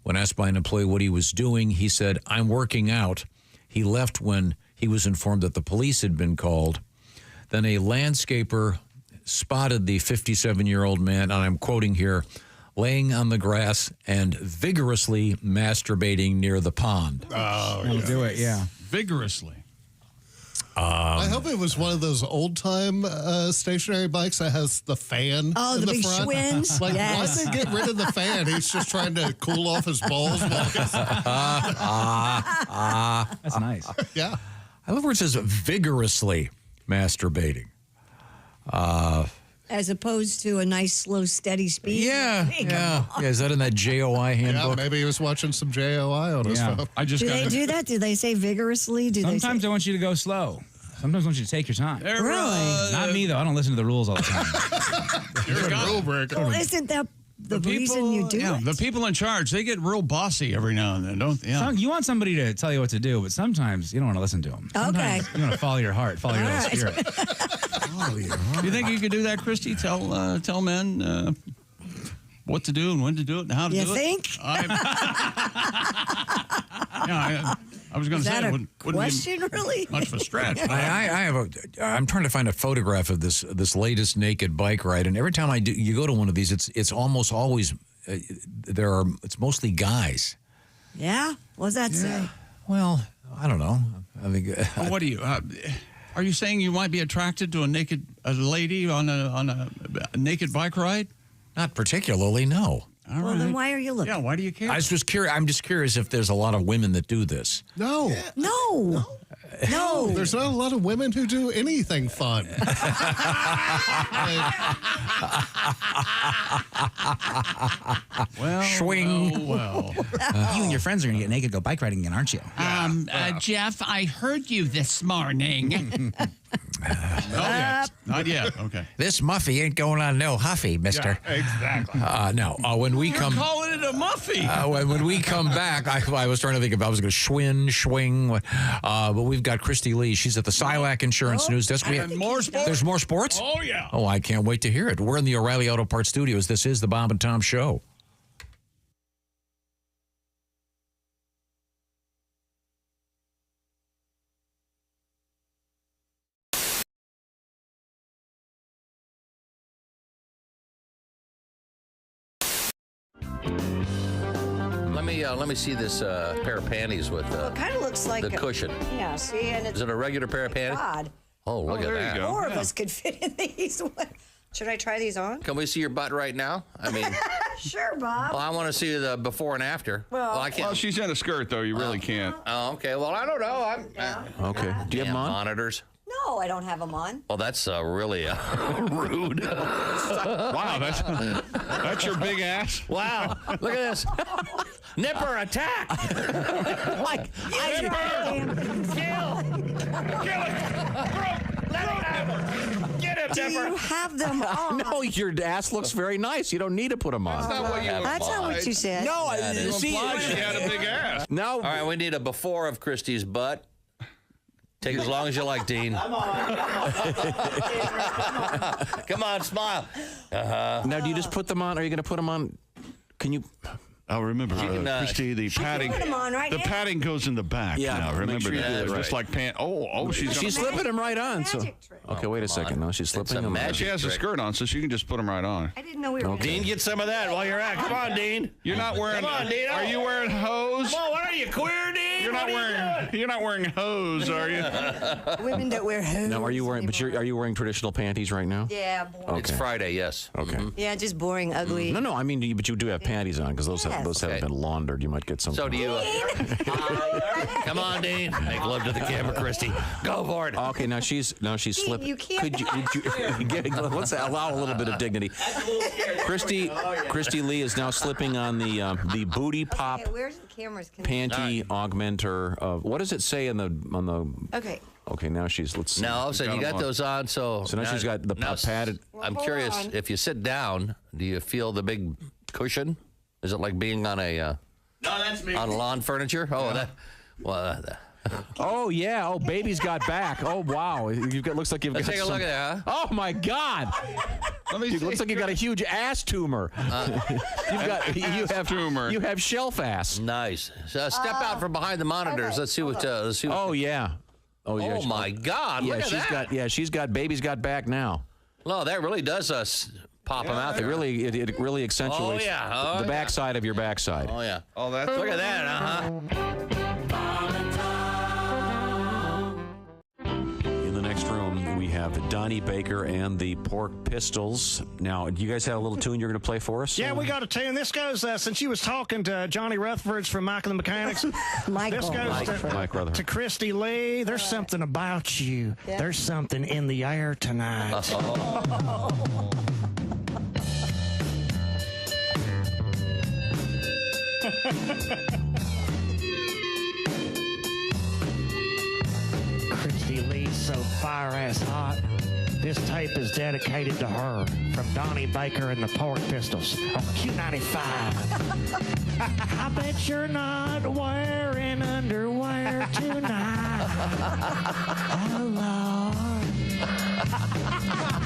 When asked by an employee what he was doing, he said, "I'm working out." He left when he was informed that the police had been called. Then a landscaper spotted the 57-year-old man, and I'm quoting here, laying on the grass and vigorously masturbating near the pond. Oh, We'll do it, yeah. Vigorously. I hope it was one of those old-time stationary bikes that has the fan in the the big front. Schwinns? Like, Yes. why'd they get rid of the fan? He's just trying to cool off his balls. That's nice. Yeah. I love where it says vigorously masturbating. As opposed to a nice, slow, steady speed. Yeah. Is that in that JOI handbook? Yeah, maybe he was watching some JOI on his phone. I just Do they do that? Do they say vigorously? Sometimes I want you to go slow. Sometimes I want you to take your time. Really? Not me, though. I don't listen to the rules all the time. You're a rule breaker. Well, isn't that the reason you do it? The people in charge, they get real bossy every now and then, don't they? Yeah. You want somebody to tell you what to do, but sometimes you don't want to listen to them. Okay. You want to follow your heart, follow your little spirit. Do you think you could do that, Christy? Tell men what to do and when to do it and how to do it? You think? I was going to say it wouldn't question, be really? much of a stretch. I'm trying to find a photograph of this latest naked bike ride, and every time you go to one of these, it's almost always it's mostly guys. Yeah? What does that say? Well, I don't know. I think. What do you? Are you saying you might be attracted to a lady on a naked bike ride? Not particularly, no. All Well, right. then why are you looking? Yeah, why do you care? I'm just curious if there's a lot of women that do this. No. No. There's not a lot of women who do anything fun. Well, Swing. well. You and your friends are going to get naked, go bike riding again, aren't you? Jeff, I heard you this morning. Not yet. Okay. This Muffy ain't going on no Huffy, mister. Yeah, exactly. No. When we You're come... calling it a Muffy. When we come back, I was trying to think if I was going to swing. But we've got Christy Lee. She's at the Silac Insurance News Desk. And more sports. There's more sports? Oh, yeah. Oh, I can't wait to hear it. We're in the O'Reilly Auto Parts Studios. This is the Bob and Tom Show. Let me see this pair of panties with It kind of looks like the cushion. Yeah, see? And Is it a regular pair of panties? God. Oh, look at that. More of us could fit in these. Should I try these on? Can we see your butt right now? I mean, Sure, Bob. well, I want to see the before and after. Well, I can't. Well, she's in a skirt, though. You really can't. Oh, okay. Well, I don't know. Okay. Do you have them on? Monitors? No, I don't have them on. Well, that's really rude. Wow, that's your big ass? Wow, look at this. Nipper attack. Like, Kill it. Let him have her. Get him, do Nipper. you have them on? No, your ass looks very nice. You don't need to put them on. That's not what you That's not what you said. No, You see, implied she had a big ass. now. All right, we need a before of Christy's butt. Take as long as you like, Dean. Come on, smile. Now, do you just put them on? Are you going to put them on? Can you? Oh, remember, Christy, the padding. put 'em on right the now. padding goes in the back. Yeah, now, make remember sure you that. do it Just right. like pants. Oh, she's Slipping them right on. So, okay, wait a second. No, she's slipping them. She has a skirt on, so she can just put them right on. I didn't know we were. Okay. Dean, get some of that while you're at. Come on, Dean. You're not wearing. Come on, Dean. Are you wearing hose? Come on, what are you, queer, Dean? You're not wearing. You're not wearing hose, are you? Women don't wear hose. Now, are you wearing? But are you wearing traditional panties right now? Yeah, boring. Okay. It's Friday, yes. Okay. Yeah, just boring, ugly. No, I mean, but you do have panties on because those Yes. haven't been laundered. You might get some. So do you. Come on, Dean. Make love to the camera, Christy. Go for it. Okay, now she's slipping. you can't. Could you let's allow a little bit of dignity. Christy Lee is now slipping on the booty pop Okay, where's the cameras? panty augmenter. What does it say on the? Okay. Okay, now let's see. Now, all of a sudden, you got those on, so now she's got the padded. I'm Hold curious, on. if you sit down, do you feel the big cushion? Is it like being on a No, that's me. on lawn furniture? Oh, Oh yeah! Oh, baby's got back. Oh wow! Looks like you've Let's got. take a look at that. Oh my God! It looks like you got a huge ass tumor. You have shelf ass. Nice. So step out from behind the monitors. Okay. Let's see what. Oh yeah. Oh my God! Yeah, look at that. she's got baby's got back now. No, that really does pop them out It there. really really accentuates the backside of your backside. Oh yeah. Oh, that's. Look at that. In the next room, we have Donnie Baker and the Pork Pistols. Now, do you guys have a little tune you're going to play for us? Yeah, we got a tune. This goes, since you was talking to Johnny Rutherford's from Mike and the Mechanics. Michael. This goes Mike Rutherford. to Christy Lee. There's something about you. Yeah. There's something in the air tonight. Christy Lee's so fire-ass hot. This tape is dedicated to her from Donnie Baker and the Pork Pistols on Q95. I bet you're not wearing underwear tonight. Oh, Lord.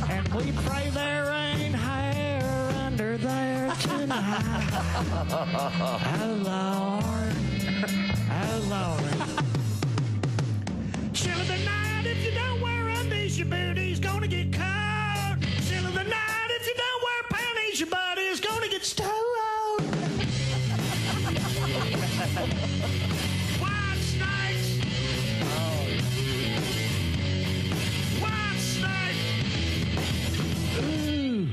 And we pray there ain't hair under there tonight. Oh, Lord. Oh, Lord. Chill of the night, if you don't wear undies, your booty's gonna get cold. Chill of the night, if you don't wear panties, your body's gonna get stoned. White snakes. White snake. Ooh.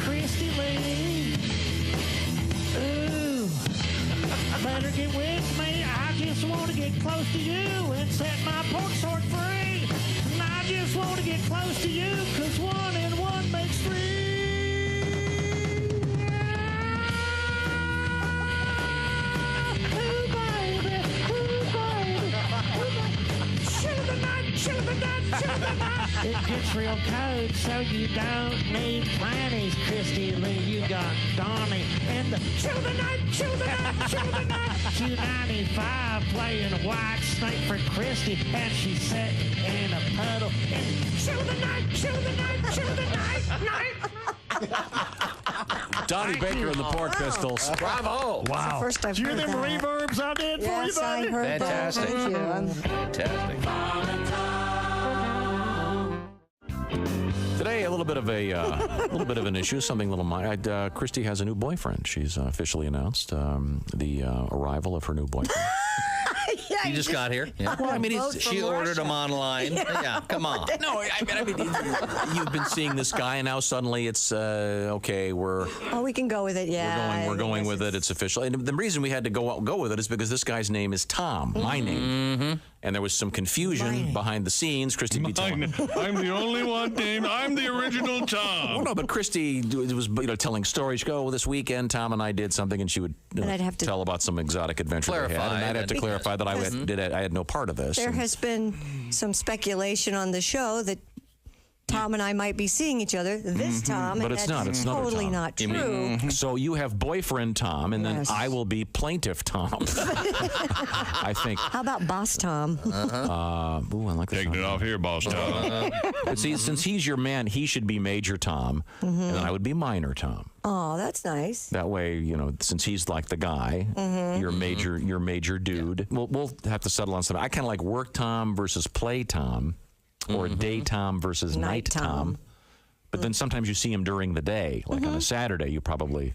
Christy Lee. Ooh. Better get with me. I just want to get close to you and set my pork sword free. And I just want to get close to you, 'cause 1 and 1 makes 3. Ooh, baby. Ooh, baby. Chill of the night, chill of the night, chill of the night. It gets real cold, so you don't need plannies, Christy Lee. You got Donnie and the chill of the night, chill of the night, chill of the night. Q95 playing White Snake for Christy, and she's sitting in a puddle. And chill of the night, chill of the night, chill of the night, night. Donnie Baker and the Pork Pistols. Bravo! Wow. First I've Do you hear heard them that. reverbs I did for you, Yes, I buddy? heard Fantastic. that. Thank you. Fantastic. Today, a little bit of an issue, something a little minor. Christy has a new boyfriend. She's officially announced the arrival of her new boyfriend. Yeah, He just got here. Yeah. Well, I mean, she ordered him online. Yeah, come on. No, I mean, you've been seeing this guy, and now suddenly it's okay. We can go with it. Yeah, we're going with it. It's official. And the reason we had to go with it is because this guy's name is Tom, my name, and there was some confusion behind the scenes. Christy, I'm the only one named. I'm the original Tom. Well, no, but Christy was telling stories. She'd go, this weekend Tom and I did something, and she would I'd have to tell about some exotic adventure they had, and I'd have to clarify that I had no part of this. There has been some speculation on the show that Tom and I might be seeing each other this Tom, but and it's not. It's totally Tom. not true. So you have boyfriend Tom, and then I will be plaintiff Tom. I think. How about Boss Tom? I like taking it off here, Boss Tom. But see, since he's your man, he should be Major Tom, and then I would be Minor Tom. Oh, that's nice. That way, since he's like the guy, you're major dude. Yeah. We'll have to settle on something. I kind of like work Tom versus play Tom. Or day Tom versus night Tom. But then sometimes you see him during the day. Like on a Saturday, you probably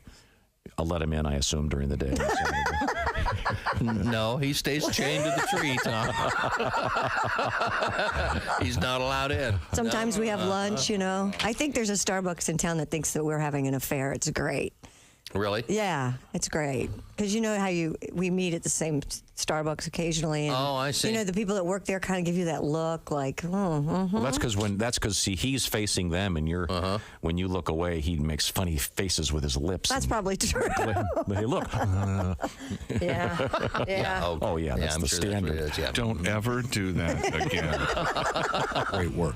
let him in, I assume, during the day. No, he stays chained to the tree, Tom. He's not allowed in. Sometimes we have lunch, I think there's a Starbucks in town that thinks that we're having an affair. It's great. Really? Yeah, it's great. Because you know how we meet at the same Starbucks occasionally. And, I see. The people that work there kind of give you that look like, Well, that's because see, he's facing them, and you're when you look away, he makes funny faces with his lips. That's probably true. Hey, look. Yeah. That's the standard. That's Don't ever do that again. Great work.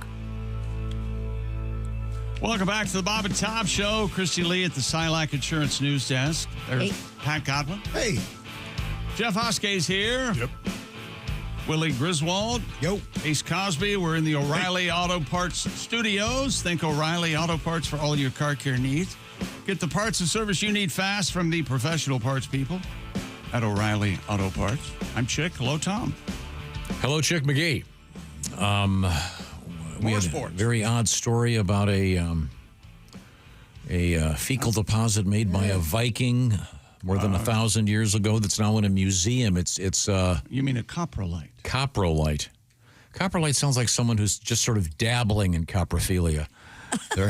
Welcome back to the Bob and Tom Show. Christy Lee at the Silac Insurance News Desk. There's Pat Godwin. Hey. Jeff Oskay's here. Yep. Willie Griswold. Yo. Ace Cosby. We're in the O'Reilly Auto Parts Studios. Think O'Reilly Auto Parts for all your car care needs. Get the parts and service you need fast from the professional parts people at O'Reilly Auto Parts. I'm Chick. Hello, Tom. Hello, Chick McGee. We had a very odd story about a fecal deposit made by a Viking more than 1,000 years ago that's now in a museum. It's you mean a coprolite? Coprolite. Coprolite sounds like someone who's just sort of dabbling in coprophilia. They're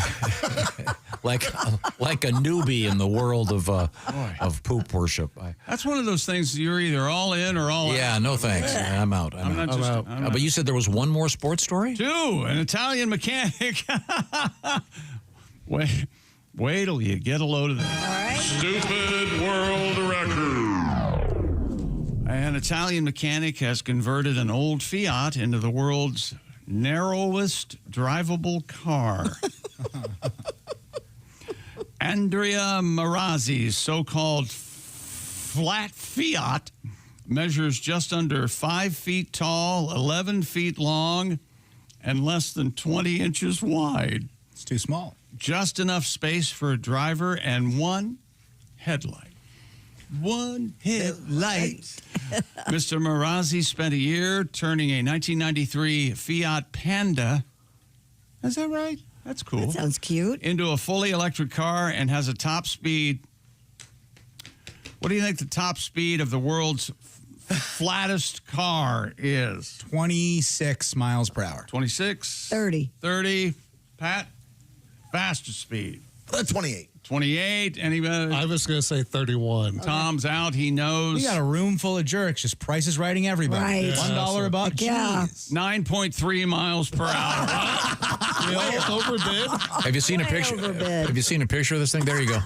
like a newbie in the world of poop worship. That's one of those things you're either all in or all out. Yeah, no thanks. I'm out. I'm out. But you said there was one more sports story? Two. An Italian mechanic. Wait till you get a load of this. All right. Stupid world record. An Italian mechanic has converted an old Fiat into the world's narrowest drivable car. Andrea Marazzi's so-called flat Fiat measures just under 5 feet tall, 11 feet long, and less than 20 inches wide. It's too small. Just enough space for a driver and one headlight. One headlight. Mr. Marazzi spent a year turning a 1993 Fiat Panda. Is that right? That's cool. That sounds cute. Into a fully electric car and has a top speed. What do you think the top speed of the world's flattest car is? 26 miles per hour. 26? 30. 30. Pat? Fastest speed. 28. 28. Anybody? I was going to say 31. Tom's out. He knows. We got a room full of jerks. Just Price is Righting everybody. Right. Yeah. $1 a buck. Yeah. 9.3 miles per hour. We all overbid. Have you seen a picture? Have you seen a picture of this thing? There you go.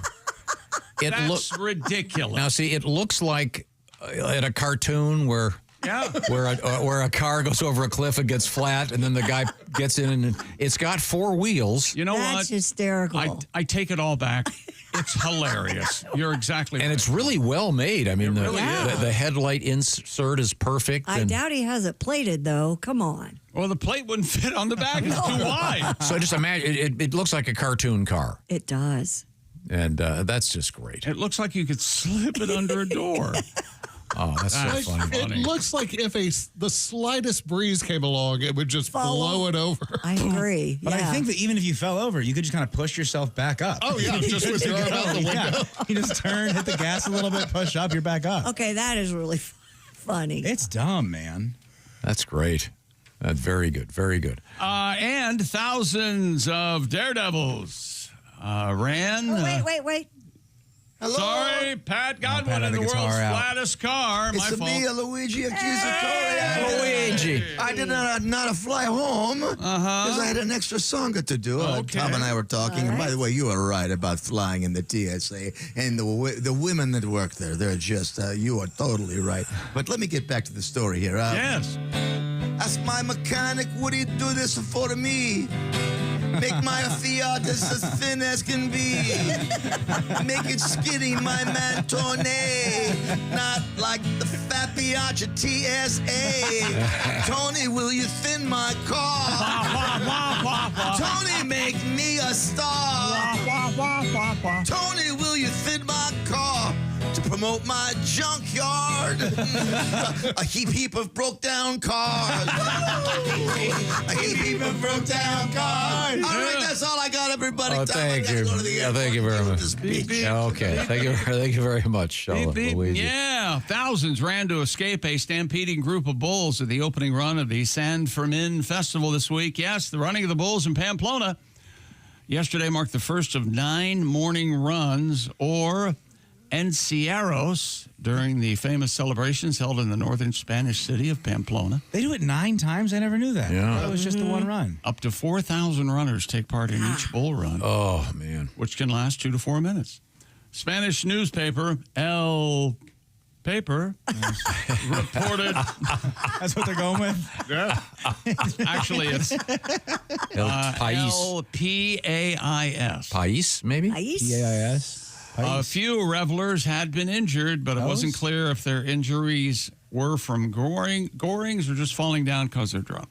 That's ridiculous. Now, see, it looks like in a cartoon where a car goes over a cliff and gets flat, and then the guy gets in, and it's got 4 wheels. You know That's what? That's hysterical. I take it all back. It's hilarious. You're exactly right. And it's really well made. I mean, the headlight insert is perfect. I doubt he has it plated, though. Come on. Well, the plate wouldn't fit on the back. It's too wide. So just imagine, it looks like a cartoon car. It does. And that's just great. It looks like you could slip it under a door. Oh, that's so funny. It looks like if the slightest breeze came along, it would just blow it over. I agree. But I think that even if you fell over, you could just kind of push yourself back up. Oh, yeah, just with your arm out the window. You just turn, hit the gas a little bit, push up, you're back up. Okay, that is really funny. It's dumb, man. That's great. That's very good. Very good. And thousands of daredevils ran. Oh, wait. Hello? Sorry, Pat got one in the world's flattest car. It's My fault. me, Luigi Accusatore. Luigi. I did not fly home because I had an extra song to do. Tom and I were talking. And by the way, you are right about flying in the TSA and the women that work there. They're just, you are totally right. But let me get back to the story here. Yes. Ask my mechanic, would he do this for me? Make my Fiat as thin as can be. Make it skinny, my man Tony. Not like the fat Fiat TSA. Tony, will you thin my car? Tony, make me a star. Tony, will you thin my car? To promote my junkyard. A heap of broke down cars. A heap of broke down cars. All right, that's all I got, everybody. Oh, thank you. Thank you very much. Okay, thank you very much, Luigi. Yeah, thousands ran to escape a stampeding group of bulls at the opening run of the San Fermin Festival this week. Yes, the running of the bulls in Pamplona yesterday marked the first of 9 morning runs, or encierros, during the famous celebrations held in the northern Spanish city of Pamplona. They do it 9 times? I never knew that. Yeah. That was just the one run. Up to 4,000 runners take part in each bull run. Oh, man. Which can last 2 to 4 minutes. Spanish newspaper El Paper reported. That's what they're going with? Yeah. Actually, it's El País. L-P-A-I-S. País, maybe? P-A-I-S. A few revelers had been injured, but it wasn't clear if their injuries were from gorings or just falling down because they're drunk.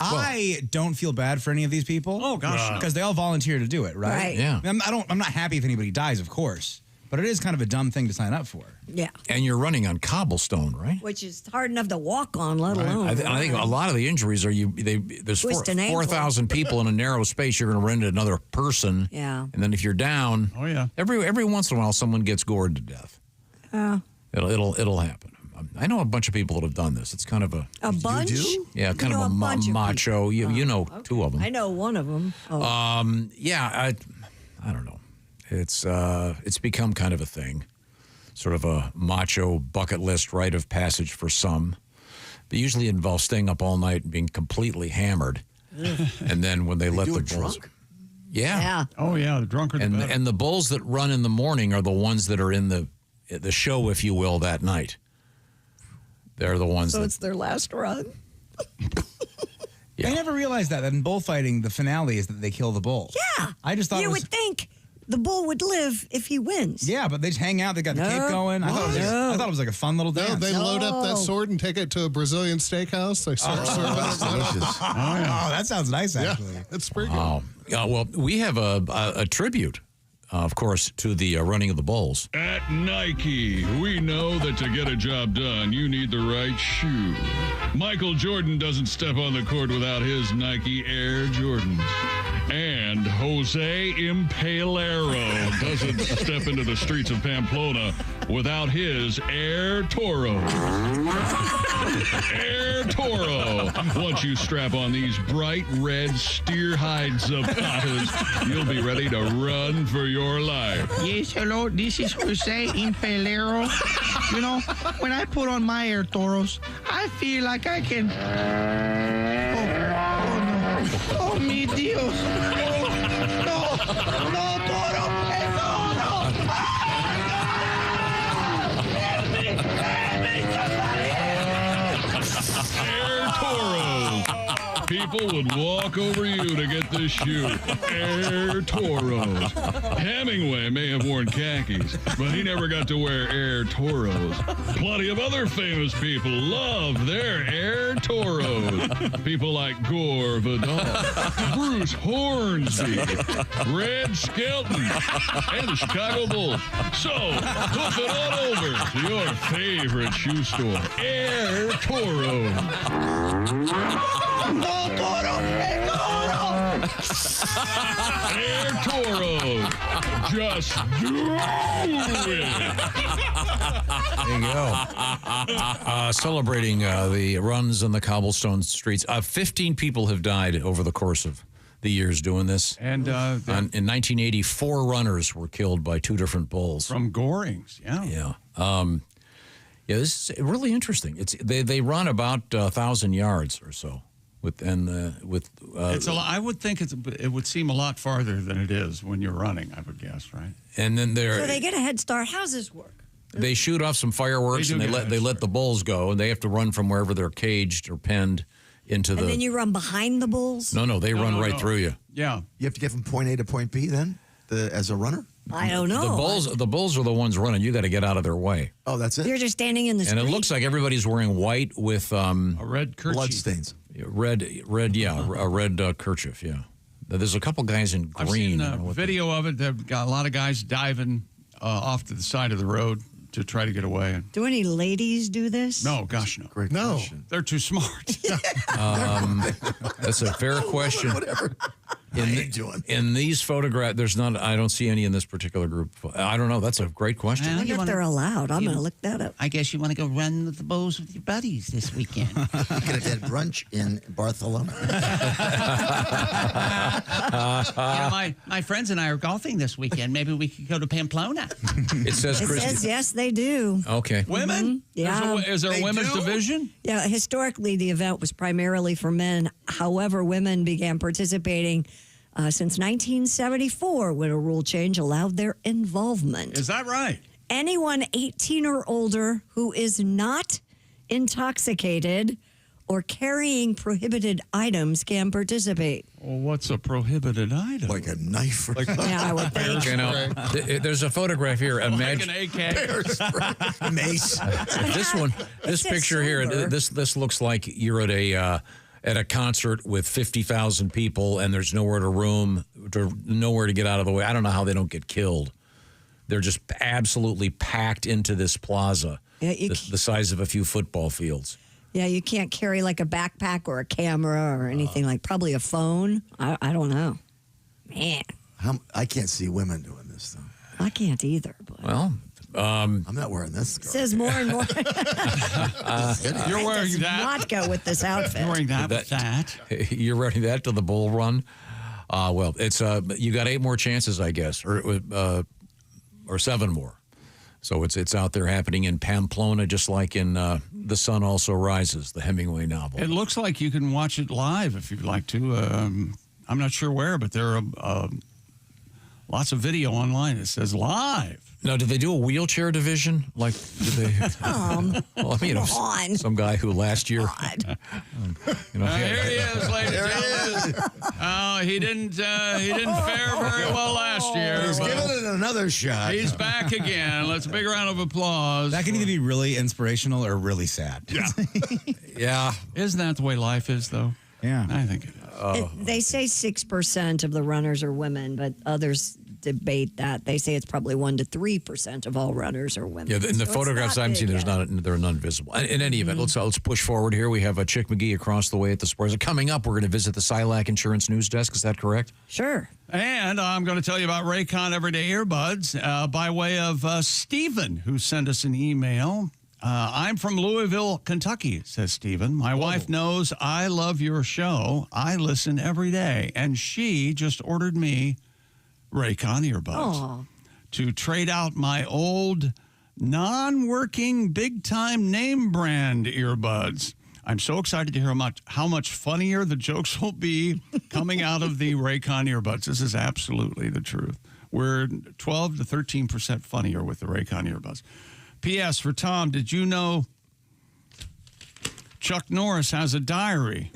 I don't feel bad for any of these people. Oh, gosh. Because they all volunteer to do it, right? Right. Yeah. I'm not happy if anybody dies, of course. But it is kind of a dumb thing to sign up for. Yeah. And you're running on cobblestone, right? Which is hard enough to walk on, let alone. I think a lot of the injuries are there's Twist an ankle. 4,000 people in a narrow space. You're going to run into another person. Yeah. And then if you're down, every once in a while someone gets gored to death. It'll happen. I know a bunch of people that have done this. It's kind of a bunch. Yeah, kind of a macho. You know, 2 of them. I know one of them. Yeah, I don't know. It's become kind of a thing, sort of a macho bucket list rite of passage for some. But usually it involves staying up all night and being completely hammered, and then when they let the bulls, yeah, oh yeah, the drunker the better. And the bulls that run in the morning are the ones that are in the show, if you will, that night. They're the ones. So it's their last run. I never realized that in bullfighting, the finale is that they kill the bull. Yeah. I just thought you would think the bull would live if he wins. Yeah, but they just hang out. They got the cape going. I thought it was like a fun little dance. No, they load up that sword and take it to a Brazilian steakhouse. They start serving it. Oh, that sounds nice, actually. Yeah, it's pretty good. Oh, well, we have a tribute, of course, to the running of the bulls. At Nike, we know that to get a job done, you need the right shoe. Michael Jordan doesn't step on the court without his Nike Air Jordans. And Jose Impalero doesn't step into the streets of Pamplona without his Air Toro. Air Toro. Once you strap on these bright red steer hide zapatos, you'll be ready to run for your life. Yes, hello, this is Jose Impalero. You know, when I put on my Air Toros, I feel like I can... Oh, mi Dios. No, Toro. Air Toros. People would walk over you to get this shoe. Air Toros. Hemingway may have worn khakis, but he never got to wear Air Toros. Plenty of other famous people love their Air Toros. People like Gore Vidal, Bruce Hornsby, Red Skelton, and the Chicago Bulls. So, hoof it on over to your favorite shoe store, Air Toros. No, Toro. Air Toro. Just do it. There you go. Celebrating the runs on the cobblestone streets. 15 people have died over the course of the years doing this. And in 1980, 4 runners were killed by 2 different bulls. From gorings, yeah. Yeah. Yeah, this is really interesting. They run about 1,000 yards or so. It's a lot, I would think it would seem a lot farther than it is when you're running, I would guess, right? And then So they get a head start. How's this work? they shoot off some fireworks and they let the bulls go, and they have to run from wherever they're caged or penned into the. And then you run behind the bulls? No, they run right through you. Yeah. You have to get from point A to point B then, as a runner? I don't know. The bulls are the ones running. You got to get out of their way. Oh, that's it? You're just standing in the street. And it looks like everybody's wearing white with a red kerchief. Bloodstains. Red, yeah, a red kerchief, yeah. There's a couple guys in green. I've seen a video of it. They've got a lot of guys diving off to the side of the road to try to get away. Do any ladies do this? No, gosh, no. Great question. They're too smart. That's a fair question. Whatever. In these photographs, there's not. I don't see any in this particular group. I don't know. That's a great question. I wonder if they're allowed. I'm going to look that up. I guess you want to go run with the bulls with your buddies this weekend. You could have had brunch in Barcelona. My friends and I are golfing this weekend. Maybe we could go to Pamplona. It says, yes, they do. Okay. Women? Mm-hmm. Yeah. Is there a women's division? Yeah, historically, the event was primarily for men. However, women began participating since 1974 when a rule change allowed their involvement. Is that right? Anyone 18 or older who is not intoxicated or carrying prohibited items can participate. Well, what's a prohibited item? Like a knife. Or yeah, I would think. You know, there's a photograph here. Like an AK. Mace. This picture here, this looks like you're at a concert with 50,000 people and there's nowhere to get out of the way. I don't know how they don't get killed. They're just absolutely packed into this plaza, the size of a few football fields. Yeah, you can't carry like a backpack or a camera or anything probably a phone. I don't know. Man. I can't see women doing this, though. I can't either. But. Well, I'm not wearing this. It says more and more. You're wearing that. Not go with this outfit. You're wearing that. You're wearing that to the bull run. Well, it's you got 8 more chances, I guess, or 7 more. So it's out there happening in Pamplona, just like in The Sun Also Rises, the Hemingway novel. It looks like you can watch it live if you'd like to. I'm not sure where, but there are lots of video online. It says live. Now, did they do a wheelchair division? Like, did they? Well, I mean, some guy who last year. Here he is, ladies and gentlemen. He didn't fare very well last year. He's giving it another shot. He's back again. Let's a big round of applause. That can either be really inspirational or really sad. Yeah. Yeah. Isn't that the way life is, though? Yeah. I think it is. They say 6% of the runners are women, but others debate that. They say it's probably 1 to 3% of all runners are women. Yeah, in the photographs I'm seeing, there are none visible. In any event, let's push forward here. We have a Chick McGee across the way at the sports. Coming up, we're going to visit the Silac Insurance News Desk. Is that correct? Sure. And I'm going to tell you about Raycon Everyday Earbuds by way of Stephen, who sent us an email. I'm from Louisville, Kentucky, says Stephen. My wife knows I love your show. I listen every day. And she just ordered me Raycon earbuds to trade out my old non-working big-time name brand earbuds. I'm so excited to hear how much funnier the jokes will be coming out of the Raycon earbuds. This is absolutely the truth. We're 12 to 13% funnier with the Raycon earbuds. P.S. for Tom, did you know Chuck Norris has a diary?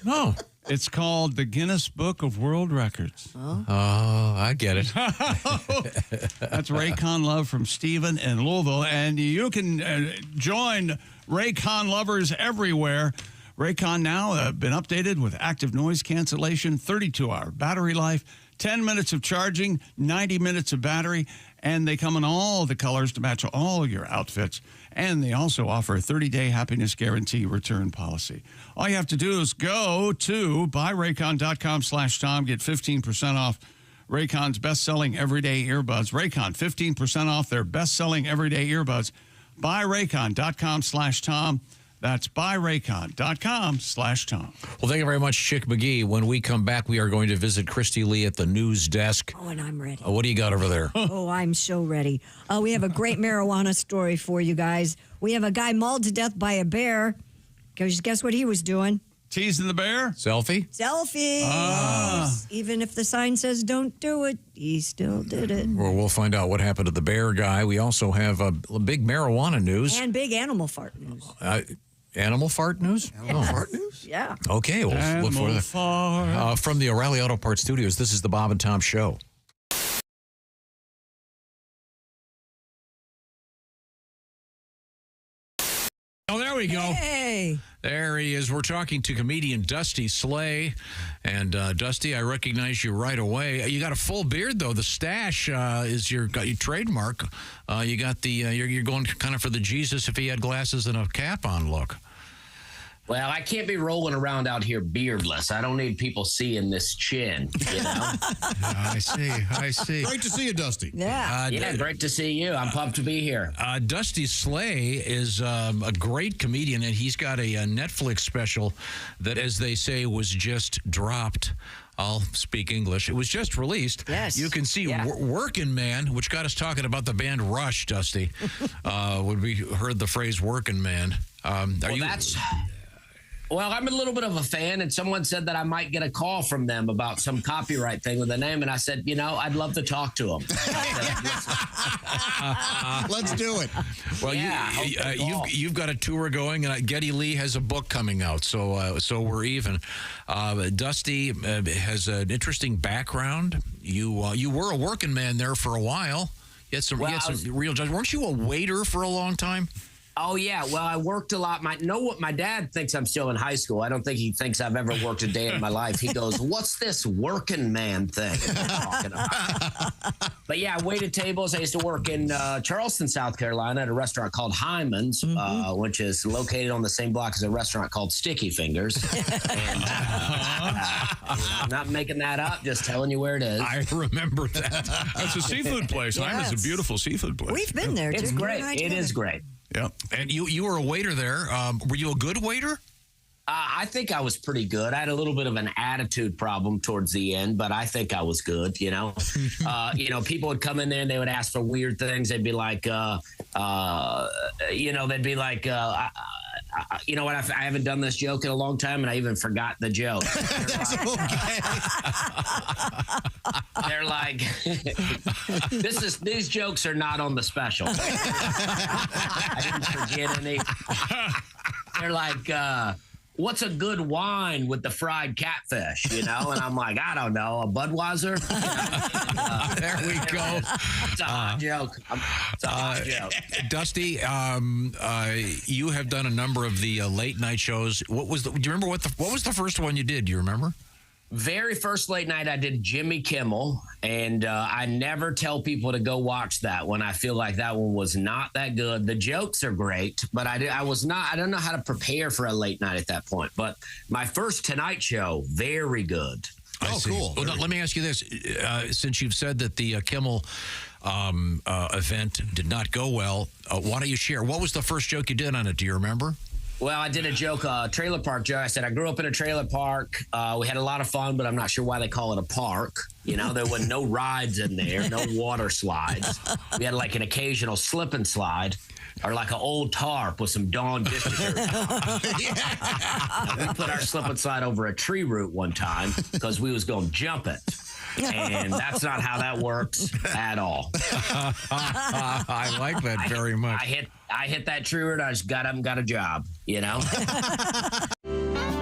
Oh. It's called the Guinness Book of World Records. Oh, I get it. That's Raycon love from Stephen in Louisville. And you can join Raycon lovers everywhere. Raycon now been updated with active noise cancellation, 32-hour battery life, 10 minutes of charging, 90 minutes of battery, and they come in all the colors to match all your outfits. And they also offer a 30-day happiness guarantee return policy. All you have to do is go to buyraycon.com/Tom, get 15% off Raycon's best-selling everyday earbuds. Raycon, 15% off their best-selling everyday earbuds. Buyraycon.com/Tom. That's buyraycon.com/Tom. Well, thank you very much, Chick McGee. When we come back, we are going to visit Christy Lee at the news desk. Oh, and I'm ready. What do you got over there? Oh, I'm so ready. We have a great marijuana story for you guys. We have a guy mauled to death by a bear. Guess what he was doing? Teasing the bear? Selfie? Selfie. Ah. Even if the sign says don't do it, he still did it. Well, we'll find out what happened to the bear guy. We also have a big marijuana news. And big animal fart news. Animal fart news? Animal fart news? Yeah. Okay, we'll look for that. From the O'Reilly Auto Parts Studios, this is the Bob and Tom Show. Oh, there we go. Hey. There he is. We're talking to comedian Dusty Slay. And Dusty, I recognize you right away. You got a full beard, though. The stash is your trademark. You got the you're going kind of for the Jesus if he had glasses and a cap on look. Well, I can't be rolling around out here beardless. I don't need people seeing this chin, you know? I see. Great to see you, Dusty. Yeah. Great to see you. I'm pumped to be here. Dusty Slay is a great comedian, and he's got a Netflix special that, as they say, was just dropped. I'll speak English. It was just released. Yes. You can see Workin' Man, which got us talking about the band Rush, Dusty, when we heard the phrase Workin' Man. Well, I'm a little bit of a fan, and someone said that I might get a call from them about some copyright thing with the name, and I said, I'd love to talk to them. Let's do it. Well, you've got a tour going, and Geddy Lee has a book coming out, so we're even. Dusty has an interesting background. You were a working man there for a while. You had some real jobs. Weren't you a waiter for a long time? Oh, yeah. Well, I worked a lot. My dad thinks I'm still in high school. I don't think he thinks I've ever worked a day in my life. He goes, what's this working man thing you're talking about? But yeah, I waited tables. I used to work in Charleston, South Carolina at a restaurant called Hyman's, which is located on the same block as a restaurant called Sticky Fingers. And, I'm not making that up, just telling you where it is. I remember that. It's a seafood place. Hyman's a beautiful seafood place. We've been there. It's great. It is great. Yeah. And you were a waiter there. Were you a good waiter? I think I was pretty good. I had a little bit of an attitude problem towards the end, but I think I was good, People would come in there and they would ask for weird things. They'd be like, they'd be like, I haven't done this joke in a long time, and I even forgot the joke. They're like, these jokes are not on the special. I didn't forget any. They're like, what's a good wine with the fried catfish, And I'm like, I don't know, a Budweiser? There we go. It's a hot joke. It's a hot joke. Dusty, you have done a number of the late night shows. Do you remember what was the first one you did? Do you remember? Very first late night, I did Jimmy Kimmel, and I never tell people to go watch that one. I feel like that one was not that good. The jokes are great, but I don't know how to prepare for a late night at that point. But my first Tonight Show, very good. Cool. Well, let me ask you this. Since you've said that the Kimmel event did not go well, why don't you share? What was the first joke you did on it? Do you remember? Well, I did a joke, trailer park joke. I said, I grew up in a trailer park. We had a lot of fun, but I'm not sure why they call it a park. There were no rides in there, no water slides. We had like an occasional slip and slide or like an old tarp with some Dawn dish detergent. We put our slip and slide over a tree root one time because we was going to jump it. And that's not how that works at all. I like that very much. I hit that tree root. I just got up and got a job,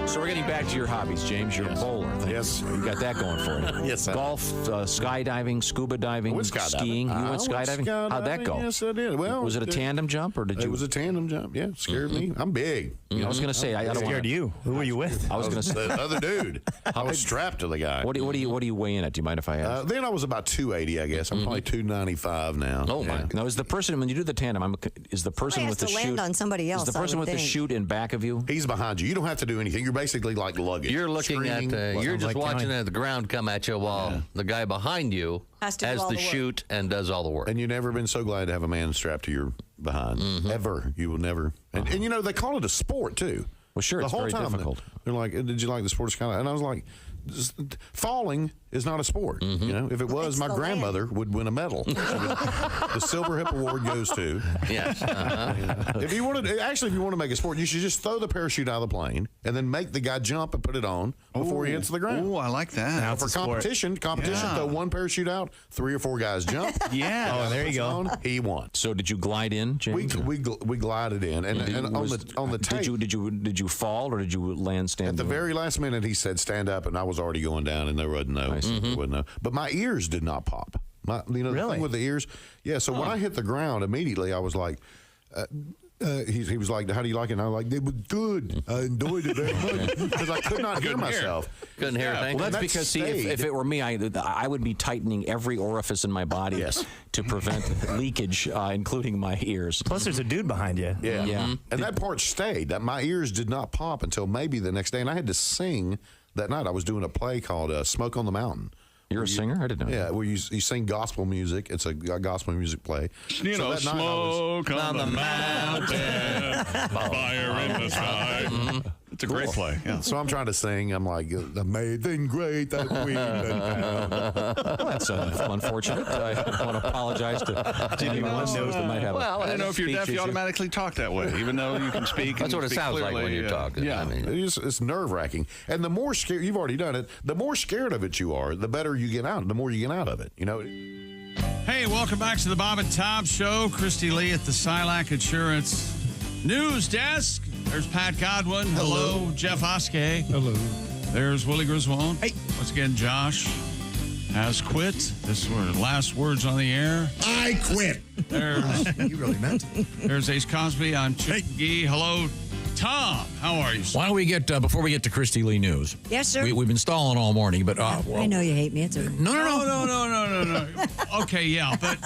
So we're getting back to your hobbies, James. You're a bowler. Yes. You got that going for you. Yes, sir. Golf, skydiving, scuba diving, skiing. You went skydiving? How'd that go? Yes, I did. Well, was it a tandem jump or did you? It was a tandem jump. Yeah, scared me. I'm big. I was going to say I don't scared you. Who were you with? I was going to say the other dude. I was strapped to the guy. What do you weigh in at? Do you mind if I ask? Then I was about 280, I guess. I'm probably 295 now. Oh my! Now is the person when you do the tandem? Is the person with the to chute? land on somebody else, Is the person with the chute in back of you? He's behind you. You don't have to do anything. You're basically like luggage. You're looking at. You're just watching the ground come at you while the guy behind you has the chute and does all the work. And you've never been so glad to have a man strapped to your behind. Ever. You will never. And you know, they call it a sport, too. Well, sure, the it's whole very time difficult. They're like, did you like the sport? And I was like, falling is not a sport. You know, if it was, my grandmother would win a medal. The Silver Hip Award goes to. Yes. If you want to make a sport, you should just throw the parachute out of the plane and then make the guy jump and put it on before he hits the ground. Oh, I like that. Now, for competition, throw one parachute out, 3 or 4 guys jump. Oh, there you go. He won. So did you glide in, James? We glided in, and on the tape. Did you fall or did you land standing? At the very last minute, he said stand up, and I was already going down, and there wasn't no. But my ears did not pop. The thing with the ears. Yeah. So when I hit the ground, immediately I was like. He was like, how do you like it? And I was like, it was good. I enjoyed it very much because I could not hear myself. Couldn't hear a thing. Well, that's because, see, if it were me, I would be tightening every orifice in my body to prevent leakage, including my ears. Plus, there's a dude behind you. Yeah. And that part stayed. That my ears did not pop until maybe the next day. And I had to sing that night. I was doing a play called Smoke on the Mountain. You're a singer? I didn't know. Yeah, where you sing gospel music. It's a gospel music play. You know, smoke on the mountain, fire in the sky. It's a great play. Yeah. So I'm trying to sing. I'm like, amazing, great that we Well, that's unfortunate. I want to apologize to anyone that might have. Well, I don't know if you're deaf, you automatically talk that way, even though you can speak. That's what it sounds like when you're talking. Yeah, I mean, it's nerve wracking. And the more scared you've already done it, the more scared of it you are, the better you get out. The more you get out of it. You know. Hey, welcome back to the Bob and Tom Show. Christy Lee at the Silac Insurance News Desk. There's Pat Godwin. Hello. Jeff Oskay. Hello. There's Willie Griswold. Hey. Once again, Josh has quit. This were last words on the air. I quit. There's You really meant it. There's Ace Cosby on Chick Gee. Hello, Tom. How are you, sir? Why don't we get, before we get to Christy Lee News? Yes, sir. We've been stalling all morning, but... I know you hate me. It's okay. No. Okay, yeah, but...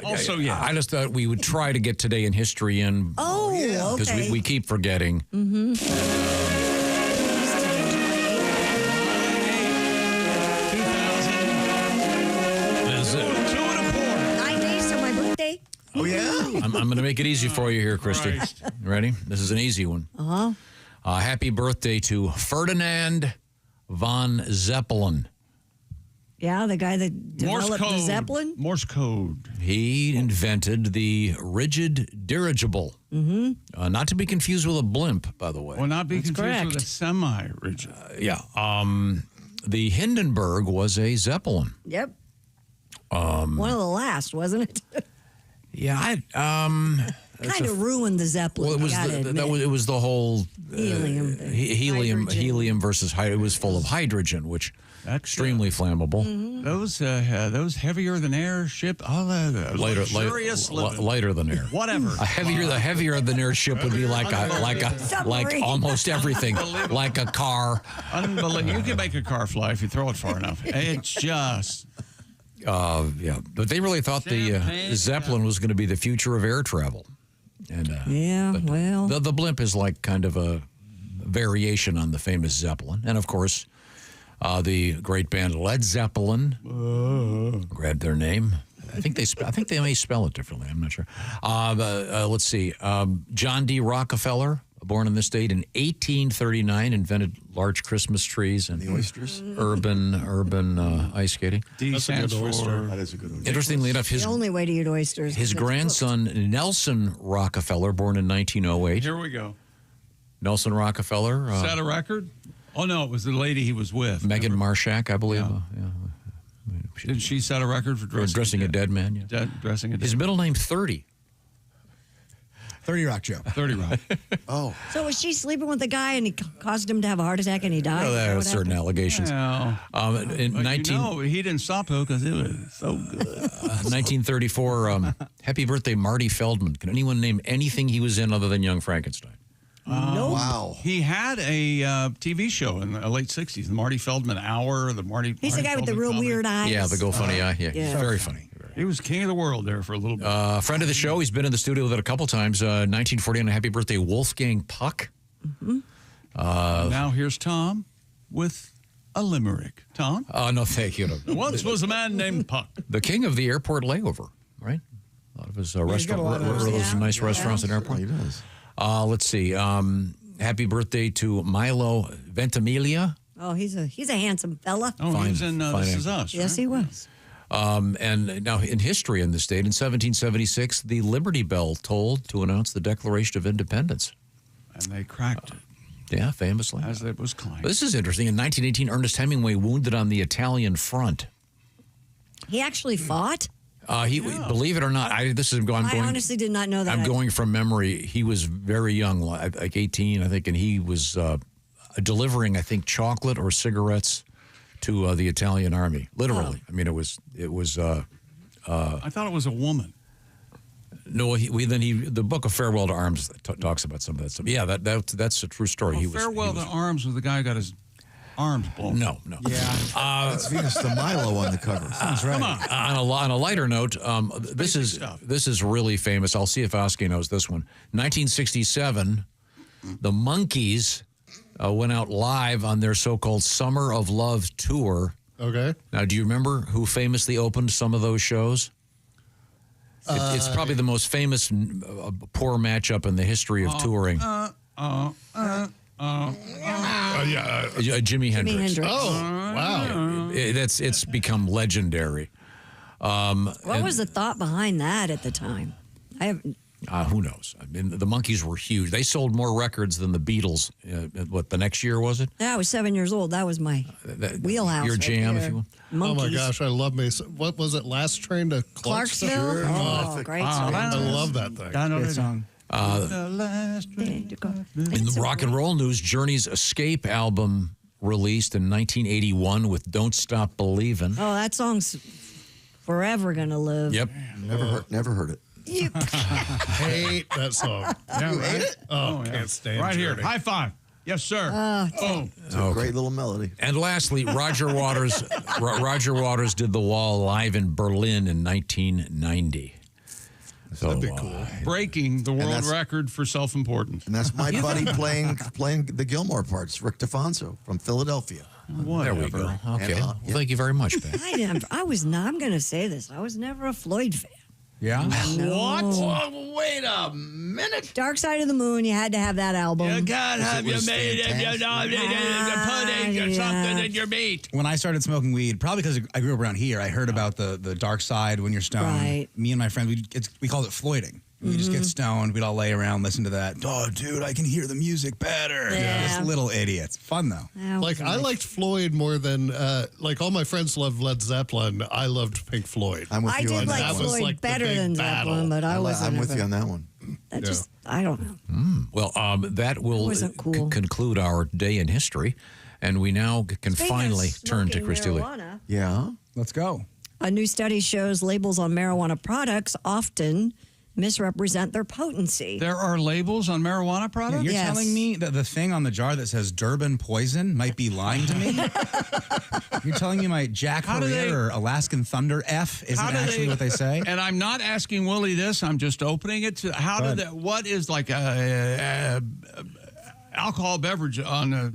also, yeah. I just thought we would try to get today in history in... Oh, yeah. Because we keep forgetting. Mm-hmm. 9 days till my birthday. Oh, yeah? I'm going to make it easy for you here, Christy. Ready? This is an easy one. Uh-huh. Happy birthday to Ferdinand von Zeppelin. Yeah, the guy that developed the Zeppelin. Morse code. He invented the rigid dirigible. Mm-hmm. Not to be confused with a blimp, by the way. Well, not be That's confused correct. with a semi-rigid. Yeah. The Hindenburg was a Zeppelin. Yep. One of the last, wasn't it? Yeah, Kind of ruined the Zeppelin. Well, it was the whole helium thing. helium versus hydrogen. It was full of hydrogen, which extremely flammable. Mm-hmm. Those heavier than air ship. Lighter than air. Whatever. A heavier than air ship would be like almost everything, like a car. Unbelievable. You can make a car fly if you throw it far enough. It's just. Yeah, but they really thought the Zeppelin was going to be the future of air travel. And the blimp is like kind of a variation on the famous Zeppelin, and of course, the great band Led Zeppelin grabbed their name. I think they may spell it differently. I'm not sure. Let's see. John D. Rockefeller, born in this state in 1839, invented large Christmas trees and the oysters, urban ice skating. D stands for. That is a good one. Interestingly enough, the only way to eat oysters. His grandson Nelson Rockefeller, born in 1908. Here we go. Nelson Rockefeller set a record. Oh no, it was the lady he was with, Meghan Marshak, I believe. Didn't she set a record for dressing a dead man? Yeah. Dressing a dead. His middle name 30. 30 Rock Joe. 30 Rock. Oh. So was she sleeping with a guy and he caused him to have a heart attack and he died? Well, Is that there are what certain happened? allegations. Well, In 19... he didn't stop though because it was so good. 1934, Happy Birthday, Marty Feldman. Can anyone name anything he was in other than Young Frankenstein? Nope. Wow. He had a TV show in the late 60s, the Marty Feldman Hour, the Marty He's the guy with the Feldman real comedy. weird eyes. Yeah, the Go Funny Eye. Yeah, yeah. very funny. He was king of the world there for a little bit. Friend of the show. He's been in the studio with it a couple times. 1949, Happy Birthday, Wolfgang Puck. Mm-hmm. Now here's Tom with a limerick. Tom? No, thank you. No. Once was a man named Puck. The king of the airport layover, right? A lot of his restaurants, those nice restaurants at airport. He does. Let's see. Happy birthday to Milo Ventimiglia. Oh, he's a handsome fella. Oh, he was in This Is Us. Yes, right? he was. And now in history in the state, in 1776, the Liberty Bell tolled to announce the Declaration of Independence. And they cracked it. Yeah, famously. As it was claimed. This is interesting. In 1918, Ernest Hemingway wounded on the Italian front. He actually fought? Believe it or not, I honestly did not know that. I'm going from memory. He was very young, like 18, I think, and he was delivering, I think, chocolate or cigarettes to the Italian army. Literally. I mean, it was. I thought it was a woman. No, the book of Farewell to Arms talks about some of that stuff. Yeah, that's a true story. Well, Farewell to Arms was the guy who got his arms blown. No. Yeah, that's Venus de Milo on the cover. That's right. Come on. On a lighter note, this is really famous. I'll see if Oskay knows this one. 1967, the Monkees went out live on their so-called Summer of Love tour. Okay. Now, do you remember who famously opened some of those shows? It's probably the most famous poor matchup in the history of touring. Jimi Hendrix. Oh, wow. It's become legendary. What was the thought behind that at the time? Who knows? I mean, the Monkees were huge. They sold more records than the Beatles. The next year was it? Yeah, I was 7 years old. That was my wheelhouse. Your jam, right if you will. Oh my gosh, I love me. What was it? Last Train to Clarksville? Sure. Oh, great song. I love that thing. Great song. In the rock and roll news, Journey's Escape album released in 1981 with Don't Stop Believin'. Oh, that song's forever going to live. Yep. Never heard it. You hate that song. Yeah, You hate it? Oh, yeah. can't stand Right here. Journey. High five. Yes, sir. Boom. It's a great little melody. And lastly, Roger Waters did The Wall live in Berlin in 1990. So, That'd be cool. Breaking the world that's- record for self-importance. And that's my buddy playing the Gilmore parts, Rick DeFonso from Philadelphia. There we go. Okay. And, Well, thank you very much, Ben. I'm going to say this. I was never a Floyd fan. Yeah? No. Oh, wait a minute. Dark Side of the Moon, you had to have that album. You can't have your was meat if you don't fantastic. pudding or Yeah. something in your meat. When I started smoking weed, probably because I grew up around here, I heard about the dark side when you're stoned. Right. Me and my friends, we called it floyding. We just get stoned. We'd all lay around, listen to that. Oh, dude, I can hear the music better. Yeah. Just little idiots. Fun, though. Like, I liked Floyd more than, like, all my friends loved Led Zeppelin. I loved Pink Floyd. I'm with I you did on like that was Floyd like the better big than battle. Zeppelin, but I wasn't. I'm with ever- you on that one. That Yeah. just, I don't know. Well, that will wasn't cool. conclude our day in history. And we now can Speaking of finally turn to smoking Christy Lee. marijuana, Yeah. Let's go. a new study shows labels on marijuana products often misrepresent their potency. There are labels on marijuana products? You're Yes. telling me that the thing on the jar that says Durban poison might be lying to me? You're telling me my Jack How do Herer they- or Alaskan Thunder F isn't How do actually what they say? And I'm not asking Willie this. I'm just opening it to how Go do ahead. that? What is like a alcohol beverage on a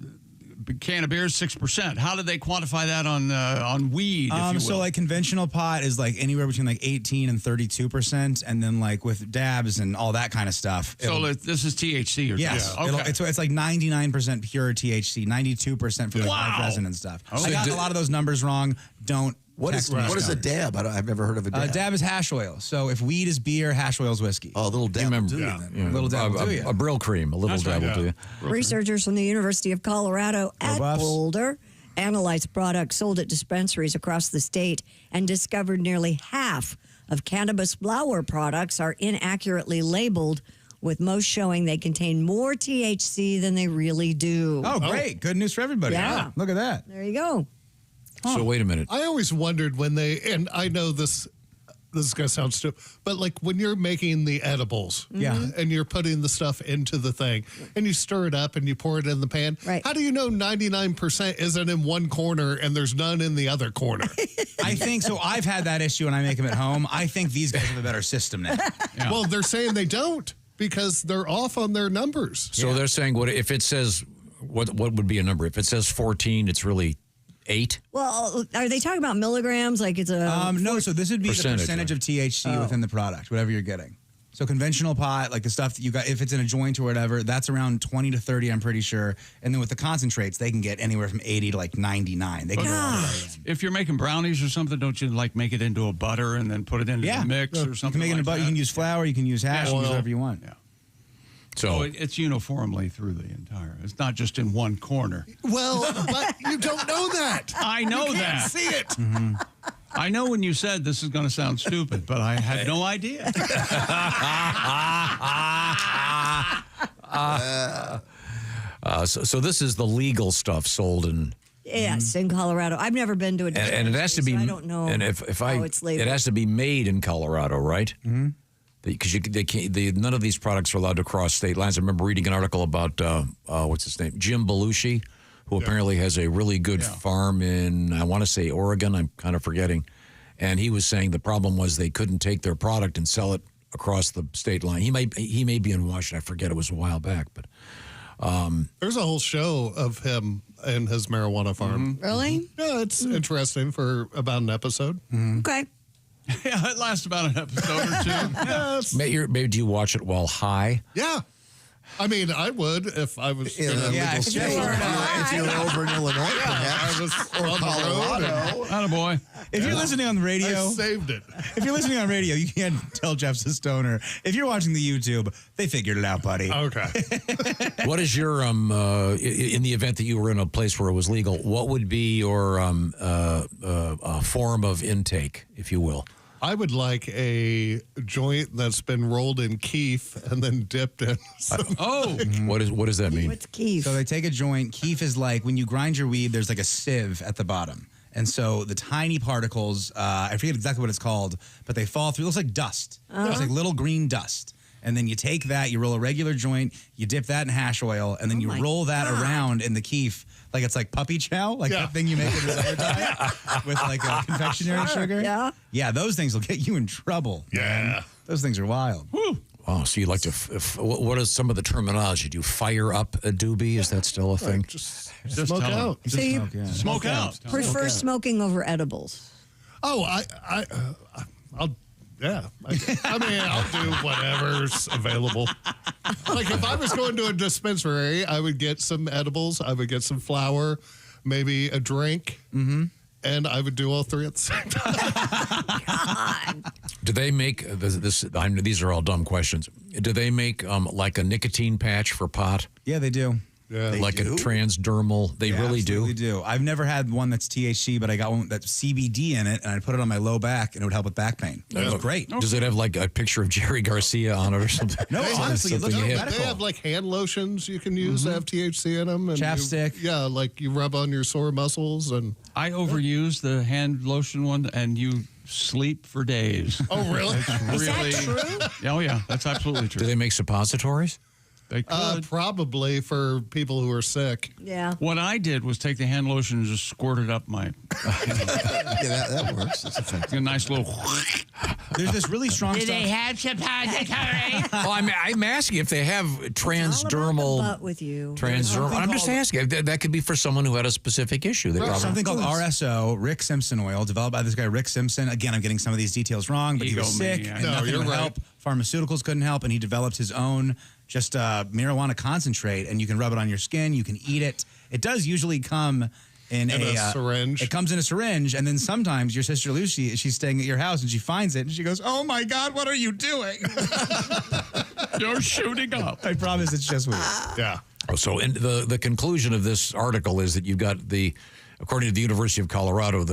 can of beer is 6%? How do they quantify that on weed? If you will? So like conventional pot is like anywhere between like 18 and 32%, and then like with dabs and all that kind of stuff. So this is THC or yes, something? Okay. it's like 99% pure THC, 92% for the live resin and stuff. Okay. I got a lot of those numbers wrong. Don't. What is a dab? I've never heard of a dab. Dab is hash oil. So if weed is beer, hash oil is whiskey. Oh, a little dab will do you then. A little dab will do you. A Brill cream, a little That's right, dab will do you. Researchers from the University of Colorado at buffs. Boulder analyzed products sold at dispensaries across the state and discovered nearly half of cannabis flower products are inaccurately labeled with most showing they contain more THC than they really do. Oh, great. Good news for everybody. Yeah. Look at that. There you go. So wait a minute. I always wondered when and I know this is going to sound stupid, but like when you're making the edibles and you're putting the stuff into the thing and you stir it up and you pour it in the pan, how do you know 99% isn't in one corner and there's none in the other corner? I think so. I've had that issue when I make them at home. I think these guys have a better system now. Well, they're saying they don't because they're off on their numbers. So they're saying, what if it says, what would be a number? If it says 14, it's really 8? Well, are they talking about milligrams? Like it's a no. So this would be the percentage right? of THC within the product, whatever you're getting. So conventional pot, like the stuff that you got, if it's in a joint or whatever, that's around 20 to 30, I'm pretty sure. And then with the concentrates, they can get anywhere from 80 to like 99. They can If you're making brownies or something, don't you like make it into a butter and then put it into a mix or something? You can make it in a butter. You can use flour. You can use hash. You can use whatever you want. Yeah. So it's uniformly through the entire. It's not just in one corner. Well, but you don't know that. I know you that. Can't see it. Mm-hmm. I know when you said this is going to sound stupid, but I had no idea. So this is the legal stuff sold in. Yes, in Colorado. I've never been to a dispensary, And it has to be. so I don't know. And if how it's labeled. it has to be made in Colorado, right? Mm-hmm. Because none of these products are allowed to cross state lines. I remember reading an article about what's his name, Jim Belushi, who apparently has a really good farm in, I want to say Oregon. I'm kind of forgetting, and he was saying the problem was they couldn't take their product and sell it across the state line. He may be in Washington. I forget. It was a while back, but there's a whole show of him and his marijuana farm. Mm-hmm. Really? Yeah, it's interesting for about an episode. Okay. Yeah, it lasts about an episode or two. Yes. Maybe do you watch it while high? Yeah. I mean, I would if I was In a legal state. If you're over in Illinois, perhaps. I was Or on the road. Colorado. Attaboy. If you're listening on the radio, I saved it. If you're listening on radio, you can't tell Jeff's a stoner. If you're watching the YouTube, they figured it out, buddy. Okay. What is your in the event that you were in a place where it was legal? What would be your form of intake, if you will? I would like a joint that's been rolled in keef and then dipped in. What does that mean? What's keef? So they take a joint. Keef is like when you grind your weed, there's like a sieve at the bottom. And so the tiny particles, I forget exactly what it's called, but they fall through. It looks like dust. It's like little green dust. And then you take that, you roll a regular joint, you dip that in hash oil, and then you roll that around in the keef like it's like puppy chow, like that thing you make in the summertime with like a confectionery sugar. Yeah. Yeah, those things will get you in trouble. Yeah. Those things are wild. Oh, so you like to? What is some of the terminology? Do you fire up a doobie? Is that still a thing? Just smoke out. So you Smoke out. prefer smoking over edibles? Oh, I'll. Yeah. I mean, I'll do whatever's available. Like if I was going to a dispensary, I would get some edibles, I would get some flour, maybe a drink, and I would do all three at the same time. Do they make this? These are all dumb questions. Do they make like a nicotine patch for pot? Yeah, they do. Yeah. Like a transdermal? They really do? They do. I've never had one that's THC, but I got one that's CBD in it, and I put it on my low back, and it would help with back pain. It was great. Does it have like a picture of Jerry Garcia on it or something? No, honestly, it looks Something you hit? They have like hand lotions you can use that have THC in them. And Chapstick. Like you rub on your sore muscles. And I overuse the hand lotion one, and you sleep for days. Oh, really? Is that true? Oh, yeah. That's absolutely true. Do they make suppositories? They could. Probably for people who are sick. Yeah. What I did was take the hand lotion and just squirt it up my. Yeah, that works. It's effective. A nice little. There's this really strong Do stuff. they have suppository? Well, I'm asking if they have All about the transdermal. butt with you. Transdermal. I'm just asking. That could be for someone who had a specific issue. They probably Something called RSO, Rick Simpson oil, developed by this guy, Rick Simpson. Again, I'm getting some of these details wrong, but he was sick. Egomaniac. And No, nothing you're would right. help. Pharmaceuticals couldn't help, and he developed his own just marijuana concentrate, and you can rub it on your skin. You can eat it. It does usually come in a syringe. It comes in a syringe, and then sometimes your sister Lucy, she's staying at your house, and she finds it, and she goes, "Oh my God, what are you doing?" You're shooting up. I promise it's just weird. Yeah. So the conclusion of this article is that you've got according to the University of Colorado,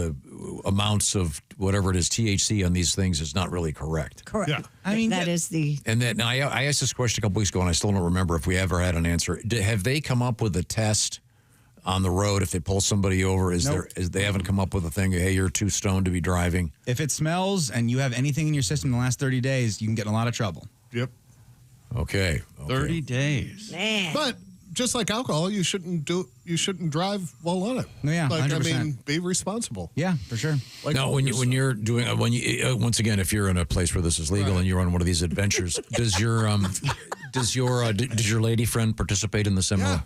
amounts of whatever it is, THC on these things is not really correct. Correct. Yeah. I mean, that is the. And then I asked this question a couple weeks ago, and I still don't remember if we ever had an answer. Have they come up with a test on the road if they pull somebody over? They haven't come up with a thing, hey, you're too stoned to be driving? If it smells and you have anything in your system in the last 30 days, you can get in a lot of trouble. Yep. Okay. 30 days. Man. But just like alcohol, you shouldn't drive while on it. Yeah, like 100%. be responsible. Yeah, for sure. Like now, when you're doing once again, if you're in a place where this is legal and you're on one of these adventures, does your lady friend participate in the similar? Yeah.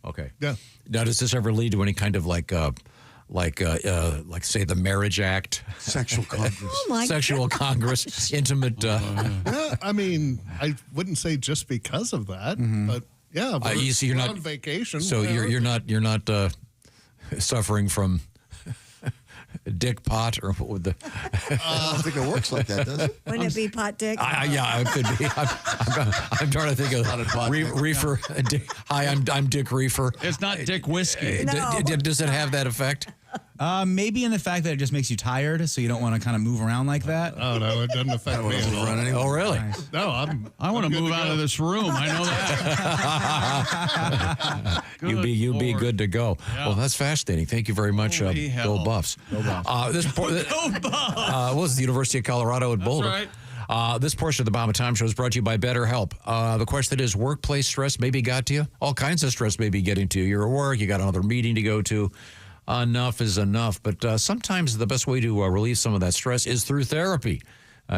Okay. Yeah. Now, does this ever lead to any kind of like say the Marriage Act, sexual congress, sexual congress, intimate? Yeah, I mean, I wouldn't say just because of that, but yeah, you see, you're we're not on vacation, so you're not suffering from dick pot or what would the? I don't think it works like that, does it? Wouldn't it be pot dick? Yeah, it could be. I'm trying to think of reefer. Hi, I'm Dick Reefer. It's not Dick Whiskey. No. Does it have that effect? Maybe in the fact that it just makes you tired, so you don't want to kind of move around like that. Oh no, it doesn't affect me at all. Oh really? Nice. No, I want to move out of this room. I know that. you be good to go. Yeah. Well, that's fascinating. Thank you very much, Bill Buffs. Go Buffs. This was the University of Colorado at Boulder. Right. This portion of the Bob and Tom Show is brought to you by BetterHelp. The question is, workplace stress maybe got to you? All kinds of stress may be getting to you. You're at work, you got another meeting to go to. Enough is enough. But sometimes the best way to relieve some of that stress is through therapy.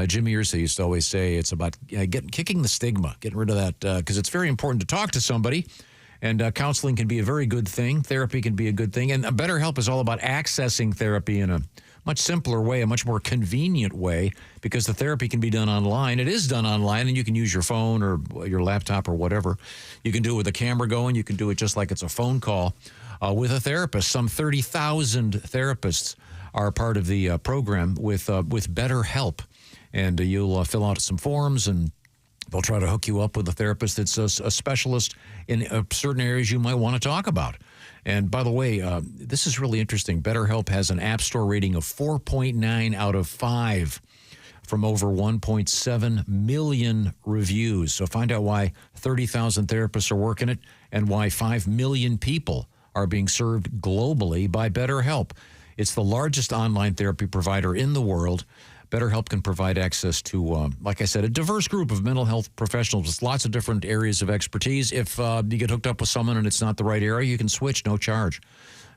Jimmy Irsay used to always say it's about kicking the stigma, getting rid of that, because it's very important to talk to somebody. And counseling can be a very good thing. Therapy can be a good thing. And BetterHelp is all about accessing therapy in a much simpler way, a much more convenient way, because the therapy can be done online. It is done online, and you can use your phone or your laptop or whatever. You can do it with a camera going. You can do it just like it's a phone call with a therapist. Some 30,000 therapists are part of the program with BetterHelp. And you'll fill out some forms, and they'll try to hook you up with a therapist that's a specialist in certain areas you might want to talk about. And by the way, this is really interesting. BetterHelp has an App Store rating of 4.9 out of 5 from over 1.7 million reviews. So find out why 30,000 therapists are working it and why 5 million people are being served globally by BetterHelp. It's the largest online therapy provider in the world. BetterHelp can provide access to, like I said, a diverse group of mental health professionals with lots of different areas of expertise. If you get hooked up with someone and it's not the right area, you can switch, no charge.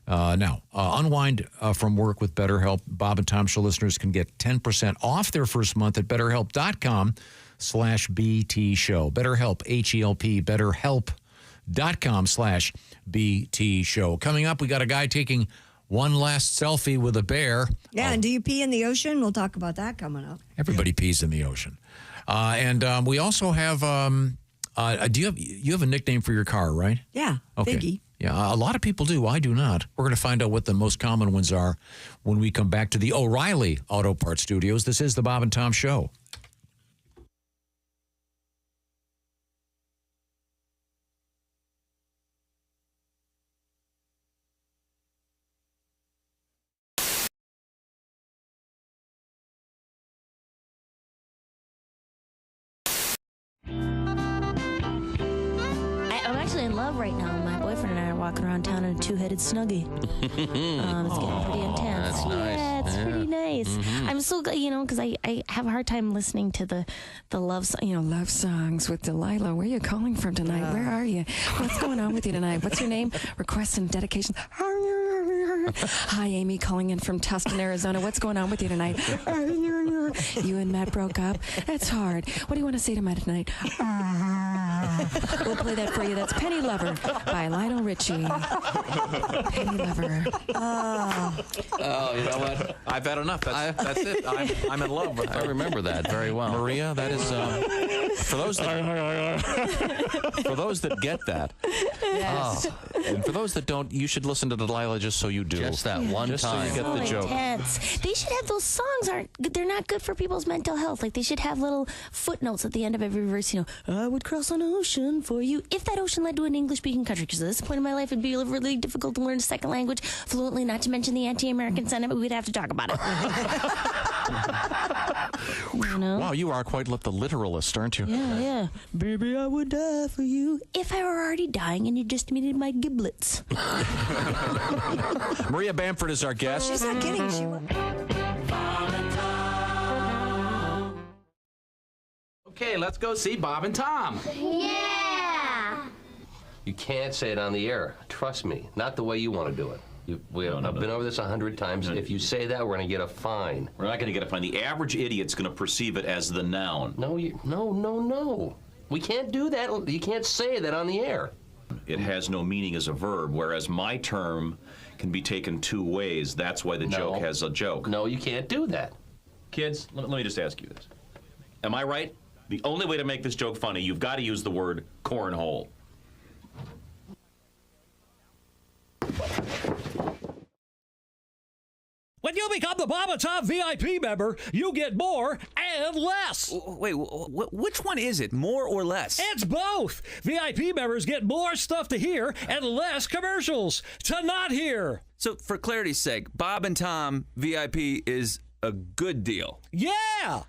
Now, unwind from work with BetterHelp. Bob and Tom Show listeners can get 10% off their first month at BetterHelp.com/BT Show. BetterHelp, H-E-L-P, BetterHelp.com/BT Show. Coming up, we got a guy taking one last selfie with a bear. Yeah, and do you pee in the ocean? We'll talk about that coming up. Everybody pees in the ocean. And we also have, you have a nickname for your car, right? Yeah, okay. Biggie. Yeah, a lot of people do. I do not. We're going to find out what the most common ones are when we come back to the O'Reilly Auto Parts Studios. This is the Bob and Tom Show. I'm actually in love right now. My boyfriend and I are walking around town in a two-headed snuggie. It's getting pretty intense. That's nice. Yeah, it's pretty nice. Mm-hmm. I'm so, because I have a hard time listening to the love songs with Delilah. Where are you calling from tonight? Where are you? What's going on with you tonight? What's your name? Requests and dedications. Hi, Amy, calling in from Tustin, Arizona. What's going on with you tonight? You and Matt broke up? That's hard. What do you want to say to Matt tonight? We'll play that for you. That's Penny Lover by Lionel Richie. Penny Lover. Oh, you know what? I've had enough. That's it. I'm in love with her. I remember that very well. Maria, that is for those that get that. Yes. And for those that don't, you should listen to Delilah just so you do. Just that one just time. So you get the joke. Intense. They should have those songs. They're not good for people's mental health. Like they should have little footnotes at the end of every verse. I would cross an ocean for you if that ocean led to an English-speaking country. Because at this point in my life, it'd be really difficult to learn a second language fluently. Not to mention the anti-American sentiment. We'd have to talk about it. Wow, you are quite the literalist, aren't you? Yeah. Baby, I would die for you if I were already dying and you just needed my giblets. Maria Bamford is our guest. She's not kidding. Okay, let's go see Bob and Tom. Yeah! You can't say it on the air. Trust me. Not the way you want to do it. I've been over this 100 times. If you say that, we're going to get a fine. We're not going to get a fine. The average idiot's going to perceive it as the noun. No. We can't do that. You can't say that on the air. It has no meaning as a verb, whereas my term can be taken two ways. That's why the joke has a joke. No, you can't do that. Kids, let me just ask you this. Am I right? The only way to make this joke funny, you've got to use the word cornhole. When you become the Bob and Tom VIP member, you get more and less. Wait, which one is it, more or less? It's both. VIP members get more stuff to hear and less commercials to not hear. So, for clarity's sake, Bob and Tom VIP is a good deal. Yeah!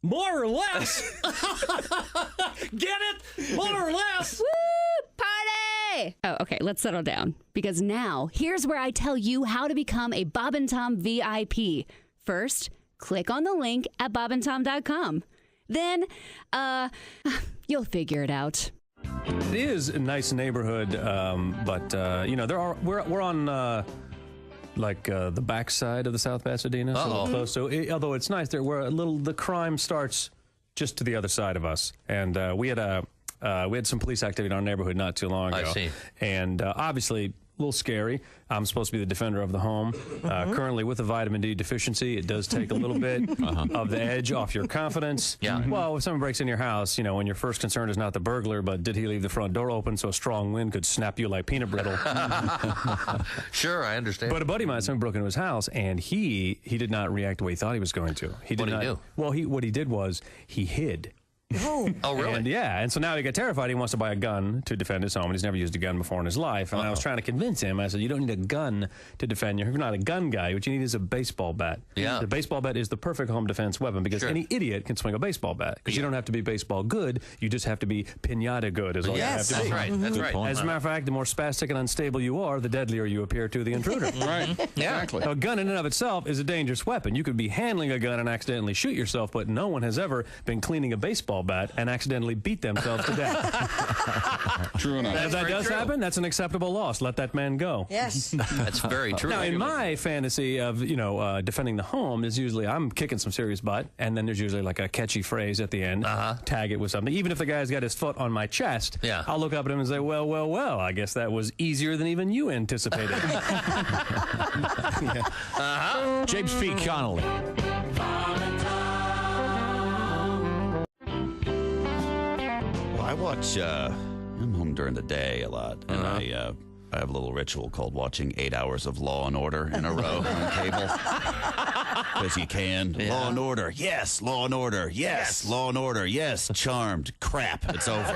More or less. Get it? More or less. Woo! Party! Oh, okay, let's settle down. Because now, here's where I tell you how to become a Bob and Tom VIP. First, click on the link at bobandtom.com. Then, you'll figure it out. It is a nice neighborhood, but we're on the backside of the South Pasadena, so a little close. So although it's nice, the crime starts just to the other side of us, and we had some police activity in our neighborhood not too long ago. I see. And obviously, a little scary. I'm supposed to be the defender of the home. Currently, with a vitamin D deficiency, it does take a little bit of the edge off your confidence. Yeah. Well, if someone breaks in your house, when your first concern is not the burglar, but did he leave the front door open so a strong wind could snap you like peanut brittle? Sure, I understand. But a buddy of mine, someone broke into his house, and he did not react the way he thought he was going to. What did he do? Well, what he did was he hid. Oh, really? And so now he got terrified. He wants to buy a gun to defend his home, and he's never used a gun before in his life. And I was trying to convince him. I said, you don't need a gun to defend you. You're not a gun guy. What you need is a baseball bat. Yeah. The baseball bat is the perfect home defense weapon because any idiot can swing a baseball bat. Because you don't have to be baseball good. You just have to be pinata good is all you have to be. That's right. That's right. As a matter of fact, the more spastic and unstable you are, the deadlier you appear to the intruder. Right. Exactly. A gun in and of itself is a dangerous weapon. You could be handling a gun and accidentally shoot yourself, but no one has ever been cleaning a baseball bat and accidentally beat themselves to death. True enough. If that does happen, that's an acceptable loss. Let that man go. Yes. That's very true. Now, in my fantasy of, defending the home, is usually I'm kicking some serious butt, and then there's usually like a catchy phrase at the end. Tag it with something. Even if the guy's got his foot on my chest, I'll look up at him and say, well, I guess that was easier than even you anticipated. James P. Connolly. I watch, I'm home during the day a lot, and I have a little ritual called watching 8 hours of Law & Order in a row on cable. Because you can. Yeah. Law & Order, yes. Law & Order, yes. Law & Order, yes. Charmed, crap, it's over.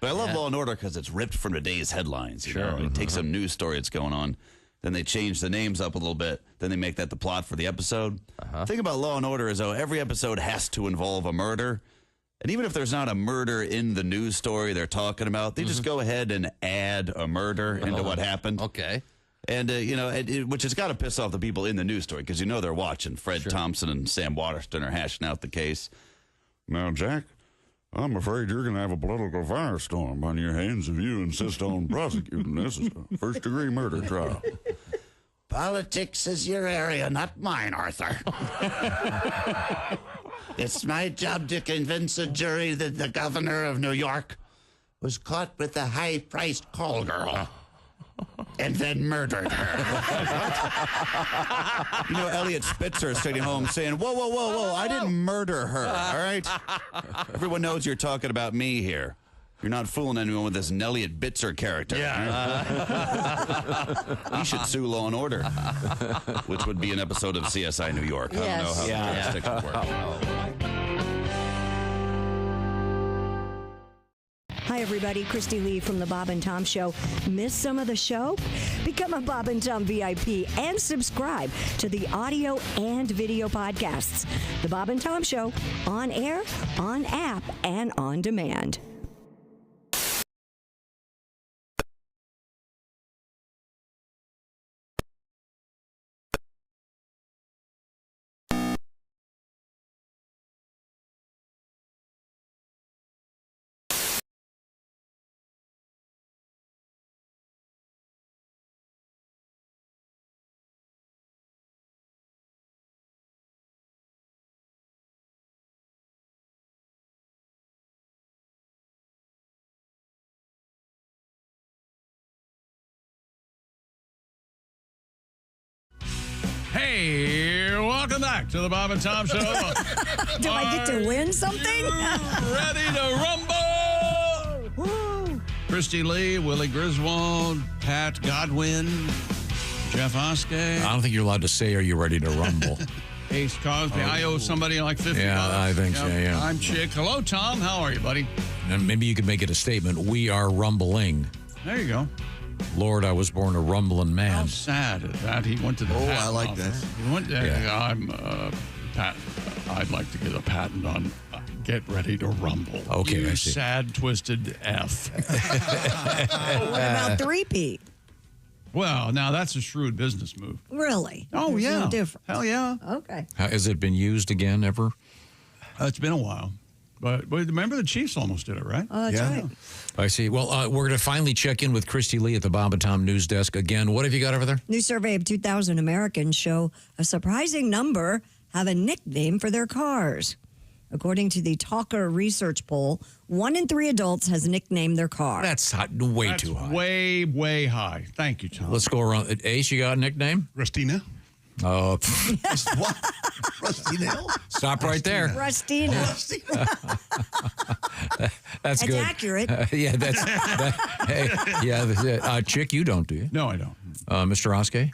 But I love Law & Order because it's ripped from today's headlines. You know? You take some news story that's going on, then they change the names up a little bit, then they make that the plot for the episode. The thing about Law & Order is, though, every episode has to involve a murder. And even if there's not a murder in the news story they're talking about, they just go ahead and add a murder into what happened. Okay. And, which has got to piss off the people in the news story because they're watching. Fred Thompson and Sam Waterston are hashing out the case. Now, Jack, I'm afraid you're going to have a political firestorm on your hands if you insist on prosecuting this as a first-degree murder trial. Politics is your area, not mine, Arthur. It's my job to convince a jury that the governor of New York was caught with a high-priced call girl and then murdered her. Elliot Spitzer is sitting home saying, whoa, I didn't murder her, all right? Everyone knows you're talking about me here. You're not fooling anyone with this Nelliot Bitzer character. Yeah. He should sue Law and Order, which would be an episode of CSI New York. I don't know how the jurisdiction works. Hi, everybody. Christy Lee from the Bob and Tom Show. Miss some of the show? Become a Bob and Tom VIP and subscribe to the audio and video podcasts. The Bob and Tom Show, on air, on app, and on demand. Hey, welcome back to the Bob and Tom Show. Do I get to win something? Ready to rumble! Woo! Christy Lee, Willie Griswold, Pat Godwin, Jeff Oskay. I don't think you're allowed to say, "Are you ready to rumble?" Ace Cosby. I owe somebody like $50. Yeah, I think so, yeah. I'm Chick. Hello, Tom. How are you, buddy? And maybe you could make it a statement. We are rumbling. There you go. Lord, I was born a rumbling man. How sad is that? He went to the patent I like office. that. He went there. I'd like to get a patent on get ready to rumble. Okay, you I see. sad, twisted F. What about 3P? Well, now that's a shrewd business move. Really? Oh, There's yeah. no difference. Hell yeah. Okay. Has it been used again ever? It's been a while. But remember the Chiefs almost did it, right? Oh, that's right. I see. Well, we're going to finally check in with Christy Lee at the Bob and Tom News Desk again. What have you got over there? New survey of 2,000 Americans show a surprising number have a nickname for their cars. According to the Talker research poll, 1 in 3 adults has nicknamed their car. That's way too high. Way, way high. Thank you, Tom. Let's go around. Ace, you got a nickname? Rustina. Oh, What? Rusty Nail? stop right there. Rustina. That's good. That's accurate. Yeah, Chick, you don't, do you? No, I don't. Mr. Oskay?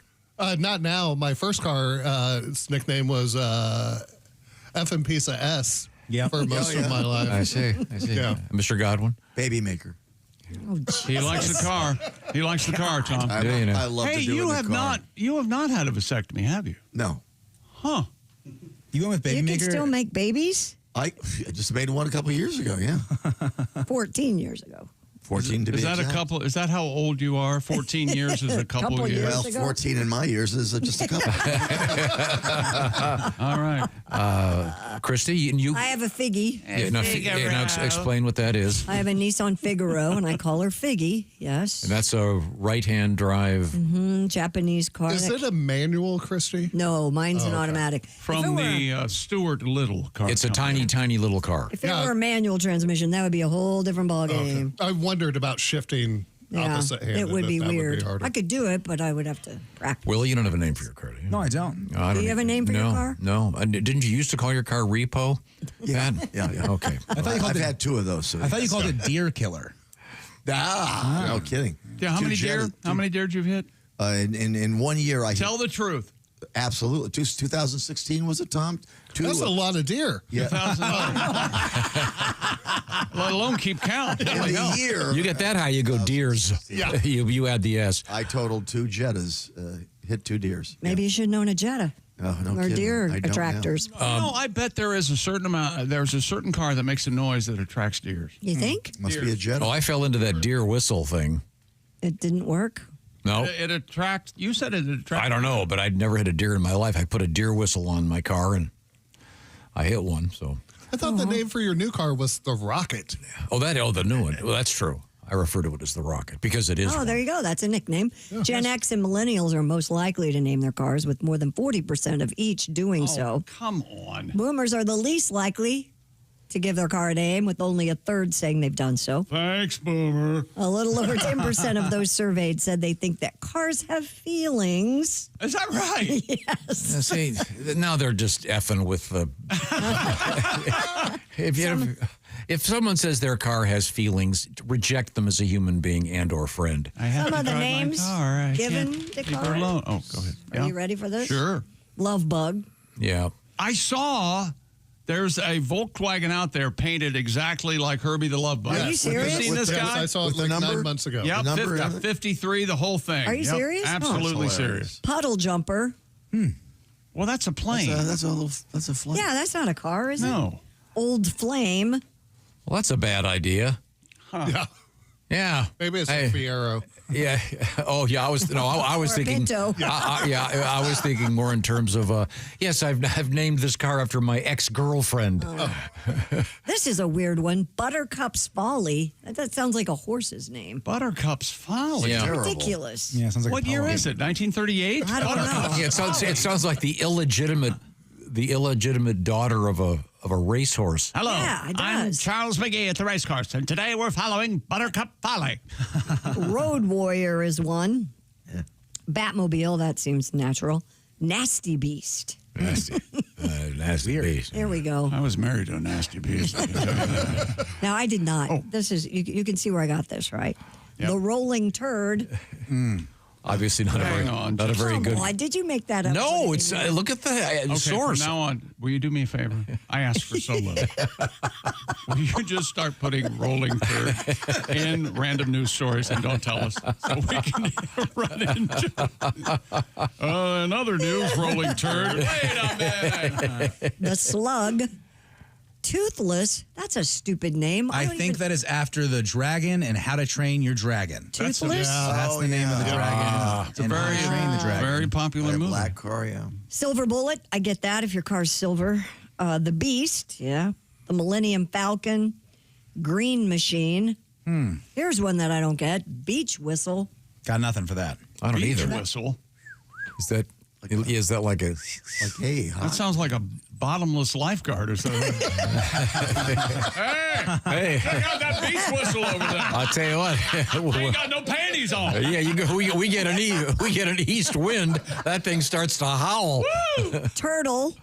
Not now. My first car, its nickname was F&P piece of S for most of my life. I see. Yeah. Mr. Godwin? Baby maker. Oh, He likes the car. He likes the car, Tom. I love hey, to do you in the have car. you have not had a vasectomy, have you? No. Huh. You went with baby You can maker? still make babies? I just made one a couple years ago, yeah. 14 years ago. 14 to be Is that exact. a couple? Is that how old you are? 14 years is a couple years. Well, 14 in my years is just a couple. All right. Christy, you. I have a Figgy. Now explain what that is. I have a Nissan Figaro, and I call her Figgy. Yes. And that's a right-hand drive. Japanese car. Is it a manual, Christy? No, mine's an automatic. From the Stuart Little car. It's a tiny, tiny little car. If it were a manual transmission, that would be a whole different ballgame. I wondered about shifting opposite hand. it would be That weird. harder. I could do it, but I would have to practice. Willie, you don't have a name for your car, do you? No, I don't. I don't Do you have a name for your car? No. Didn't you used to call your car Repo? Yeah. Pat? Yeah. Okay. I thought you called I've it. had 2 of those. So I thought you called it Deer Killer. no kidding. Yeah, how many deer? How many deer did you hit? In 1 year, I Tell the truth. absolutely 2016 was it, Tom? That's a lot of deer. Yeah. 2,000. Let alone keep count. In the year, You get that high, you go deers. Yeah. You add the S. I totaled 2 Jettas, hit 2 deers. Maybe you should own a Jetta. Oh, no or kidding. deer I don't attractors. No, I bet there is a certain amount. There's a certain car that makes a noise that attracts deers. You think? Must be a Jetta. Oh, I fell into that deer whistle thing. It didn't work? No. It attracts. You said it attracts. I don't know, but I'd never hit a deer in my life. I put a deer whistle on my car and I hit one. So. I thought the name for your new car was the Rocket. The new one. Well, that's true. I refer to it as the Rocket because it is. Oh, one. there you go. That's a nickname. Gen X and millennials are most likely to name their cars, with more than 40% of each doing so. Come on. Boomers are the least likely to give their car a name, with only a third saying they've done so. Thanks, Boomer. A little over 10% of those surveyed said they think that cars have feelings. Is that right? Yes. See, now they're just effing with the. if someone says their car has feelings, reject them as a human being and or friend. I have Some to of the drive my names car. I given can't the leave her car. alone. Oh, go ahead. Are you ready for this? Sure. Love bug. Yeah. I saw there's a Volkswagen out there painted exactly like Herbie the Love Bug. Are you serious? Have you seen this guy? I saw it like 9 months ago. Yep, The number, 53, the whole thing. Are you Yep, serious? Absolutely Oh. serious. Puddle jumper. Well, that's a plane. That's a flight. Yeah, that's not a car, is it? No. Old Flame. Well, that's a bad idea. Yeah. Yeah. Maybe it's a Fiero. Yeah. Oh, yeah. I was Or thinking. Pinto. I was thinking more in terms of. Yes, I've named this car after my ex-girlfriend. This is a weird one. Buttercup's Folly. That sounds like a horse's name. Buttercup's Folly. Yeah. Ridiculous. Yeah, sounds like What year is it? 1938? I don't know. Yeah, it sounds like the illegitimate daughter of a racehorse. Hello, Yeah, it I'm does. Charles McGee at the race course, and today we're following Buttercup Folly. Road Warrior is one. Batmobile, that seems natural. Nasty Beast. Nasty beast. There we go. I was married to a nasty beast. I can tell you that. Now, I did not. Oh. This is, you can see where I got this, right? Yep. The Rolling Turd. Obviously not Hang a on, very good. Why did you make that up? No, it's look at the Okay, source. from now on, will you do me a favor? I asked for so little. Will you just start putting Rolling Turd in random news stories and don't tell us so we can run into in other news, Rolling Turd. Wait a minute. The Slug. Toothless. That's a stupid name. I don't think even- that is after the dragon and How to Train Your Dragon. Toothless? That's the name of the dragon. It's a and How to Train the Dragon. very popular movie. Black car, yeah. Silver Bullet. I get that if your car's silver. The Beast. Yeah. The Millennium Falcon. Green Machine. Here's one that I don't get. Beach Whistle. Got nothing for that. I don't Beach either. whistle. Is that like a? Like, hey, That sounds like a bottomless lifeguard or something. Hey, check out that beach whistle over there. I'll tell you what. We ain't got no panties on. Yeah, you go. We get an east wind. That thing starts to howl. Turtle.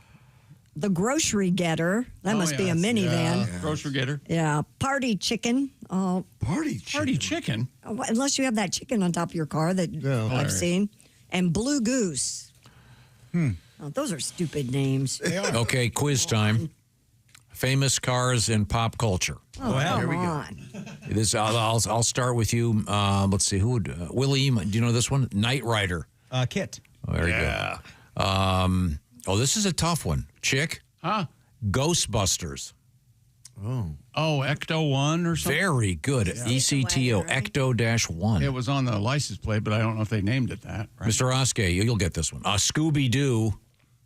The Grocery Getter. That must be a yes. minivan. Yeah. Grocery getter. Yeah. Party Chicken. Oh, party chicken. Party chicken. unless you have that chicken on top of your car that I've hilarious. seen. And Blue Goose. Oh, those are stupid names. Okay, quiz time. Famous cars in pop culture. Oh, come on. This I'll start with you. Let's see who would Willie. Do you know this one? Knight Rider. Kit. Oh, very good. This is a tough one. Chick. Huh? Ghostbusters. Oh, Ecto 1 or something? Very good. ECTO. Ecto-1. It was on the license plate, but I don't know if they named it that. Right? Mr. Oskay, you'll get this one. Scooby-Doo.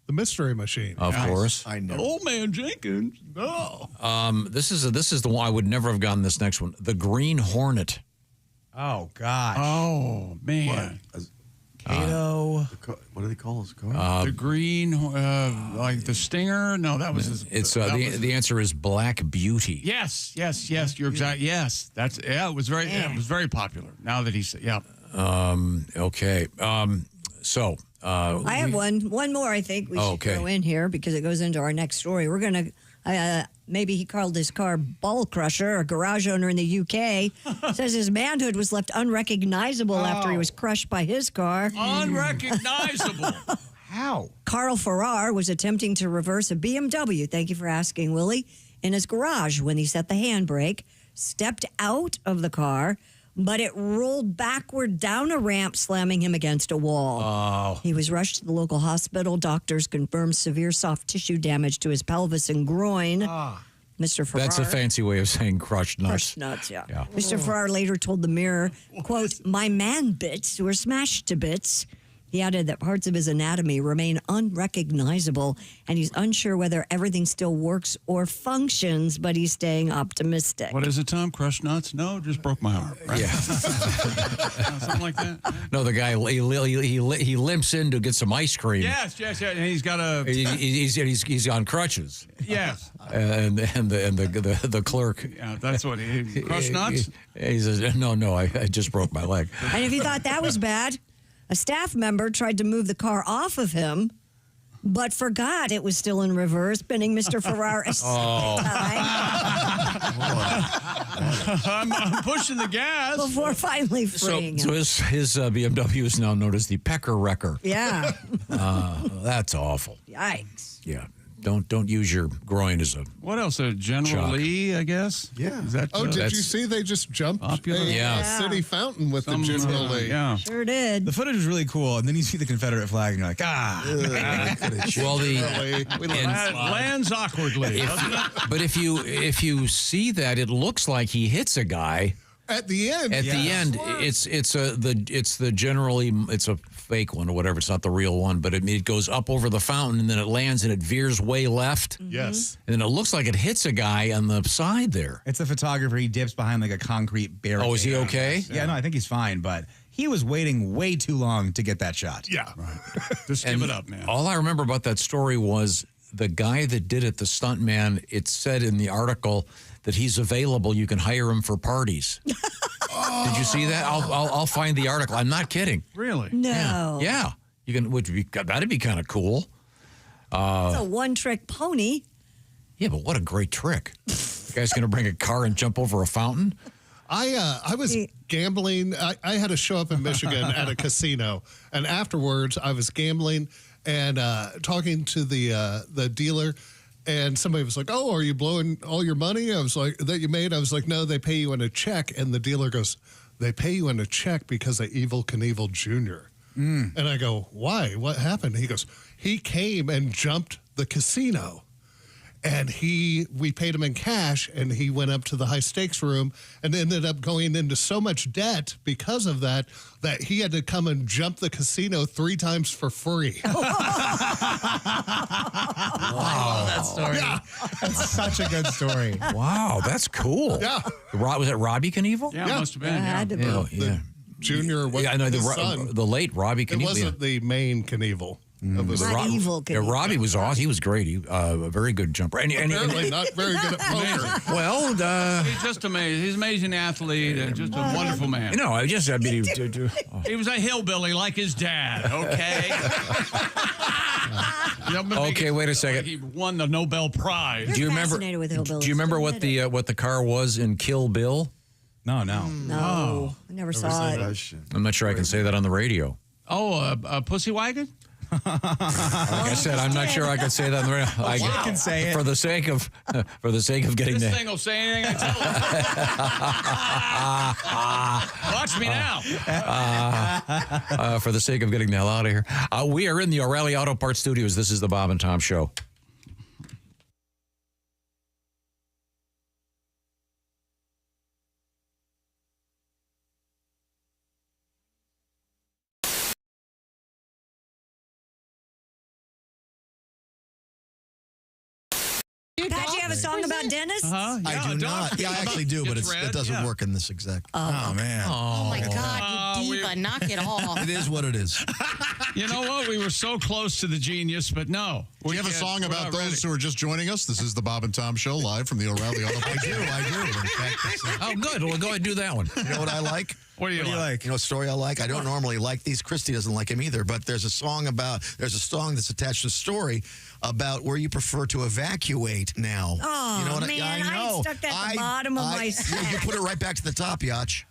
The Mystery Machine. Of course. I know. Old Man Jenkins. No. This is the one I would never have gotten this next one. The Green Hornet. Oh, gosh. Oh, man. Kato. What do they call his car? The green, like the Stinger? No, that was his. It's the answer is Black Beauty. Yes. You're exact. Yes, that's It was very. Yeah, it was very popular. Now that he's. Yeah. Okay. So. I have one more I think we should throw in here because it goes into our next story. We're going to, maybe he called his car Ball Crusher. A garage owner in the UK says his manhood was left unrecognizable after he was crushed by his car. Unrecognizable. How? Carl Farrar was attempting to reverse a BMW, thank you for asking, Willie, in his garage when he set the handbrake, stepped out of the car, but it rolled backward down a ramp, slamming him against a wall. Oh. He was rushed to the local hospital. Doctors confirmed severe soft tissue damage to his pelvis and groin. Mr. Farrar. That's a fancy way of saying crushed nuts. Crushed nuts, yeah. Mr. Farrar later told the Mirror, quote, "My man bits were smashed to bits." He added that parts of his anatomy remain unrecognizable, and he's unsure whether everything still works or functions, but he's staying optimistic. What is it, Tom? Crushed nuts? No, just broke my arm. Right? Yeah. Something like that. No, the guy he limps in to get some ice cream. Yes. And he's got a. He's on crutches. Yes. And the clerk. Yeah, that's what he. Crushed nuts? He says, no, I just broke my leg. And if you thought that was bad, a staff member tried to move the car off of him, but forgot it was still in reverse, pinning Mr. Farrar a second time. I'm pushing the gas. Before finally freeing So him. his BMW is now known as the Pecker Wrecker. Yeah. That's awful. Yikes. Yeah. Don't use your groin as a. What else? General Lee, I guess. Yeah. Is that? Oh, did you see they just jumped a city fountain with the General Lee? Yeah. Sure did. The footage was really cool, and then you see the Confederate flag, and you're like, Well, lands awkwardly. But if you see that, it looks like he hits a guy. At the end. At the end, it's the generally it's a fake one or whatever. It's not the real one, but it goes up over the fountain and then it lands and it veers way left. Yes. And it looks like it hits a guy on the side there. It's a photographer. He dips behind like a concrete barricade. Oh, is he okay? Yeah, no, I think he's fine, but he was waiting way too long to get that shot. Yeah. Right. Just give it up, man. All I remember about that story was the guy that did it, the stunt man, it said in the article that he's available. You can hire him for parties. Did you see that? I'll find the article. I'm not kidding. Really? No. Yeah. You can. That'd be kind of cool. It's a one-trick pony. Yeah, but what a great trick! The guy's going to bring a car and jump over a fountain. I was gambling. I had to show up in Michigan at a casino, and afterwards I was gambling and talking to the dealer. And somebody was like, "Oh, are you blowing all your money?" I was like, "That you made?" I was like, "No, they pay you in a check." And the dealer goes, "They pay you in a check because of Evel Knievel Jr." And I go, "Why? What happened?" He goes, "He came and jumped the casino. And we paid him in cash, and he went up to the high stakes room and ended up going into so much debt because of that he had to come and jump the casino 3 times for free." Wow, that story. Yeah. That's such a good story. Wow, that's cool. Yeah. Was it Robbie Knievel? Yeah, it must have been. Had to be. Yeah. Junior was I know his son. the late Robbie Knievel. It wasn't the main Knievel. Of his Not evil. Yeah, Robbie was awesome. He was great. He a very good jumper. apparently not very good at poker. Well, he's just amazing. He's an amazing athlete and just a wonderful man. You know, I mean, he was a hillbilly like his dad. Okay. Okay, wait a second. He won the Nobel Prize. Do you remember? Fascinated with hillbillies. Do you remember what the car was in Kill Bill? No. No. I never saw it. I'm not sure I can say that on the radio. Oh, a pussy wagon? Like I said, I'm not sure I can say that on the radio. I can say it for the sake of getting this thing will say anything I tell it. Watch me now. For the sake of getting the hell out of here. We are in the O'Reilly Auto Parts Studios. This is the Bob and Tom Show. Pat, you have a song about Dennis? Uh-huh. Yeah, I do not. Yeah, I actually do, but it doesn't work in this exact. Oh, man. Oh my God, you diva! Knock it off. It is what it is. You know what? We were so close to the genius, but no. Do you have a song about those who are just joining us? This is the Bob and Tom Show live from the O'Reilly Auto Parts. I do. In fact, Oh, good. Well, go ahead and do that one. You know what I like? What do you like? You know, a story I like. I don't normally like these. Christy doesn't like him either. But there's a song that's attached to the story about where you prefer to evacuate now. Oh, you know what man, I know. I stuck that at the bottom of my set. You put it right back to the top, Yacht.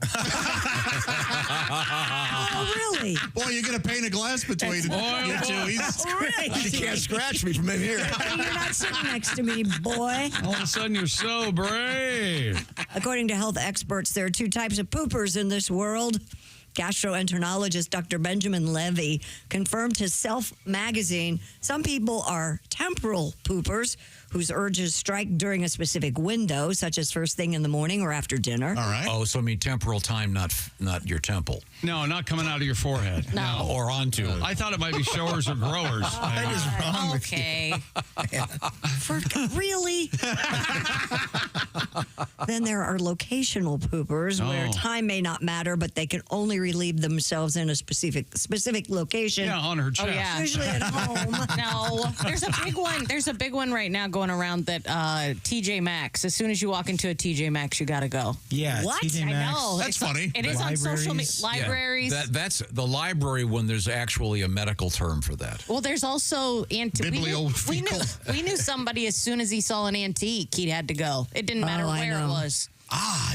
Oh, really? Boy, you're going to paint a glass between you two. Right. You can't scratch me from in here. You're not sitting next to me, boy. All of a sudden, you're so brave. According to health experts, there are 2 types of poopers in this world. Gastroenterologist Dr. Benjamin Levy confirmed to Self magazine some people are temporal poopers whose urges strike during a specific window, such as first thing in the morning or after dinner. All right. Oh, so I mean temporal time, not your temple. No, not coming out of your forehead. No. Or onto. I thought it might be showers or growers. What is wrong with you? Really? Then there are locational poopers where time may not matter, but they can only relieve themselves in a specific location. Yeah, on her chest. Oh, yeah. Usually at home. No, there's a big one. There's a big one right now going around that TJ Maxx. As soon as you walk into a TJ Maxx, you got to go. Yeah, What? TJ I Maxx. know. That's funny. It is on social media. Libraries. Yeah, that's the library when there's actually a medical term for that. Well, there's also we knew somebody as soon as he saw an antique, he had to go. It didn't matter I where it know. was.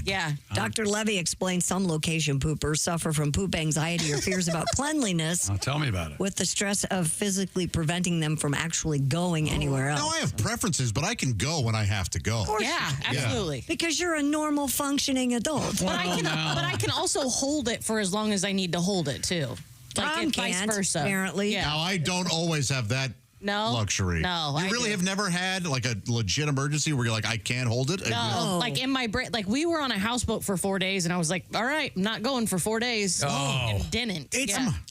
Yeah. Dr. Levy explains some location poopers suffer from poop anxiety or fears about cleanliness. Tell me about it. With the stress of physically preventing them from actually going anywhere else. No, I have preferences, but I can go when I have to go. Yeah, absolutely. Because you're a normal functioning adult. But I can also hold it for as long as I need to hold it too. Tom and vice can't, versa. apparently. Yeah. Now, I don't always have that luxury. No, You really have never had like a legit emergency where you're like, I can't hold it? No, like in my brain, like we were on a houseboat for 4 days, and I was like, all right, I'm not going for 4 days. And didn't.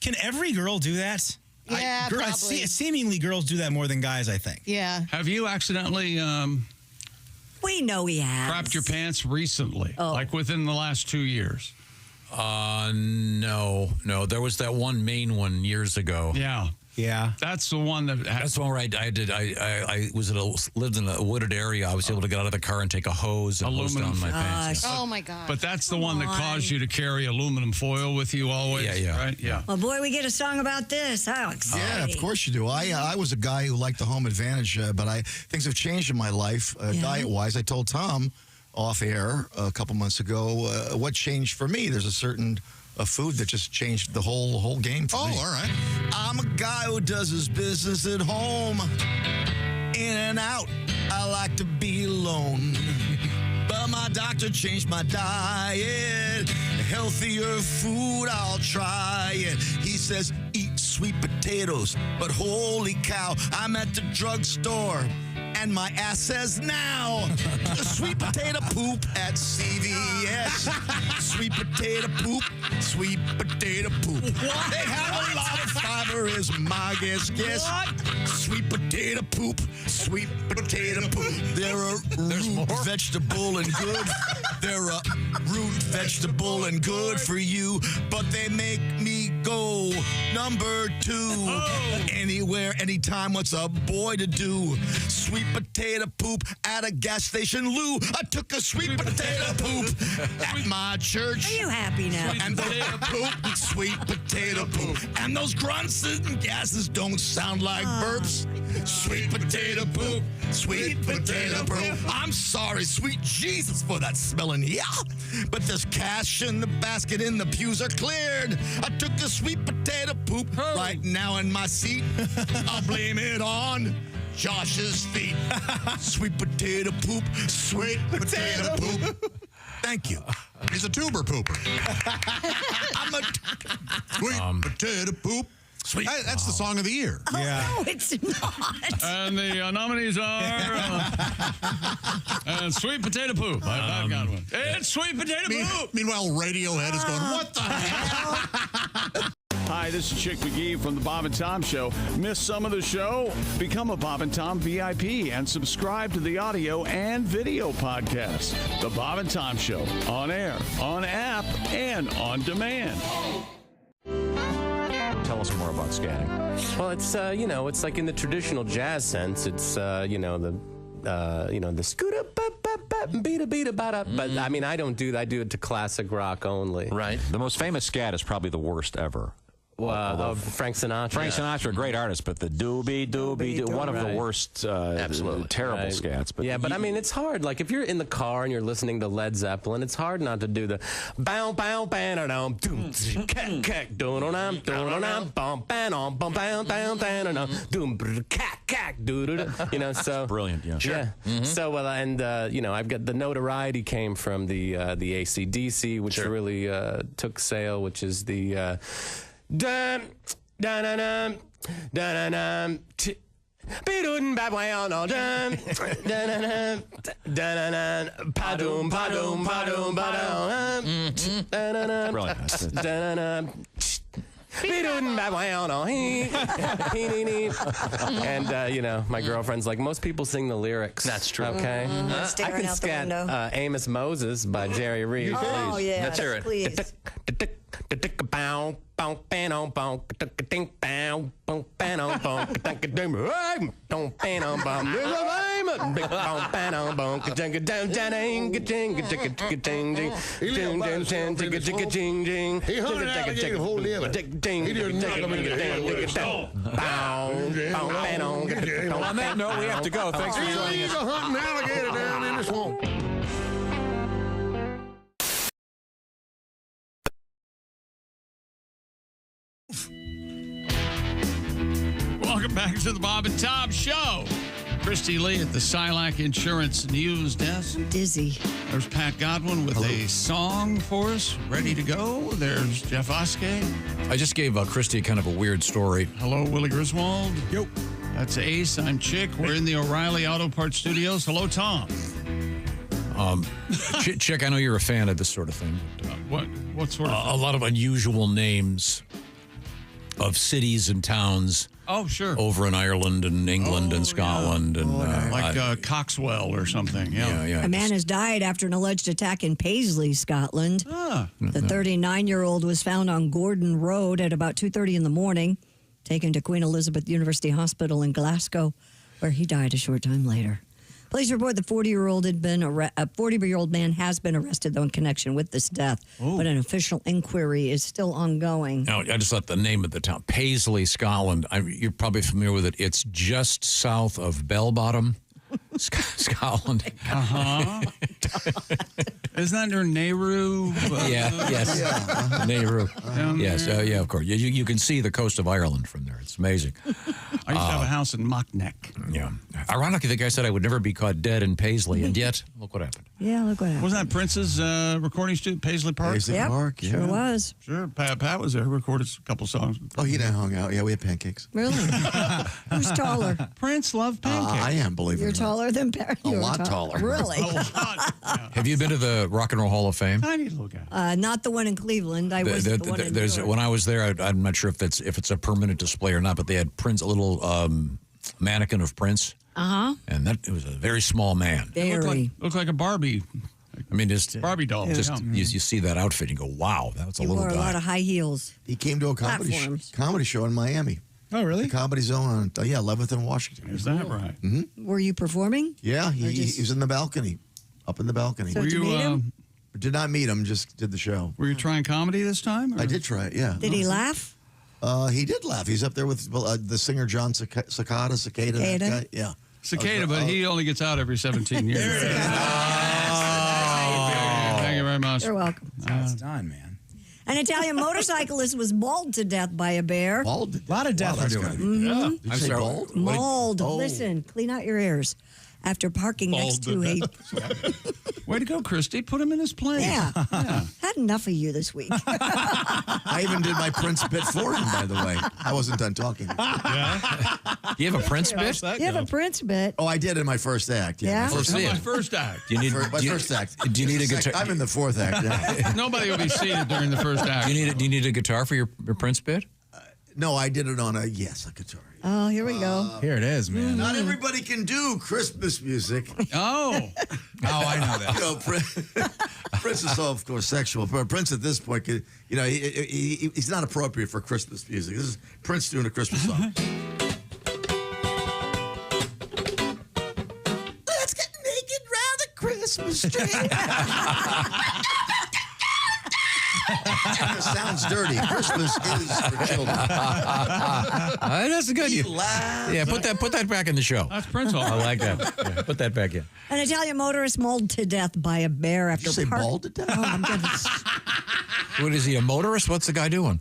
Can every girl do that? Yeah, probably. Seemingly, girls do that more than guys, I think. Yeah. Have you accidentally We know he has. crapped your pants recently? Like within the last 2 years? No. There was that one main one years ago. Yeah. That's the one that. That's the one where I did. I lived in a wooded area. I was able to get out of the car and take a hose and hose down my pants. Oh my God. But that's the one that caused you to carry aluminum foil with you always. Yeah. Right? Yeah. Well, boy, we get a song about this. How exciting. Yeah, of course you do. I was a guy who liked the home advantage, but things have changed in my life diet-wise. I told Tom off air a couple months ago what changed for me. There's a certain food that just changed the whole game for me. Oh, all right. I'm a guy who does his business at home. In and out, I like to be alone. But my doctor changed my diet. Healthier food, I'll try it. He says, eat sweet potatoes. But holy cow, I'm at the drugstore. And my ass says now, sweet potato poop at CVS. Sweet potato poop, sweet potato poop. What? They have a lot of fiber is my guess. Sweet potato poop, sweet potato poop. They're a root vegetable and good. They're a root vegetable and good for you. But they make me go number 2. Anywhere, anytime, what's a boy to do? Sweet potato poop at a gas station loo. I took a sweet potato poop at my church. Are you happy now? And the poop, sweet potato poop. And those grunts and gases don't sound like burps. Sweet potato poop, sweet potato poop. I'm sorry, sweet Jesus, for that smelling but there's cash in the basket and the pews are cleared. I took a sweet potato poop right now in my seat. I'll blame it on Josh's feet. Sweet potato poop, sweet potato poop. Thank you. He's a tuber pooper. I'm a sweet potato poop. Sweet. That's the song of the year. Oh, no, it's not. And the nominees are Sweet Potato Poop. I've got one. It's Sweet Potato Poop. Meanwhile, Radiohead is going, what the hell? Hi, this is Chick McGee from the Bob and Tom Show. Miss some of the show? Become a Bob and Tom VIP and subscribe to the audio and video podcast. The Bob and Tom Show, on air, on app, and on demand. Tell us more about scatting. Well, it's it's like in the traditional jazz sense. It's the scooter beat a bada. But I mean, I don't do that. I do it to classic rock only. Right. The most famous scat is probably the worst ever. Frank Sinatra. Frank Sinatra, a great artist, but the doobie, one of the worst, terrible scats. But but I mean, it's hard. Like if you're in the car and you're listening to Led Zeppelin, it's hard not to do the bow bow bam doom doom cack cack doom bam bam bam bam doom cack cack doo. So brilliant. Yeah. Sure. Yeah. Mm-hmm. So I've got the notoriety came from the AC/DC, which really took sale, which is the. Dum dum dum dum dum. Bidun babwell no dum dum dum padum padum padum padum. Brilliant. And my girlfriend's like, most people sing the lyrics. That's true. Okay, I can scat Amos Moses by Jerry Reed. Oh yeah, let's hear it. Please. On that note, we have to go. Thanks for joining us. Hunting alligator down in the swamp. to the Bob and Tom Show. Christy Lee at the Silac Insurance News Desk. Dizzy. There's Pat Godwin with a song for us, ready to go. There's Jeff Oskay. I just gave Christy kind of a weird story. Hello, Willie Griswold. Yo. That's Ace. I'm Chick. We're in the O'Reilly Auto Parts Studios. Hello, Tom. Chick, I know you're a fan of this sort of thing. What sort of a lot of unusual names of cities and towns. Oh, sure. Over in Ireland and England and Scotland. Yeah. And like Coxwell or something. Yeah. A man has died after an alleged attack in Paisley, Scotland. The 39-year-old was found on Gordon Road at about 2:30 in the morning, taken to Queen Elizabeth University Hospital in Glasgow, where he died a short time later. Police report the 40-year-old man has been arrested, though, in connection with this death. But an official inquiry is still ongoing. Now, I just left the name of the town. Paisley, Scotland. You're probably familiar with it. It's just south of Bell-Bottom, Scotland. Uh-huh. Isn't that near Nauru? Yes. Nauru. Yes, of course. You can see the coast of Ireland from there. It's amazing. I used to have a house in Mockneck. Yeah. Ironically, the guy said I would never be caught dead in Paisley, and yet, look what happened. Yeah, look what happened. Wasn't that Prince's recording studio, Paisley Park? Paisley Park, yeah. Sure was. Sure. Pat was there, recorded a couple songs. Oh, he done hung out. Yeah, we had pancakes. Really? Who's taller? Prince loved pancakes. I am, believe it You're or not. taller than Perry. A lot taller. Really? Have you been to the Rock and Roll Hall of Fame? I need to look at it. Not the one in Cleveland. I was the one in New York. When I was there, I'm not sure if it's a permanent display or not, but they had Prince, a little mannequin of Prince. Uh-huh. And it was a very small man. Looked like a Barbie. I mean, just Barbie doll. Just you see that outfit, and you go, "Wow, that's a little wore guy." a lot of high heels. He came to a comedy show in Miami. Oh, really? The Comedy Zone on 11th and Washington. Is that right? Mm-hmm. Were you performing? Yeah, he was in the balcony, up in the balcony. So did you meet him? Did not meet him, just did the show. Were you trying comedy this time? Or? I did try it, yeah. Did he laugh? He did laugh. He's up there with the singer John Cicada. That guy. Yeah. Cicada, but he only gets out every 17 years. Thank you very much. You're welcome. That's done, man. An Italian motorcyclist was mauled to death by a bear. Mauled? A lot of death are doing. Mm-hmm. Did you say bald? Mauled. Oh. Listen, clean out your ears. After parking next to a... Way to go, Christy. Put him in his place. Yeah. Had enough of you this week. I even did my Prince bit for him, by the way. I wasn't done talking. Yeah. You have a Prince bit? You have a Prince bit. Oh, I did in my first act. Yeah. Yeah? My first act. Do you need My first act. Do you need a guitar? I'm in the fourth act. Yeah. Nobody will be seated during the first act. Do you need a guitar for your Prince bit? No, I did it on a guitar. Oh, here we go. Here it is, man. Not everybody can do Christmas music. Oh, I know that. You know, Prince is so, of course, sexual. But Prince at this point, he's not appropriate for Christmas music. This is Prince doing a Christmas song. Let's get naked round the Christmas tree. It sounds dirty. Christmas is for children. That's good. Yeah, put that back in the show. That's Prince. I like that. Yeah, put that back in. An Italian motorist mauled to death by a bear after Did you say mauled to death? Oh, my goodness. What is he, a motorist? What's the guy doing?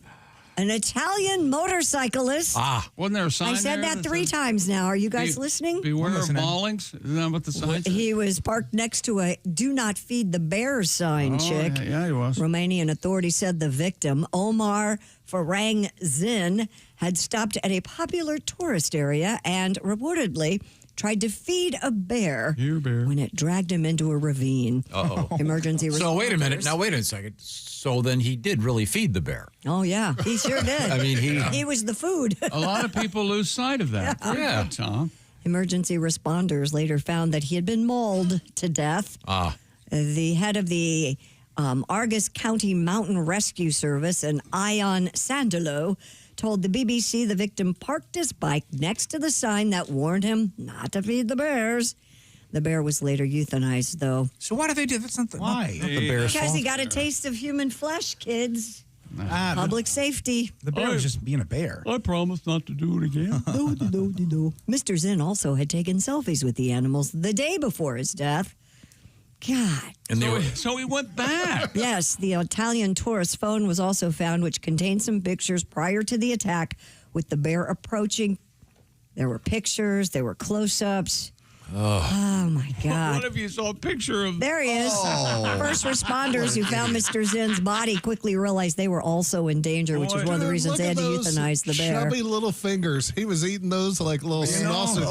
An Italian motorcyclist. Wasn't there a sign I said there that 3 times now. Are you guys listening? Beware of maulings? Isn't that what the sign said? He was parked next to a "Do Not Feed the Bears" sign, Chick. Yeah, he was. Romanian authorities said the victim, Omar Farang Zin, had stopped at a popular tourist area and reportedly tried to feed a bear, when it dragged him into a ravine. Uh-oh. Emergency So wait a minute. responders- Now wait a second. So then he did really feed the bear. Oh, yeah. He sure did. I mean, he was the food. A lot of people lose sight of that. Yeah. Good, Tom. Emergency responders later found that he had been mauled to death. The head of the Argus County Mountain Rescue Service, and Ion Sandalo, told the BBC the victim parked his bike next to the sign that warned him not to feed the bears. The bear was later euthanized, though. So why do they do that? That's not the, Why? Not the bear's Because he fault. got a taste of human flesh, kids. Public safety. The bear was just being a bear. I promise not to do it again. Mr. Zinn also had taken selfies with the animals the day before his death. God. And So he went back. Yes, the Italian tourist's phone was also found, which contained some pictures prior to the attack with the bear approaching There were pictures. There were close-ups. Oh, Oh, my God. What if you saw a picture of... There he is. Oh. First responders who found Mr. Zinn's body quickly realized they were also in danger, which is one of the reasons they had to euthanize the bear. Chubby little fingers. He was eating those like little sausages.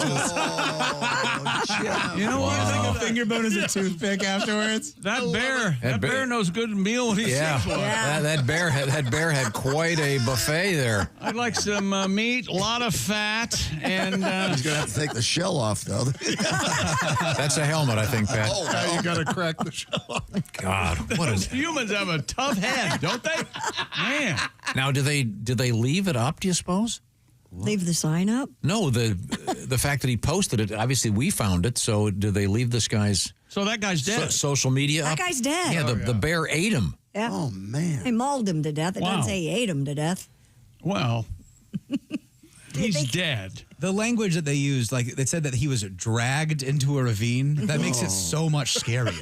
You know what? I think a finger bone is a toothpick afterwards. That bear knows good meal when he yeah. sees one. That bear had quite a buffet there. I'd like some meat, a lot of fat, and he's gonna have to take the shell off though. That's a helmet, I think, Pat. Now you got to crack the shell off. God, what is? Humans have a tough head, don't they? Man. Now, did they leave it up? Do you suppose? Leave the sign up? No, the fact that he posted it. Obviously, we found it. So, did they leave this guy's? So that guy's dead. Social media. That up? guy's dead. Yeah, the bear ate him. Yeah. Oh man. They mauled him to death. It doesn't say he ate him to death. Well, he's dead. The language that they used, like they said that he was dragged into a ravine. That makes it so much scarier.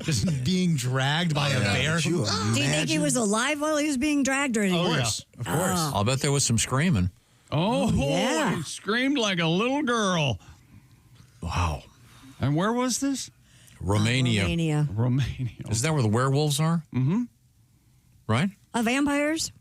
Just being dragged by a bear. Do you think he was alive while he was being dragged? Or Of course. I'll bet there was some screaming. Oh, yeah. He screamed like a little girl. Wow. And where was this? Romania. Romania. Is that where the werewolves are? Mm-hmm. Right? Vampires?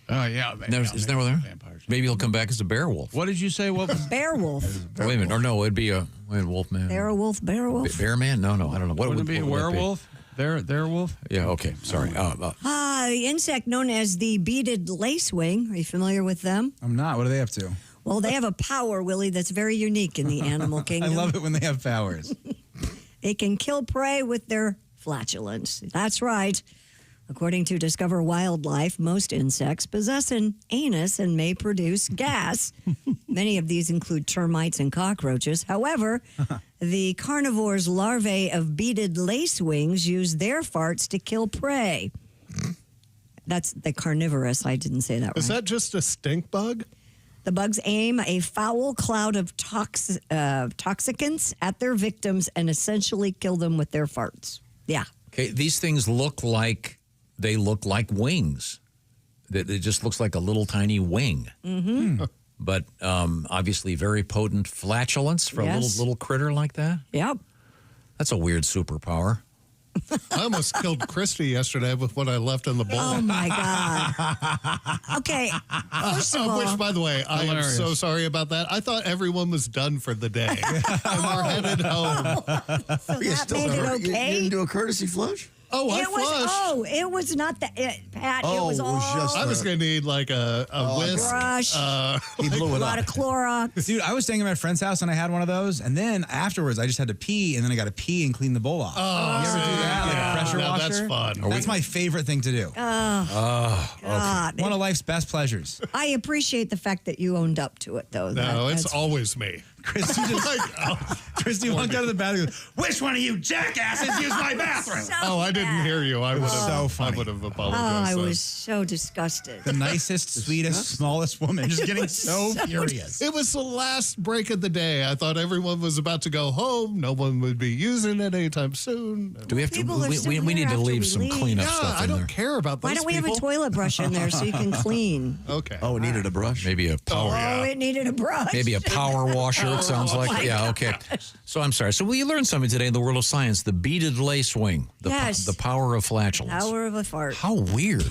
Oh, yeah. Is that where they're? Maybe he'll come back as a bear wolf. What did you say? What? Bear wolf. Wait a minute. Or no, it'd be a wolf man. Bear wolf, bear wolf. Bear man? No, I don't know. What Wouldn't it be a werewolf? Their wolf? Yeah, okay. Sorry. The insect known as the beaded lacewing. Are you familiar with them? I'm not. What are they up to? Well, they have a power, Willie, that's very unique in the animal kingdom. I love it when they have powers. They can kill prey with their flatulence. That's right. According to Discover Wildlife, most insects possess an anus and may produce gas. Many of these include termites and cockroaches. However, the carnivore's larvae of beaded lacewings use their farts to kill prey. That's the carnivorous. I didn't say that right. Is that just a stink bug? The bugs aim a foul cloud of toxicants at their victims and essentially kill them with their farts. Yeah. Okay, these things look like wings. It just looks like a little tiny wing. Mm-hmm. But obviously very potent flatulence for a little critter like that. Yep. That's a weird superpower. I almost killed Christy yesterday with what I left in the bowl. Oh, my God. Okay. First of all, which, by the way, I am so sorry about that. I thought everyone was done for the day. And we're headed home. So that made it okay? You didn't do a courtesy flush? Oh, I flushed. It was not that, Pat. Oh, it was all I was going to need like a whisk. brush, He blew a it lot of up. Clorox. Dude, I was staying at my friend's house and I had one of those. And then afterwards, I just had to pee. And then I got to pee and clean the bowl off. Oh, you ever do that? Like a pressure no, washer? that's fun. That's my favorite thing to do. Oh, God. One of life's best pleasures. I appreciate the fact that you owned up to it, though. No, it's That's- always me. Christy Christy walked out of the bathroom and goes, which one of you jackasses used my bathroom? Oh, I didn't hear you. I would have. So funny. I would have apologized. I then. was so disgusted. The nicest, sweetest, smallest woman just getting so furious. It was the last break of the day. I thought everyone was about to go home. No one would be using it anytime soon. Do we have to? People are still We need here to after leave we some leave. cleanup Yeah, stuff I in don't there. care about those Why don't we have a people. toilet brush in there so you can clean? Okay. Oh, it needed a brush? Maybe a power. Oh, it needed a brush. Maybe a power washer. It sounds like. my Yeah. Okay. So I'm sorry. So we learned something today in the world of science: the beaded lace wing, Yes. the power of flatulence. Power of a fart. How weird.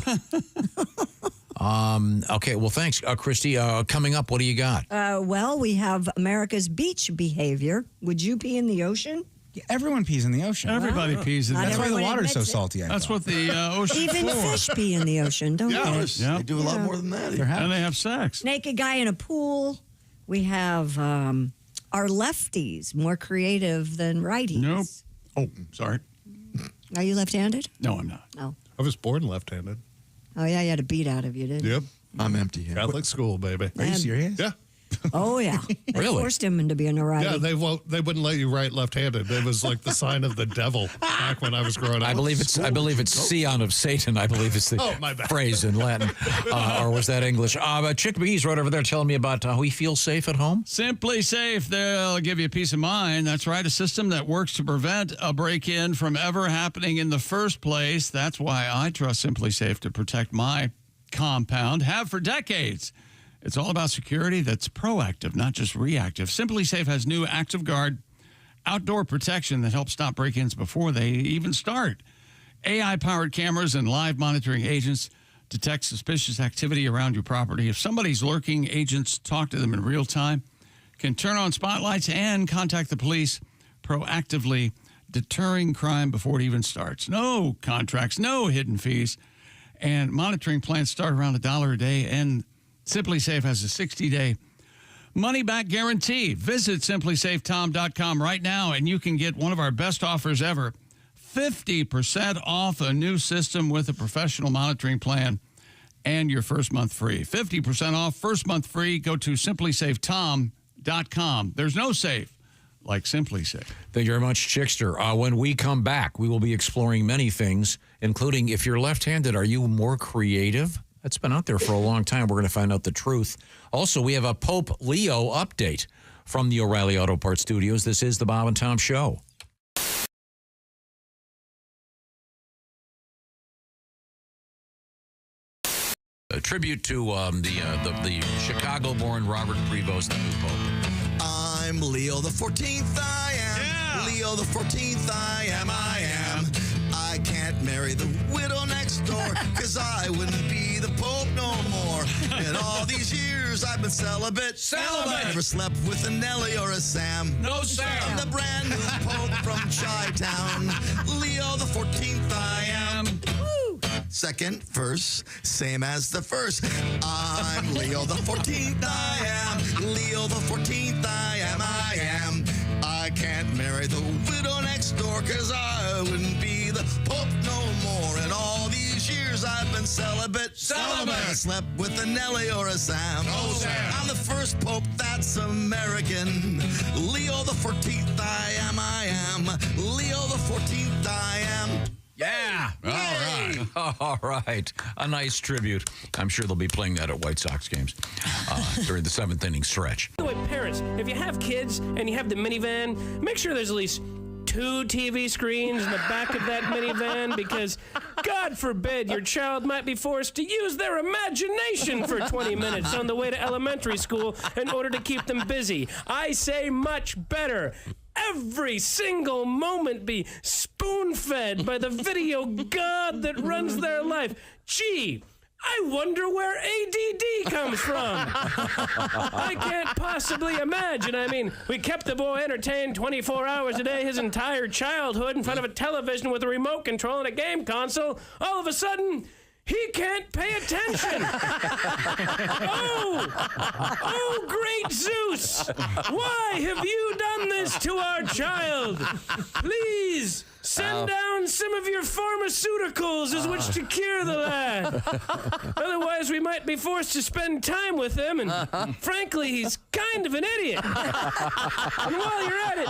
Okay. Well, thanks, Christy. Coming up, what do you got? Well, we have America's beach behavior. Would you pee in the ocean? Yeah, everyone pees in the ocean. Everybody pees in the Not That's why the everyone water's so admits it. salty. I That's thought. what the ocean Even for. fish pee in the ocean, don't they? Yeah. They do a lot more than that. And they have sex. Naked guy in a pool. We have our lefties, more creative than righties. Nope. Oh, sorry. Are you left-handed? No, I'm not. No. I was born left-handed. Oh, yeah, you had a beat out of you, didn't you? Yep. I'm empty. Yeah. Catholic school, baby. Are you serious? Yeah. Oh, yeah. They Really? forced him into being a righty. Yeah, they wouldn't let you write left-handed. It was like the sign of the devil back when I was growing up. I believe it's Scion of Satan. I believe it's the Oh, my bad. phrase in Latin, or was that English? But Chick B's right over there telling me about how he feels safe at home. Simply Safe, they'll give you peace of mind. That's right, a system that works to prevent a break-in from ever happening in the first place. That's why I trust Simply Safe to protect my compound, have for decades. It's all about security that's proactive, not just reactive. Simply Safe has new Active Guard outdoor protection that helps stop break-ins before they even start. AI-powered cameras and live monitoring agents detect suspicious activity around your property. If somebody's lurking, agents talk to them in real time, can turn on spotlights and contact the police, proactively deterring crime before it even starts. No contracts, no hidden fees, and monitoring plans start around $1 a day, and Simply Safe has a 60-day money-back guarantee. Visit simplysafetom.com right now, and you can get one of our best offers ever, 50% off a new system with a professional monitoring plan and your first month free. 50% off, first month free. Go to simplysafetom.com. There's no safe like Simply Safe. Thank you very much, Chickster. When we come back, we will be exploring many things, including if you're left-handed, are you more creative? That's been out there for a long time. We're going to find out the truth. Also, we have a Pope Leo update from the O'Reilly Auto Parts Studios. This is the Bob and Tom Show. A tribute to the Chicago-born Robert Prevost, the new Pope. I'm Leo the 14th, I am. Yeah. Leo the 14th, I am. I can't marry the widow next door, because I wouldn't be the Pope no more. In all these years, I've been celibate. I never slept with a Nelly or a Sam. No Sam. I'm the brand new Pope from Chi-Town. Leo the 14th, I am. Woo. Second verse, same as the first. I'm Leo the 14th, I am. Leo the 14th, I am. I can't marry the widow next door, because I wouldn't be the Pope no more. In all these years, I've been celibate. I slept with a Nelly or a Sam. No Sam. I'm the first Pope that's American. Leo the 14th, I am. Leo the 14th, I am. Yeah. All right. A nice tribute. I'm sure they'll be playing that at White Sox games during the seventh inning stretch. By the way, parents, if you have kids and you have the minivan, make sure there's at least 2 TV screens in the back of that minivan, because God forbid your child might be forced to use their imagination for 20 minutes on the way to elementary school in order to keep them busy. I say much better. Every single moment be spoon-fed by the video god that runs their life. Gee, I wonder where ADD comes from. I can't possibly imagine. I mean, we kept the boy entertained 24 hours a day his entire childhood in front of a television with a remote control and a game console. All of a sudden, he can't pay attention. Oh, great Zeus. Why have you done this to our child? Please send down some of your pharmaceuticals as which to cure the lad. Otherwise, we might be forced to spend time with him, and frankly, he's kind of an idiot. And while you're at it,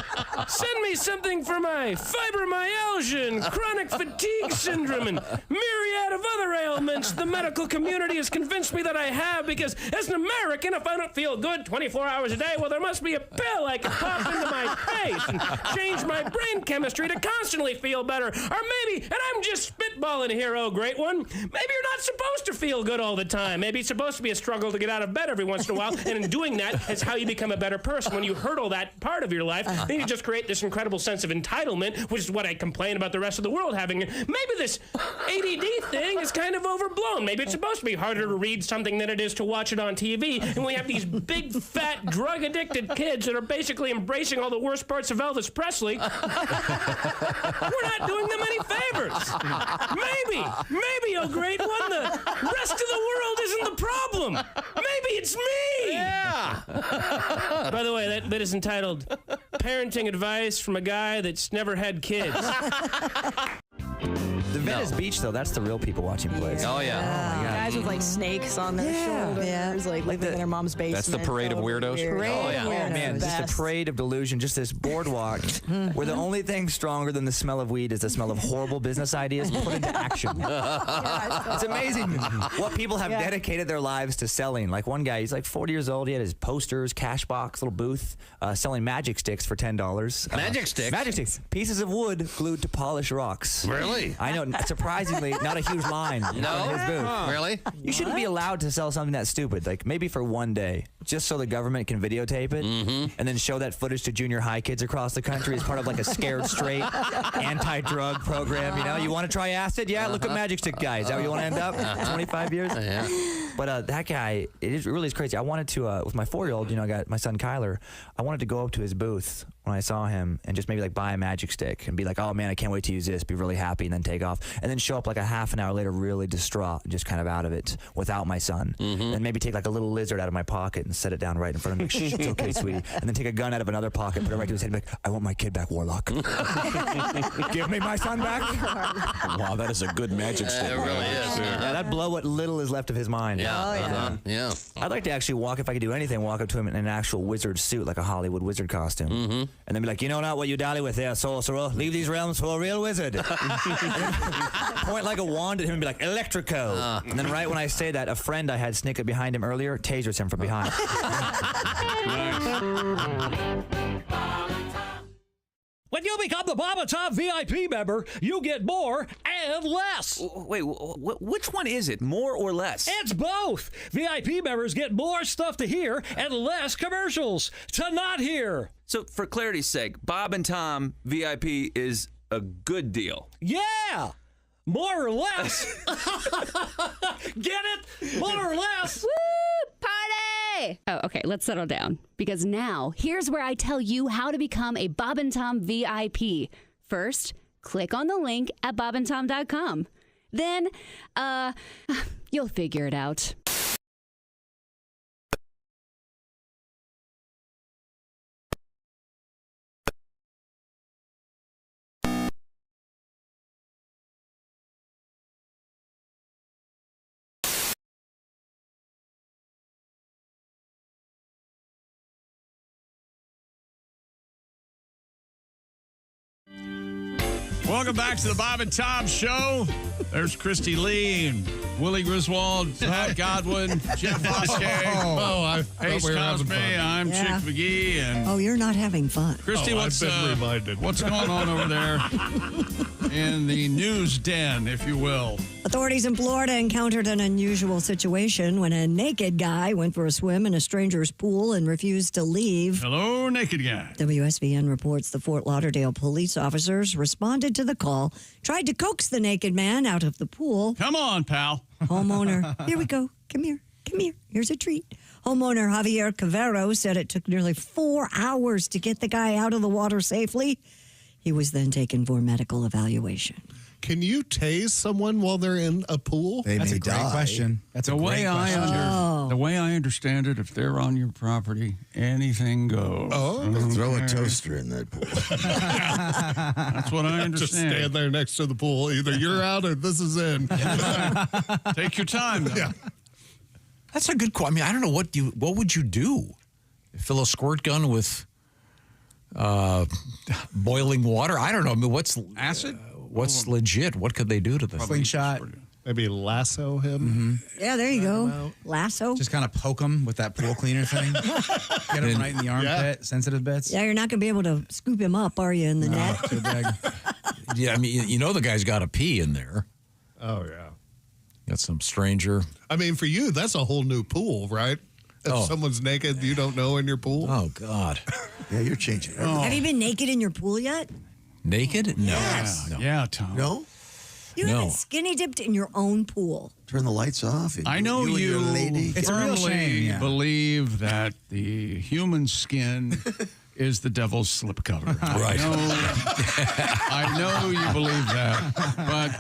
send me something for my fibromyalgia and chronic fatigue syndrome and myriad of other ailments the medical community has convinced me that I have, because as an American, if I don't feel good 24 hours a day, well, there must be a pill I can pop into my face and change my brain chemistry to constantly feel better. Or maybe, and I'm just spitballing here, oh great one, maybe you're not supposed to feel good all the time. Maybe it's supposed to be a struggle to get out of bed every once in a while, and in doing that is how you become a better person. When you hurdle that part of your life, then you just create this incredible sense of entitlement, which is what I complain about the rest of the world having. Maybe this ADD thing is kind of overblown. Maybe it's supposed to be harder to read something than it is to watch it on TV, and we have these big, fat, drug-addicted kids that are basically embracing all the worst parts of Elvis Presley. We're not doing them any favors. Maybe, oh great one, the rest of the world isn't the problem. Maybe it's me. Yeah. By the way, that is entitled Parenting Advice from a Guy That's Never Had Kids. The Venice Beach, though, that's the real people watching plays. Oh, yeah. Oh, my God. Guys with, like, snakes on their shoulders, like living in their mom's basement. That's the parade of weirdos? Oh, man, just a parade of delusion, just this boardwalk where the only thing stronger than the smell of weed is the smell of horrible business ideas put into action. It's amazing what people have dedicated their lives to selling. Like one guy, he's like 40 years old. He had his posters, cash box, little booth, selling magic sticks for $10. Magic sticks? Magic sticks. Pieces of wood glued to polished rocks. Really? I know. Surprisingly, not a huge line. No? in his booth. Really? You shouldn't be allowed to sell something that stupid. Like maybe for one day, just so the government can videotape it and then show that footage to junior high kids across the country as part of like a Scared Straight anti-drug program. You know, you want to try acid? Yeah, look at Magic Stick guy. Is that where you want to end up? 25 years? Yeah. But that guy, it really is crazy. I wanted to, with my 4-year-old, you know, I got my son Kyler, I wanted to go up to his booth when I saw him and just maybe like buy a Magic Stick and be like, oh man, I can't wait to use this, be really happy, and then take off. And then show up like a half an hour later really distraught and just kind of out of it without my son. And maybe take like a little lizard out of my pocket and set it down right in front of me. Shh, it's okay, sweetie. And then take a gun out of another pocket, put it right to his head and be like, I want my kid back, Warlock. Give me my son back. Wow, that is a good Magic Stick. It really is. Yeah, that'd blow what little is left of his mind. Yeah. Yeah. I'd like to actually walk, if I could do anything, walk up to him in an actual wizard suit, like a Hollywood wizard costume. And then be like, you know not what you dally with there, sorcerer. Leave these realms for a real wizard. Point like a wand at him and be like, Electrico. And then right when I say that, a friend I had sneak up behind him earlier tasers him from behind. When you become the Bob and Tom VIP member, you get more and less. Wait, which one is it? More or less? It's both. VIP members get more stuff to hear and less commercials to not hear. So, for clarity's sake, Bob and Tom VIP is a good deal. Yeah! More or less. Get it? More or less. Woo! Party! Oh, okay, let's settle down. Because now, here's where I tell you how to become a Bob and Tom VIP. First, click on the link at bobandtom.com. Then, you'll figure it out. Welcome back to the Bob and Tom Show. There's Christy Lee and Willie Griswold, Pat Godwin, Jeff Oskay, Ace Cosby. I'm Chick McGee. And oh, you're not having fun. Christy, what's going on over there in the news den, if you will? Authorities in Florida encountered an unusual situation when a naked guy went for a swim in a stranger's pool and refused to leave. Hello, naked guy. WSVN reports the Fort Lauderdale police officers responded to the call, tried to coax the naked man out of the pool. Come on, pal. Homeowner, here we go. Come here. Here's a treat. Homeowner Javier Cavero said it took nearly 4 hours to get the guy out of the water safely. He was then taken for medical evaluation. Can you tase someone while they're in a pool? That's a great question. That's the way I understand it, if they're on your property, anything goes. Throw a toaster in that pool. That's what I understand. Just stand there next to the pool. Either you're out or this is in. Take your time, though. Yeah. That's a good question. I mean, I don't know what would you do? Fill a squirt gun with boiling water? I don't know. I mean, what's acid? What's legit? What could they do to the slingshot? Maybe lasso him. Yeah, there you go. Lasso. Just kind of poke him with that pool cleaner thing. Get him right in the armpit, sensitive bits. Yeah, you're not going to be able to scoop him up, are you, in the net? Too big. Yeah, I mean, you know the guy's got to pee in there. Oh, yeah. Got some stranger. I mean, for you, that's a whole new pool, right? If someone's naked you don't know in your pool. Oh, God. Yeah, you're changing. Have you been naked in your pool yet? Naked? No. Yes. No. Yeah, Tom. No? You haven't skinny dipped in your own pool. Turn the lights off. I know you and your lady. It's a real shame. Believe that the human skin is the devil's slipcover. Right. I know you believe that, but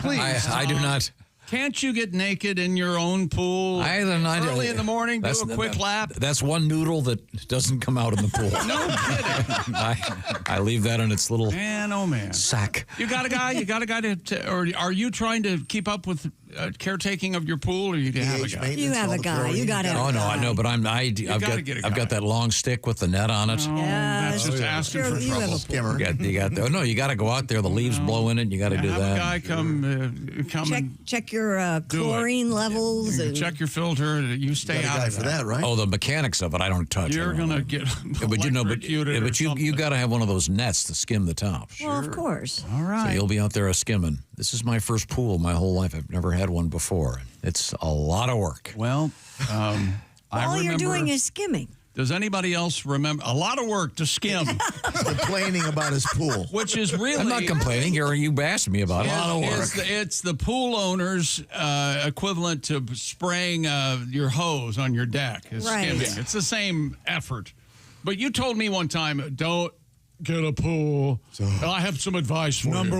please, I do not. Can't you get naked in your own pool early in the morning, do a quick lap? That's one noodle that doesn't come out in the pool. No kidding. I leave that in its little sack. You got a guy or are you trying to keep up with caretaking of your pool, or you have a guy? You have a guy. You got to have a guy. I know, but I've got that long stick with the net on it. That's just asking for trouble. You got to go out there. The leaves blow in it. You got to do have that. A guy come check your chlorine levels and check your filter. You stay out of for that, right? Oh, the mechanics of it, I don't touch. You're gonna get but you got to have one of those nets to skim the top. Well, of course. All right. So you'll be out there skimming. This is my first pool my whole life. I've never had one before. It's a lot of work. Well, all you're doing is skimming. Does anybody else remember? A lot of work to skim. Complaining about his pool. Which is really... I'm not complaining. You asked me about it. A lot of work. It's the pool owner's equivalent to spraying your hose on your deck. Is skimming. It's the same effort. But you told me one time, don't get a pool. I have some advice for you. Number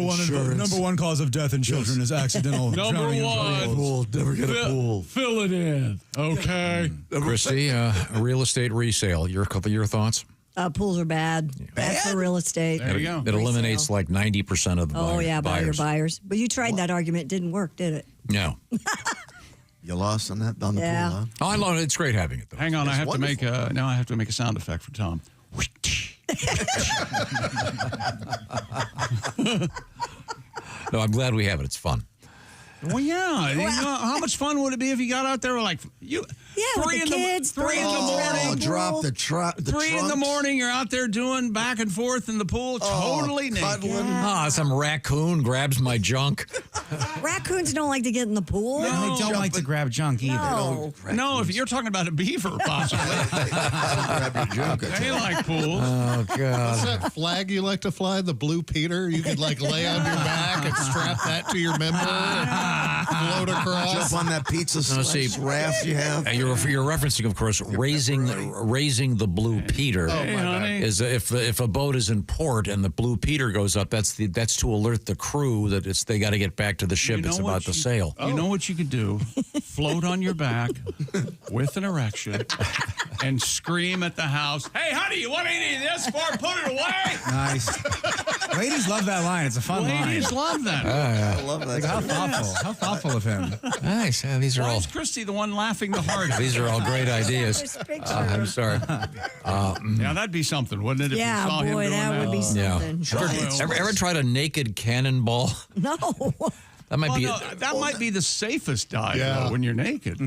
one cause of death in children is accidental drowning in a pool. Never get a pool. Fill it in, okay? Christy, real estate resale. Your thoughts? Pools are bad. Bad for real estate. There you go. It eliminates like 90% of the buyers. But you tried that argument. It didn't work, did it? No. You lost on the pool, huh? Oh, I love it. It's great having it, though. Hang on, I have to make a sound effect for Tom. No, I'm glad we have it. It's fun. Well, yeah. You know, how much fun would it be if you got out there like you? Yeah, with the kids. 3 in the morning. Drop the 3 in the morning. You're out there doing back and forth in the pool, totally naked. Some raccoon grabs my junk. Raccoons don't like to get in the pool. They don't like to grab junk either. No, if you're talking about a beaver, possibly. Grab your junk. They like pools. Oh, God. What's that flag you like to fly? The Blue Peter? You could like lay on your back and strap that to your member and float across. Jump on that pizza raft you have. You're referencing, of course, raising the Blue Peter. Is if a boat is in port and the Blue Peter goes up, that's to alert the crew that they got to get back to the ship. It's about to sail. You know what you could do? Float on your back with an erection and scream at the house, "Hey, honey, you want any of this for? Put it away." Nice. Ladies love that line. It's a fun line. Ladies love that. I love that. Like, how thoughtful. How thoughtful of him. Nice. Yeah, these are Why all. is Christy the one laughing the hardest? These are all great ideas. I'm sorry. Yeah, that'd be something, wouldn't it? If you saw him doing that would be something. Yeah. Ever tried a naked cannonball? No. That might be. That might be the safest dive though, when you're naked.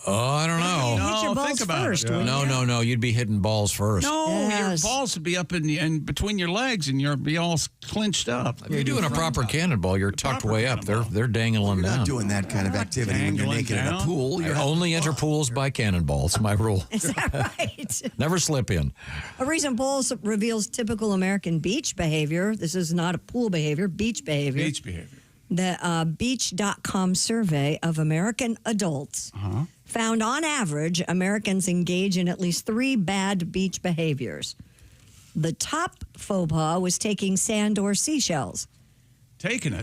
Oh, I don't know. Hit your balls think about first. it. No. You'd be hitting balls first. No, your balls would be up in between your legs, and you'd be all clinched up. If you're doing a proper cannonball, you're tucked way up. They're dangling You're down. not doing that kind of activity when you're naked in a pool. You only enter pools by cannonball. It's my rule. Is that right? Never slip in. A recent poll reveals typical American beach behavior. This is not a pool behavior, beach behavior. Beach behavior. The Beach.com survey of American adults found on average Americans engage in at least 3 bad beach behaviors. The top faux pas was taking sand or seashells. Taking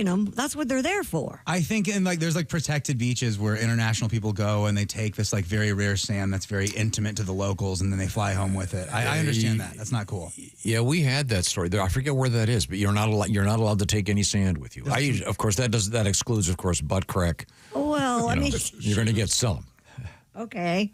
them. That's what they're there for. I think there's like protected beaches where international people go and they take this like very rare sand that's very intimate to the locals and then they fly home with it. I understand that. That's not cool. Yeah, we had that story. I forget where that is, but you're not allowed to take any sand with you. Of course, that excludes, of course, butt crack. Well, You're going to get some. Okay.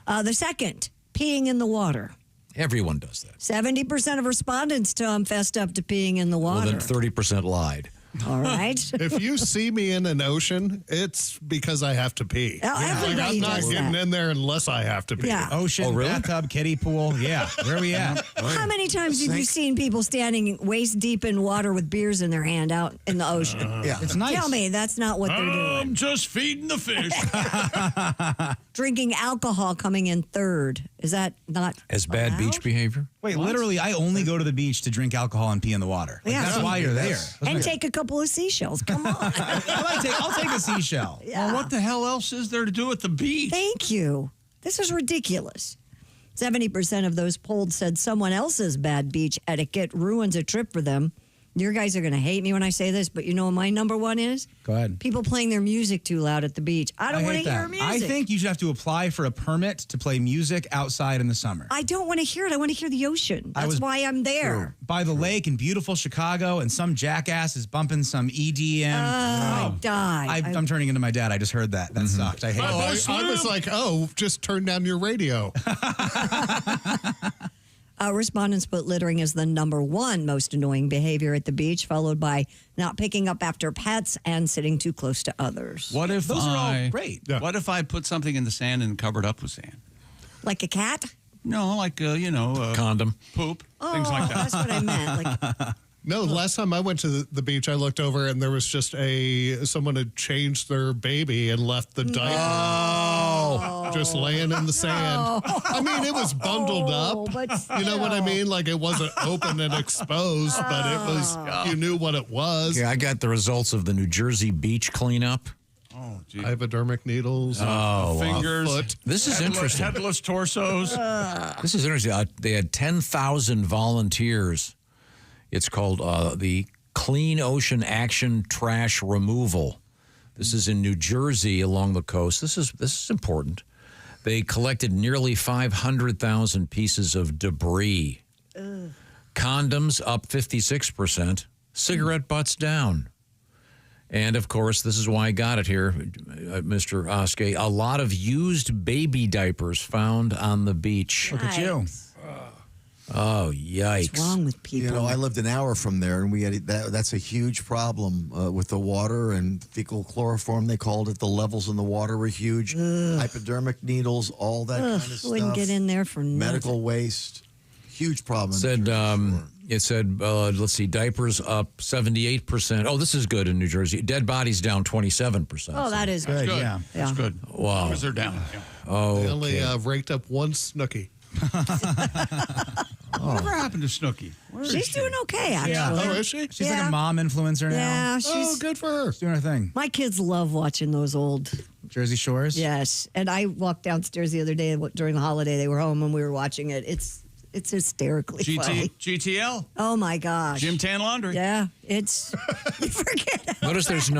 The second, peeing in the water. Everyone does that. 70% of respondents, Tom, fessed up to peeing in the water. Well, then 30% lied. All right. If you see me in an ocean, it's because I have to pee. I'm not getting in there unless I have to pee. Yeah. Ocean, bathtub, kiddie pool. Yeah. Where are we at? How many times have you seen people standing waist deep in water with beers in their hand out in the ocean? It's nice. Tell me that's not what they're doing. I'm just feeding the fish. Drinking alcohol coming in third. Is that not as bad allowed? beach behavior? Wait, literally, I only go to the beach to drink alcohol and pee in the water. That's why you're there. And take a couple of seashells. Come on. I'll take a seashell. Yeah. Well, what the hell else is there to do at the beach? Thank you. This is ridiculous. 70% of those polled said someone else's bad beach etiquette ruins a trip for them. Your guys are going to hate me when I say this, but you know what my number one is? Go ahead. People playing their music too loud at the beach. I don't want to hear music. I think you should have to apply for a permit to play music outside in the summer. I don't want to hear it. I want to hear the ocean. That's why I'm there. By the lake in beautiful Chicago, and some jackass is bumping some EDM. I die. I'm turning into my dad. I just heard that. That sucked. I hate it. I was like, just turn down your radio. Respondents put littering as the number one most annoying behavior at the beach, followed by not picking up after pets and sitting too close to others. What if Those are all great. What if I put something in the sand and covered up with sand? Like a cat? No, like condom, poop, things like that. That's what I meant. No, last time I went to the beach, I looked over and there was just someone had changed their baby and left the diaper just laying in the sand. I mean, it was bundled up. You know what I mean? Like it wasn't open and exposed, but it was, you knew what it was. Yeah, I got the results of the New Jersey beach cleanup. Oh, gee. Hypodermic needles. Fingers. Foot. This is interesting. Headless torsos. This is interesting. They had 10,000 volunteers. It's called the Clean Ocean Action Trash Removal. This is in New Jersey along the coast. This is important. They collected nearly 500,000 pieces of debris. Condoms up 56%. Cigarette butts down. And, of course, this is why I got it here, Mr. Oskay. A lot of used baby diapers found on the beach. Look at you. Oh, yikes. What's wrong with people? You know, I lived an hour from there, and we had that's a huge problem with the water and fecal chloroform, they called it. The levels in the water were huge. Hypodermic needles, all that kind of stuff. Wouldn't get in there for medical waste. Huge problem. It said, let's see, diapers up 78%. Oh, this is good in New Jersey. Dead bodies down 27%. Oh, that is good. Yeah. That's good. Wow. Because they're down. Yeah. Oh, They only raked up one Snooki. Whatever happened to Snooki? She's doing okay, actually. Yeah. Oh, is she? She's like a mom influencer now. Yeah, she's good for her. She's doing her thing. My kids love watching those old Jersey Shores. Yes, and I walked downstairs the other day during the holiday. They were home and we were watching it. It's hysterically funny. GTL. Oh my gosh. Gym Tan Laundry. Yeah, it's you forget. Notice there's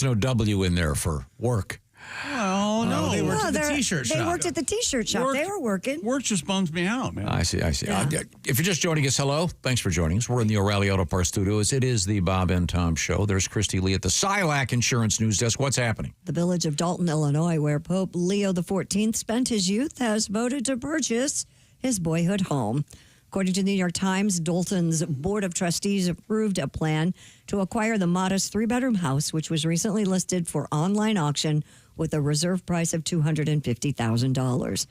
no W in there for work. Well, no. They worked at the T-shirt shop. They worked at the T-shirt shop. They were working. Work just bums me out, man. I see. Yeah. If you're just joining us, hello. Thanks for joining us. We're in the O'Reilly Auto Parts studios. It is the Bob and Tom Show. There's Christy Lee at the Silac Insurance News Desk. What's happening? The village of Dalton, Illinois, where Pope Leo XIV spent his youth, has voted to purchase his boyhood home. According to the New York Times, Dalton's Board of Trustees approved a plan to acquire the modest 3-bedroom house, which was recently listed for online auction with a reserve price of $250,000.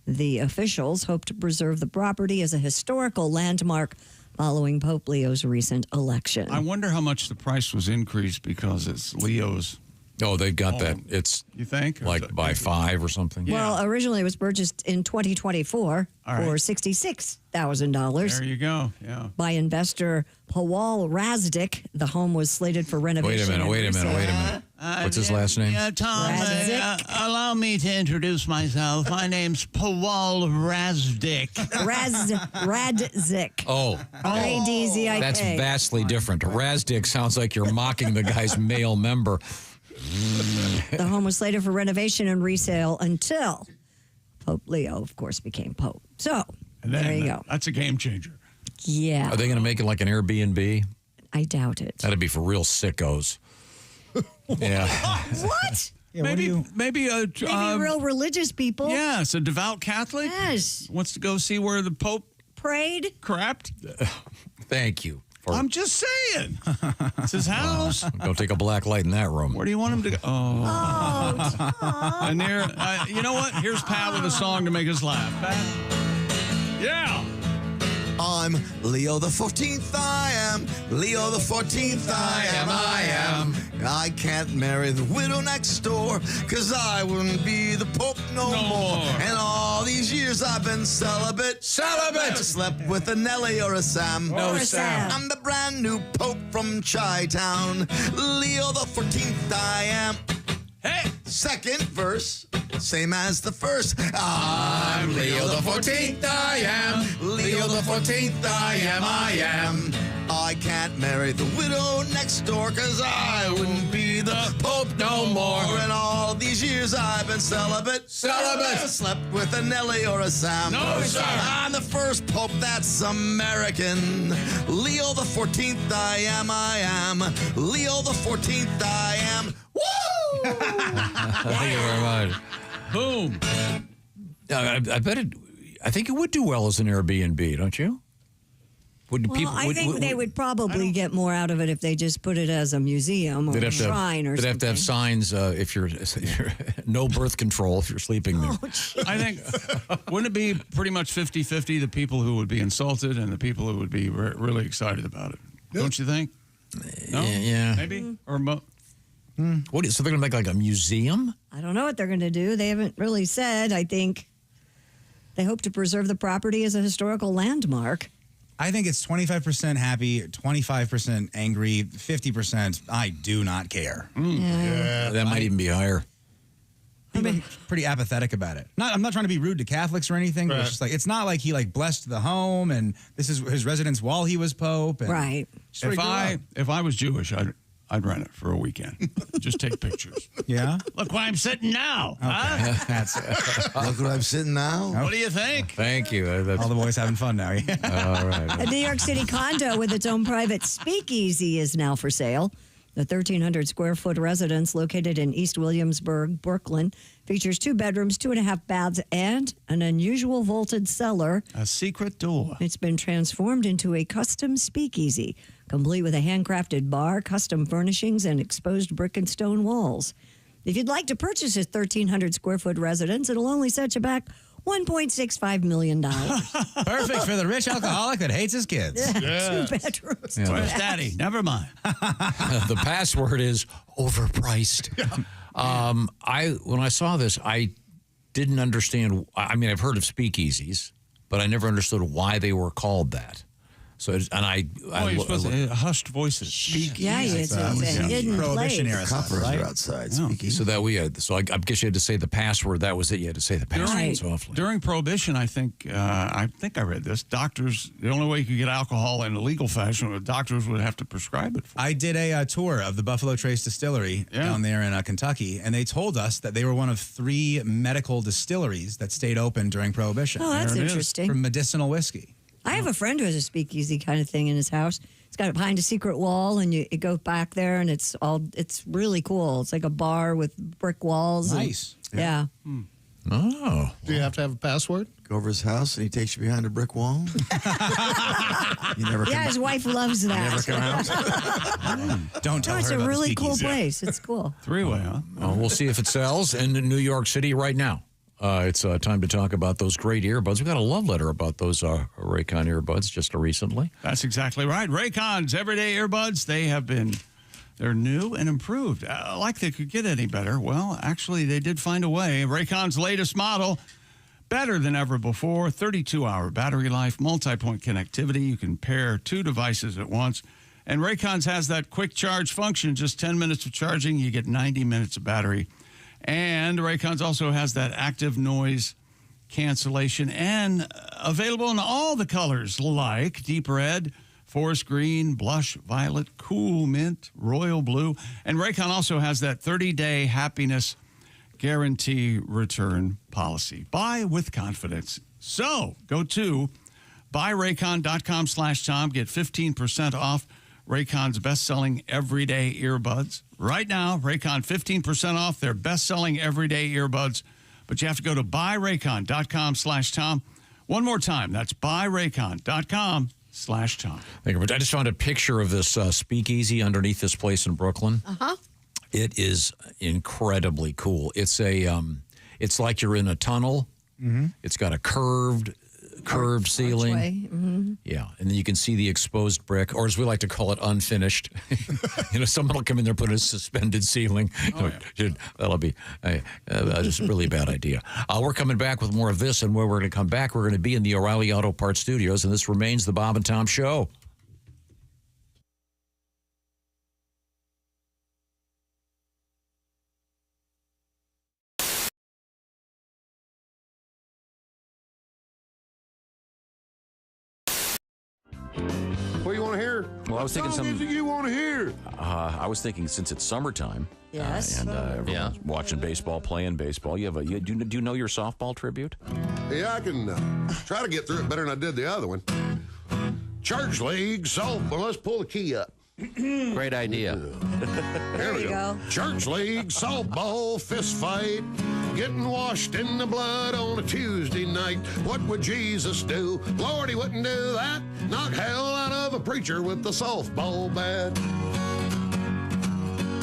The officials hope to preserve the property as a historical landmark following Pope Leo's recent election. I wonder how much the price was increased because it's Leo's. Oh, they've got that. It's you think like by 5 or something. Well, originally it was purchased in 2024 for $66,000. There you go. Yeah. By investor Pawal Razdick. The home was slated for renovation. Wait a minute. What's his last name? Tom, allow me to introduce myself. My name's Pawal Razdick. Radzik. Oh. R-A-D-Z-I-K. That's vastly different. Razdick sounds like you're mocking the guy's male member. The home was slated for renovation and resale until Pope Leo, of course, became Pope. So, there you go. That's a game changer. Yeah. Are they going to make it like an Airbnb? I doubt it. That'd be for real sickos. Yeah. What? Yeah, maybe Maybe real religious people. Yes, a devout Catholic. Yes. Wants to go see where the Pope prayed. Crapped. Thank you. I'm just saying. It's his house. Don't take a black light in that room. Where do you want him to go? And there, you know what? Here's Pat with a song to make us laugh. Pat? Yeah. I'm Leo the 14th, I am. Leo the 14th, I am. I can't marry the widow next door, cause I wouldn't be the Pope no more. And all these years I've been celibate. Never slept with a Nelly or a Sam. No, Sam. I'm the brand new Pope from Chi-Town. Leo the 14th, I am. Hey! Second verse, same as the first. I'm Leo the 14th, I am. Leo the 14th, I am. I can't marry the widow next door, cause I wouldn't be the Pope no more. And all these years I've been celibate. Never slept with a Nelly or a Sam. No, sir. I'm the first Pope that's American. Leo the 14th, I am. Leo the 14th, I am. Woo! Thank you very much. Boom. I bet it. I think it would do well as an Airbnb, don't you? I think they would probably get more out of it if they just put it as a museum or a shrine or something. They'd have to have signs if you're no birth control if you're sleeping there. I think, wouldn't it be pretty much 50-50, the people who would be insulted and the people who would be really excited about it? Don't you think? No? Yeah. Maybe? Or so they're going to make like a museum? I don't know what they're going to do. They haven't really said. I think they hope to preserve the property as a historical landmark. I think it's 25% happy, 25% angry, 50% I do not care. Yeah. That might even be higher. People are pretty apathetic about it. I'm not trying to be rude to Catholics or anything, but it's just like it's not like he like blessed the home and this is his residence while he was Pope. And right. If I was Jewish, I'd rent it for a weekend. Just take pictures. Yeah. Look where I'm sitting now. Okay. Huh? Look where I'm sitting now. What do you think? Thank you. All the boys having fun now. Yeah. All right. A New York City condo with its own private speakeasy is now for sale. The 1,300 square foot residence located in East Williamsburg, Brooklyn, features 2 bedrooms, 2.5 baths, and an unusual vaulted cellar. A secret door. It's been transformed into a custom speakeasy, complete with a handcrafted bar, custom furnishings, and exposed brick and stone walls. If you'd like to purchase this 1,300 square foot residence, it'll only set you back $1.65 million. Perfect for the rich alcoholic that hates his kids. Yeah. 2 bedrooms. Yeah. Where's Daddy? Never mind. The password is overpriced. When I saw this, I didn't understand. I mean, I've heard of speakeasies, but I never understood why they were called that. So, you're supposed to hushed voices. Speakeasy. Yeah, it's a hidden Prohibition place. era Coppers stuff, right? are outside. So I guess you had to say the password. That was it. You had to say the password softly. During Prohibition, I think I read this. Doctors, the only way you could get alcohol in a legal fashion, doctors would have to prescribe it. I did a tour of the Buffalo Trace Distillery down there in Kentucky, and they told us that they were one of 3 medical distilleries that stayed open during Prohibition. Oh, that's interesting. For medicinal whiskey. I have a friend who has a speakeasy kind of thing in his house. It's got it behind a secret wall, and you go back there, and it's really cool. It's like a bar with brick walls. Nice. Yeah. Oh. Do you have to have a password? Go over his house and he takes you behind a brick wall. You never come His wife loves that. never come out. Don't tell her It's about a the really cool speakeasy. place. It's cool. 3-way, huh? We'll see if it sells in New York City right now. It's time to talk about those great earbuds. We got a love letter about those Raycon earbuds just recently. That's exactly right. Raycon's everyday earbuds, they're new and improved. Like they could get any better. Well, actually, they did find a way. Raycon's latest model, better than ever before, 32-hour battery life, multi-point connectivity. You can pair 2 devices at once. And Raycon's has that quick charge function, just 10 minutes of charging, you get 90 minutes of battery. And Raycon's also has that active noise cancellation and available in all the colors like deep red, forest green, blush violet, cool mint, royal blue. And Raycon also has that 30-day happiness guarantee return policy. Buy with confidence. So go to buyraycon.com/Tom. Get 15% off Raycon's best-selling everyday earbuds. Right now, Raycon 15% off their best-selling everyday earbuds. But you have to go to buyraycon.com/Tom. One more time, that's buyraycon.com/Tom. Thank you. I just found a picture of this speakeasy underneath this place in Brooklyn. Uh-huh. It is incredibly cool. It's it's like you're in a tunnel. Mm-hmm. It's got a curved ceiling. Mm-hmm. Yeah, and then you can see the exposed brick, or as we like to call it, unfinished. Someone will come in there and put a suspended ceiling. That'll be just a really bad idea. We're coming back with more of this, and where we're going to come back, we're going to be in the O'Reilly Auto Parts Studios, and this remains the Bob and Tom Show. What do you want to hear? Well, I was thinking what music you want to hear? I was thinking since it's summertime. Yes. And everyone's watching baseball, playing baseball. Do you know your softball tribute? Yeah, I can try to get through it better than I did the other one. Church league softball. Let's pull the key up. Great idea. There we you go. Church league softball fist fight. Getting washed in the blood on a Tuesday night. What would Jesus do? Lord, he wouldn't do that. Knock hell out of a preacher with the softball bat.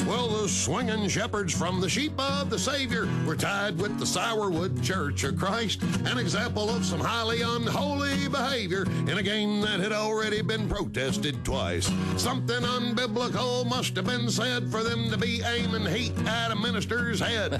Well, the swinging shepherds from the sheep of the Savior were tied with the Sourwood Church of Christ, an example of some highly unholy behavior in a game that had already been protested twice. Something unbiblical must have been said for them to be aiming heat at a minister's head.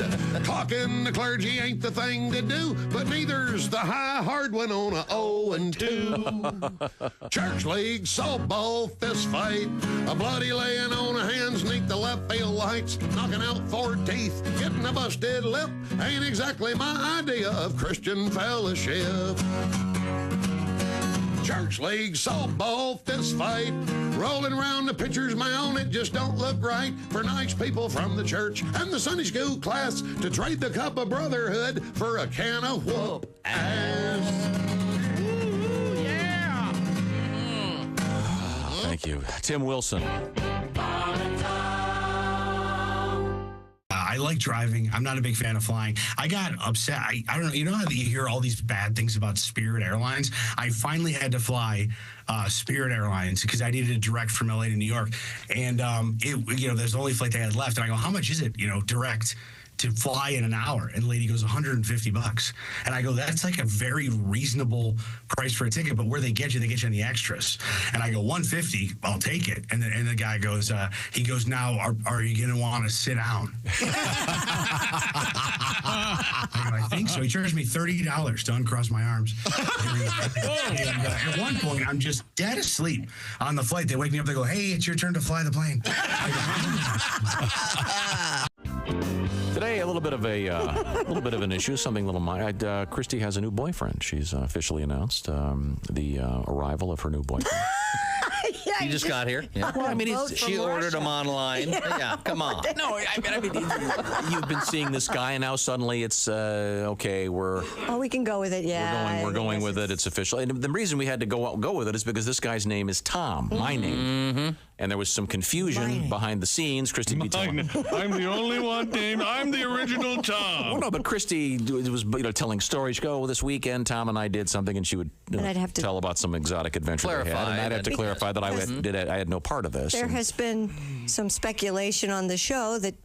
Clocking the clergy ain't the thing to do, but neither's the high hard one on a 0-2. Church league softball fist fight, a bloody laying on of hands neath the left field lights, knocking out 4 teeth, getting a busted lip ain't exactly my idea of Christian fellowship. Church league softball fist fight, rolling around the pitcher's mound, it just don't look right for nice people from the church and the Sunday school class to trade the cup of brotherhood for a can of whoop ass. Thank you. Tim Wilson. I like driving. I'm not a big fan of flying. I got upset. I don't know. You know how you hear all these bad things about Spirit Airlines? I finally had to fly Spirit Airlines because I needed a direct from LA to New York. And, there's the only flight they had left. And I go, how much is it, direct to fly in an hour? And the lady goes, $150. And I go, that's like a very reasonable price for a ticket, but where they get you on the extras. And I go, $150, I'll take it. And the guy goes, now, are you going to want to sit down? I think so. He charged me $30 to uncross my arms. And at one point, I'm just dead asleep on the flight. They wake me up, they go, hey, it's your turn to fly the plane. Today, a little bit of an issue, something a little minor. Christy has a new boyfriend. She's officially announced the arrival of her new boyfriend. He just got here. Yeah. Well, I mean, she ordered him online. Yeah, come on. No, I mean, you've been seeing this guy, and now suddenly it's okay. We can go with it. Yeah, we're going with it. It's official. And the reason we had to go with it is because this guy's name is Tom, my name, and there was some confusion behind the scenes. Christy, I'm the only one named. I'm the original Tom. Well, no, but Christy was telling stories. She go, well, this weekend Tom and I did something, and she would tell about some exotic adventure they had, and I'd have to clarify that I had no part of this. There has been some speculation on the show that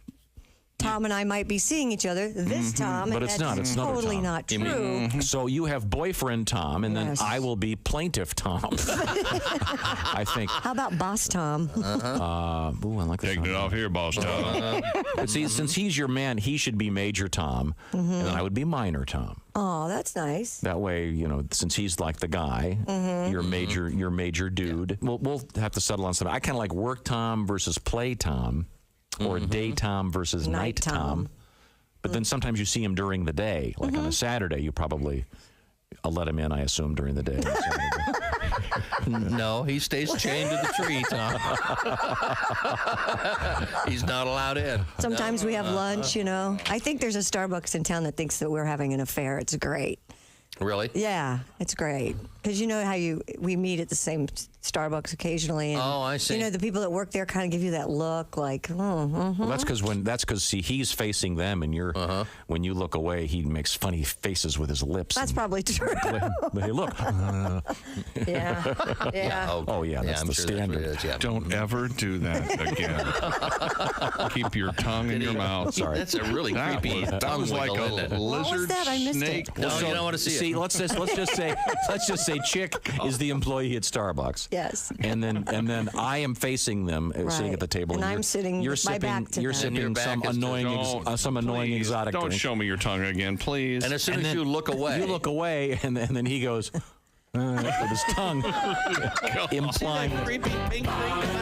Tom and I might be seeing each other this Tom, but and it's not. It's totally not true. So you have boyfriend Tom, and then I will be plaintiff Tom. I think. How about Boss Tom? I like this. Taking it off here, Boss Tom. But see, since he's your man, he should be Major Tom, and then I would be Minor Tom. Oh, that's nice. That way, since he's like the guy, your major dude. Yeah. We'll have to settle on something. I kind of like work Tom versus play Tom. Or day Tom versus night Tom. But then sometimes you see him during the day. Like on a Saturday, you probably let him in, I assume, during the day. No, he stays chained to the tree, Tom. He's not allowed in. Sometimes we have lunch, I think there's a Starbucks in town that thinks that we're having an affair. It's great. Really? Yeah, it's great. Because you know how we meet at the same Starbucks occasionally. And, I see. The people that work there kind of give you that look like, Well, that's because see, he's facing them, and you're when you look away, he makes funny faces with his lips. That's probably true. Hey, look. Yeah. That's the standard. Don't ever do that again. Keep your tongue in your mouth. Sorry, that's a really creepy. That was like a lizard snake. No, you don't want to see it. Let's just say Chick is the employee at Starbucks. Yes. And then I am facing them, sitting at the table. And I'm sitting with my back to them. You're sipping some annoying exotic Don't drink. show me your tongue again, please. And as soon as you look away. And then he goes with his tongue, implying that creepy pink thing come out of his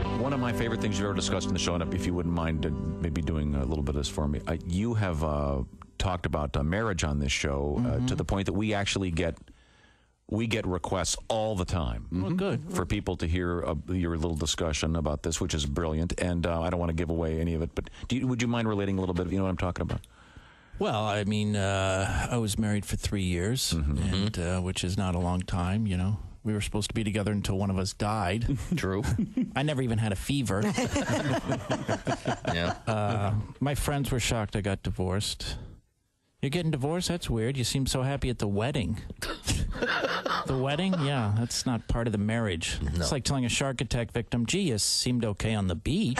face. One of my favorite things you've ever discussed in the show, and if you wouldn't mind maybe doing a little bit of this for me, you have talked about marriage on this show to the point that we actually get requests all the time. Good. For people to hear your little discussion about this, which is brilliant. And I don't want to give away any of it, but would you mind relating a little bit of what I'm talking about? Well, I mean, I was married for 3 years, and which is not a long time, We were supposed to be together until one of us died. True. I never even had a fever. Yeah. My friends were shocked I got divorced. You're getting divorced? That's weird. You seem so happy at the wedding. The wedding? Yeah, that's not part of the marriage. No. It's like telling a shark attack victim, gee, you seemed okay on the beach.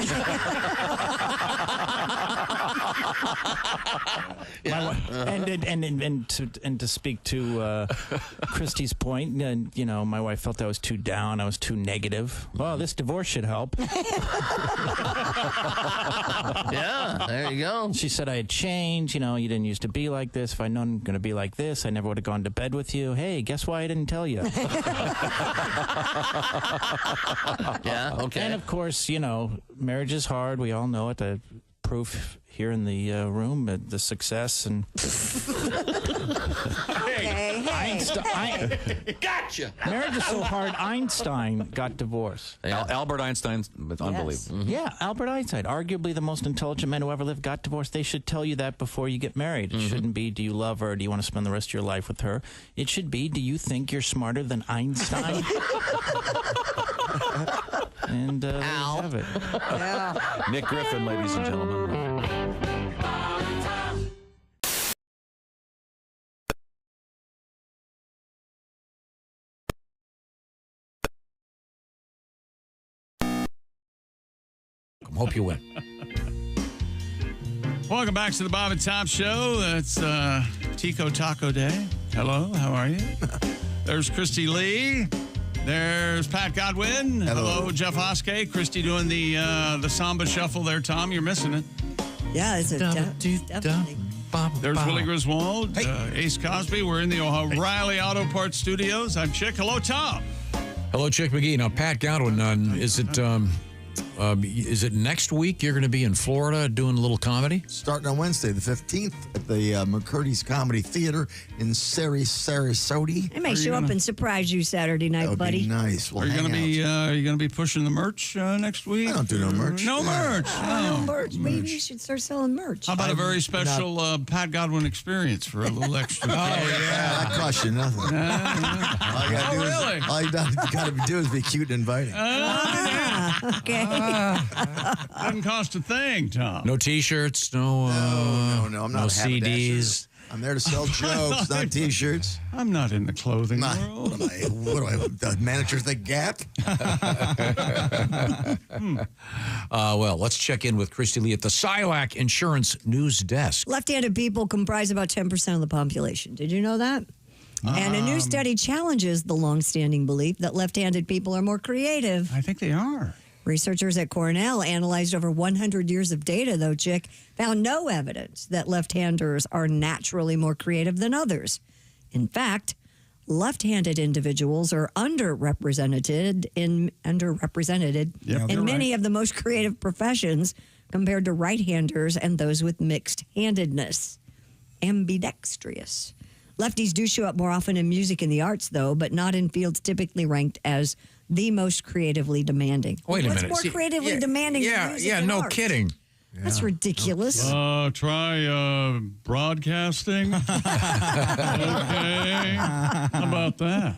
And to speak to Christy's point, you know, my wife felt I was too down, I was too negative. Well, this divorce should help. Yeah, there you go. She said I had changed. You know, you didn't used to be like this. If I'd known going to be like this, I never would have gone to bed with you. Hey, guess why I didn't tell you? Yeah, okay. And of course, you know, marriage is hard. We all know it. The proof here in the room, the success and. Einstein. Gotcha. Marriage is so hard. Einstein got divorced. Albert Einstein's unbelievable. Mm-hmm. Yeah, Albert Einstein, arguably the most intelligent man who ever lived, got divorced. They should tell you that before you get married. It shouldn't be, do you love her? Do you want to spend the rest of your life with her? It should be, do you think you're smarter than Einstein? And there you have it. Yeah. Nick Griffin, ladies and gentlemen. Hope you win. Welcome back to the Bob and Tom Show. It's Tico Taco Day. Hello, how are you? There's Christy Lee. There's Pat Godwin. Hello, Jeff Oskay. Christy doing the samba shuffle there, Tom. You're missing it. Yeah, it's definitely. There's Willie Griswold, Ace Cosby. We're in the O'Reilly Auto Parts Studios. I'm Chick. Hello, Tom. Hello, Chick McGee. Now, Pat Godwin, is it next week you're going to be in Florida doing a little comedy? Starting on Wednesday, the 15th, at the McCurdy's Comedy Theater in Sarasota. I may show up and surprise you Saturday night, That would buddy. be nice. We'll Are you hang going to be? out. Are you going to be pushing the merch next week? I don't do no merch. No merch. No merch. Maybe you should start selling merch. How about a very special Pat Godwin experience for a little extra? That costs you nothing. All you got to do is be cute and inviting. Okay. Doesn't cost a thing, Tom. No T-shirts, no. I'm not no a CDs. I'm there to sell jokes, not T-shirts. I'm not in the clothing world. What am I, the manager of the Gap? Well, let's check in with Christy Lee at the SILAC Insurance News Desk. Left-handed people comprise about 10% of the population. Did you know that? And a new study challenges the long-standing belief that left-handed people are more creative. I think they are. Researchers at Cornell analyzed over 100 years of data, though, Chick, found no evidence that left-handers are naturally more creative than others. In fact, left-handed individuals are underrepresented in many of the most creative professions compared to right-handers and those with mixed-handedness. Ambidextrous. Lefties do show up more often in music and the arts, though, but not in fields typically ranked as the most creatively demanding. Wait a What's minute. more creatively demanding than music and no arts? kidding. That's ridiculous. Try broadcasting. Okay. How about that?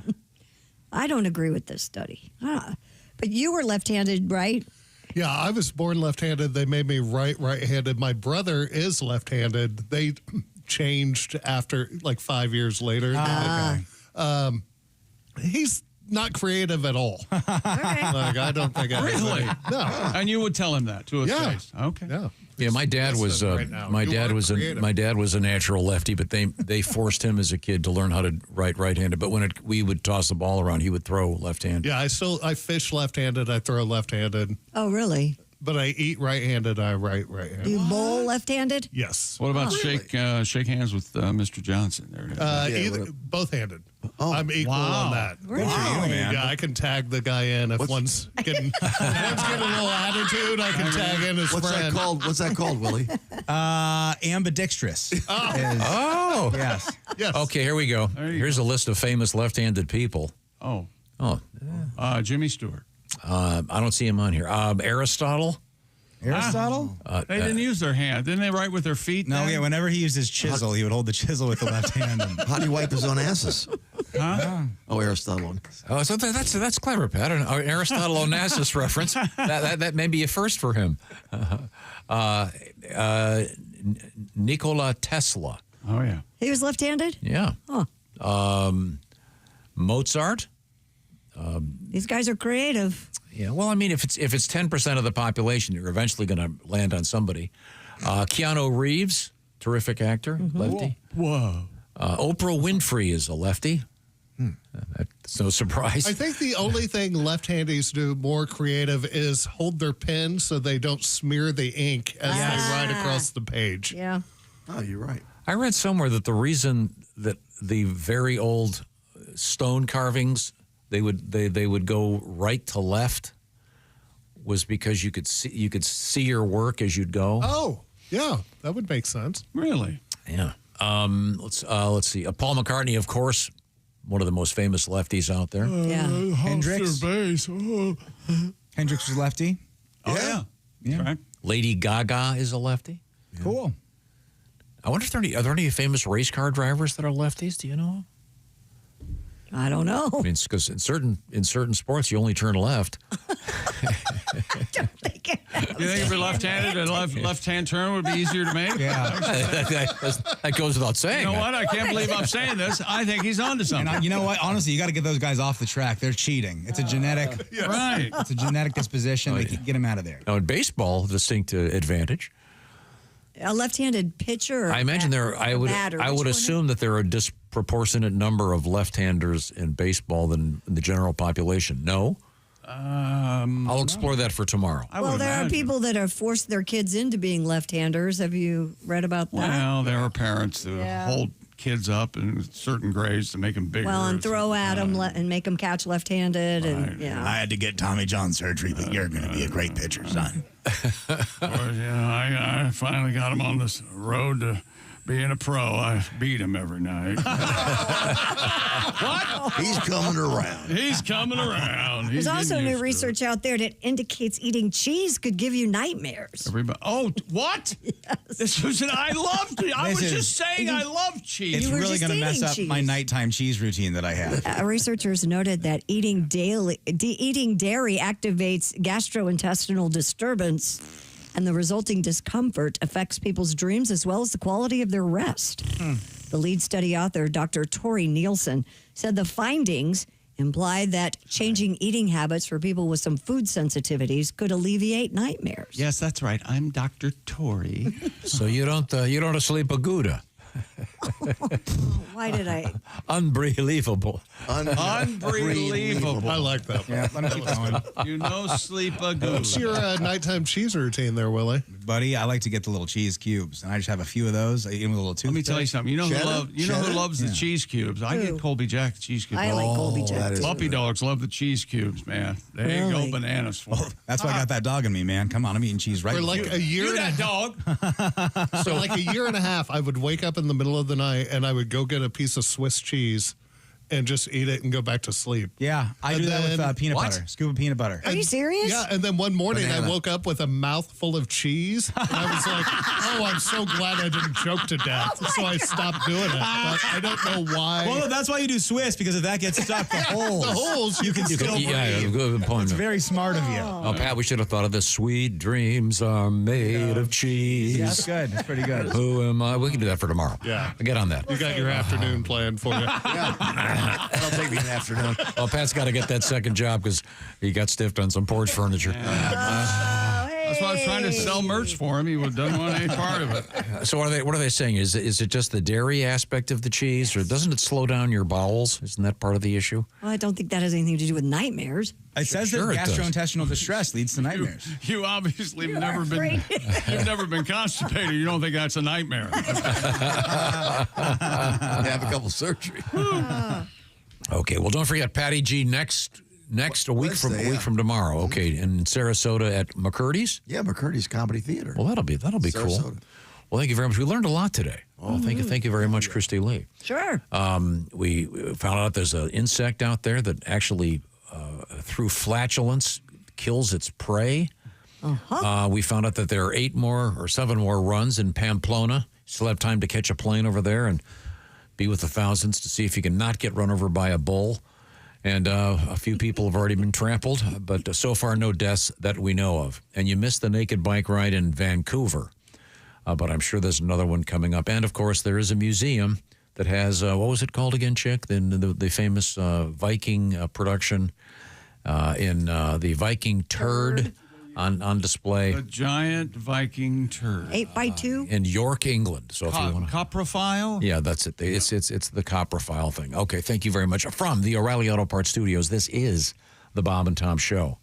I don't agree with this study. But you were left-handed, right? Yeah, I was born left-handed. They made me right-handed. My brother is left-handed. They changed after like 5 years later. He's not creative at all. Like, I don't think Really? No. And you would tell him that to his face. Okay. Yeah. Yeah, my dad was my dad was a natural lefty, but they forced him as a kid to learn how to write right-handed. But when we would toss the ball around, he would throw left-handed. Yeah, I fish left-handed. I throw left-handed. Oh, really? But I eat right-handed. I write right-handed. Do you bowl left-handed? Yes. What about shake hands with Mr. Johnson? There. Both-handed. Oh, I'm equal on that. Good for you, man. Yeah, I can tag the guy in if one's getting a little attitude. I can tag in his friend. What's that called, Willie? Ambidextrous. Oh. Yes. Yes. Okay, here we go. Here's a list of famous left-handed people. Oh. Jimmy Stewart. I don't see him on here. Aristotle. Aristotle? They didn't use their hand. Didn't they write with their feet? No, yeah, whenever he used his chisel, he would hold the chisel with the left hand. How do you wipe his own asses? Huh? Oh, Aristotle. Oh, so that's clever, Pat. An Aristotle Onassis reference. That may be a first for him. Nikola Tesla. Oh, yeah. He was left-handed? Yeah. Huh. Mozart. These guys are creative. Yeah, well, I mean, if it's 10% of the population, you're eventually going to land on somebody. Keanu Reeves, terrific actor, lefty. Whoa. Oprah Winfrey is a lefty. That's no surprise. I think the only thing left-handers do more creative is hold their pen so they don't smear the ink as they ride across the page. Yeah. Oh, you're right. I read somewhere that the reason that the very old stone carvings they would go right to left was because you could see your work as you'd go. Oh, yeah, that would make sense. Really? Yeah. Let's see. Paul McCartney, of course, one of the most famous lefties out there. Yeah. Hendrix. Hendrix was lefty. Oh, yeah. Right. Lady Gaga is a lefty. Cool. I wonder if are there any famous race car drivers that are lefties? Do you know? I don't know. I mean, because in certain sports you only turn left. You think if you're left-handed, a left-hand turn would be easier to make? Yeah. that goes without saying. You know what? I can't believe I'm saying this. I think he's onto something. And you know what? Honestly, you got to get those guys off the track. They're cheating. It's a genetic. Right. It's a genetic disposition. They can get them out of there. Now, in baseball, distinct advantage. A left-handed pitcher. I imagine I would assume that there are a disproportionate number of left-handers in baseball than in the general population. No? I'll explore that for tomorrow. Well, there are people that have forced their kids into being left-handers. Have you read about that? Well, there are parents that hold kids up in certain grades to make them bigger. Well, and throw at them and make them catch left-handed. And yeah. I had to get Tommy John surgery, but you're going to be a great pitcher, son. I finally got him on this road to being a pro. I beat him every night. What? He's coming around. He's coming around. There's also new research out there that indicates eating cheese could give you nightmares. Everybody. Oh, what? Yes. This was I was just saying I love cheese. It's really going to mess up my nighttime cheese routine that I have. Researchers noted that eating dairy activates gastrointestinal disturbance, and the resulting discomfort affects people's dreams as well as the quality of their rest. The lead study author, Dr. Tori Nielsen, said the findings imply that changing eating habits for people with some food sensitivities could alleviate nightmares. Yes, that's right. I'm Dr. Tori. So you don't sleep a Gouda. Why did I? Unbelievable. Unbelievable. I like that. Yeah, let me keep going. You know, sleep a good. What's your nighttime cheese routine there, Willie? Buddy, I like to get the little cheese cubes, and I just have a few of those. I eat them with a little toothpick. Let me tell you something. You know who loves the cheese cubes? I get Colby Jack cheese cubes. I like Colby Jack. Puppy dogs love the cheese cubes, man. They go bananas for it. That's why I got that dog in me, man. Come on, I'm eating cheese right For like a year. You got dog. So like a year and a half, I would wake up in the middle of the night and I would go get a piece of Swiss cheese and just eat it and go go back to sleep. Yeah, I do that with peanut butter. Scoop of peanut butter. Are you serious? Yeah, and then one morning I woke up with a mouthful of cheese. And I was like, oh, I'm so glad I didn't choke to death. So I stopped doing it. But I don't know why. Well, that's why you do Swiss, because if that gets stuck, the holes you can still breathe. Yeah, good point. It's very smart of you. Oh, Pat, we should have thought of this. Sweet dreams are made of cheese. Yeah, that's good. That's pretty good. Who am I? We can do that for tomorrow. Yeah. I'll get on that. You got your afternoon planned for you. That'll take me an afternoon. Well, Pat's got to get that second job because he got stiffed on some porch furniture. That's why I was trying to sell merch for him. He doesn't want any part of it. So what are they saying? Is it just the dairy aspect of the cheese, or doesn't it slow down your bowels? Isn't that part of the issue? Well, I don't think that has anything to do with nightmares. It says that gastrointestinal distress leads to nightmares. You obviously have never been. You've never been constipated. You don't think that's a nightmare. Have a couple surgery. Okay. Well, don't forget Patty G next a week from tomorrow. Okay, in Sarasota at McCurdy's. Yeah, McCurdy's Comedy Theater. Well, that'll be cool. Well, thank you very much. We learned a lot today. Oh, thank you very much, Christy Lee. Sure. We found out there's an insect out there that actually, through flatulence, kills its prey. We found out that there are 7 more runs in Pamplona. Still have time to catch a plane over there and be with the thousands to see if you can not get run over by a bull. And a few people have already been trampled, but so far no deaths that we know of. And you missed the naked bike ride in Vancouver, but I'm sure there's another one coming up. And, of course, there is a museum that has, what was it called again, Chick? The famous Viking production in the Viking turd on display. A giant Viking turd. 8x2? In York, England. So if you want Coprophile? Yeah, that's it. It's the coprophile thing. Okay, thank you very much. From the O'Reilly Auto Parts Studios, this is the Bob and Tom Show.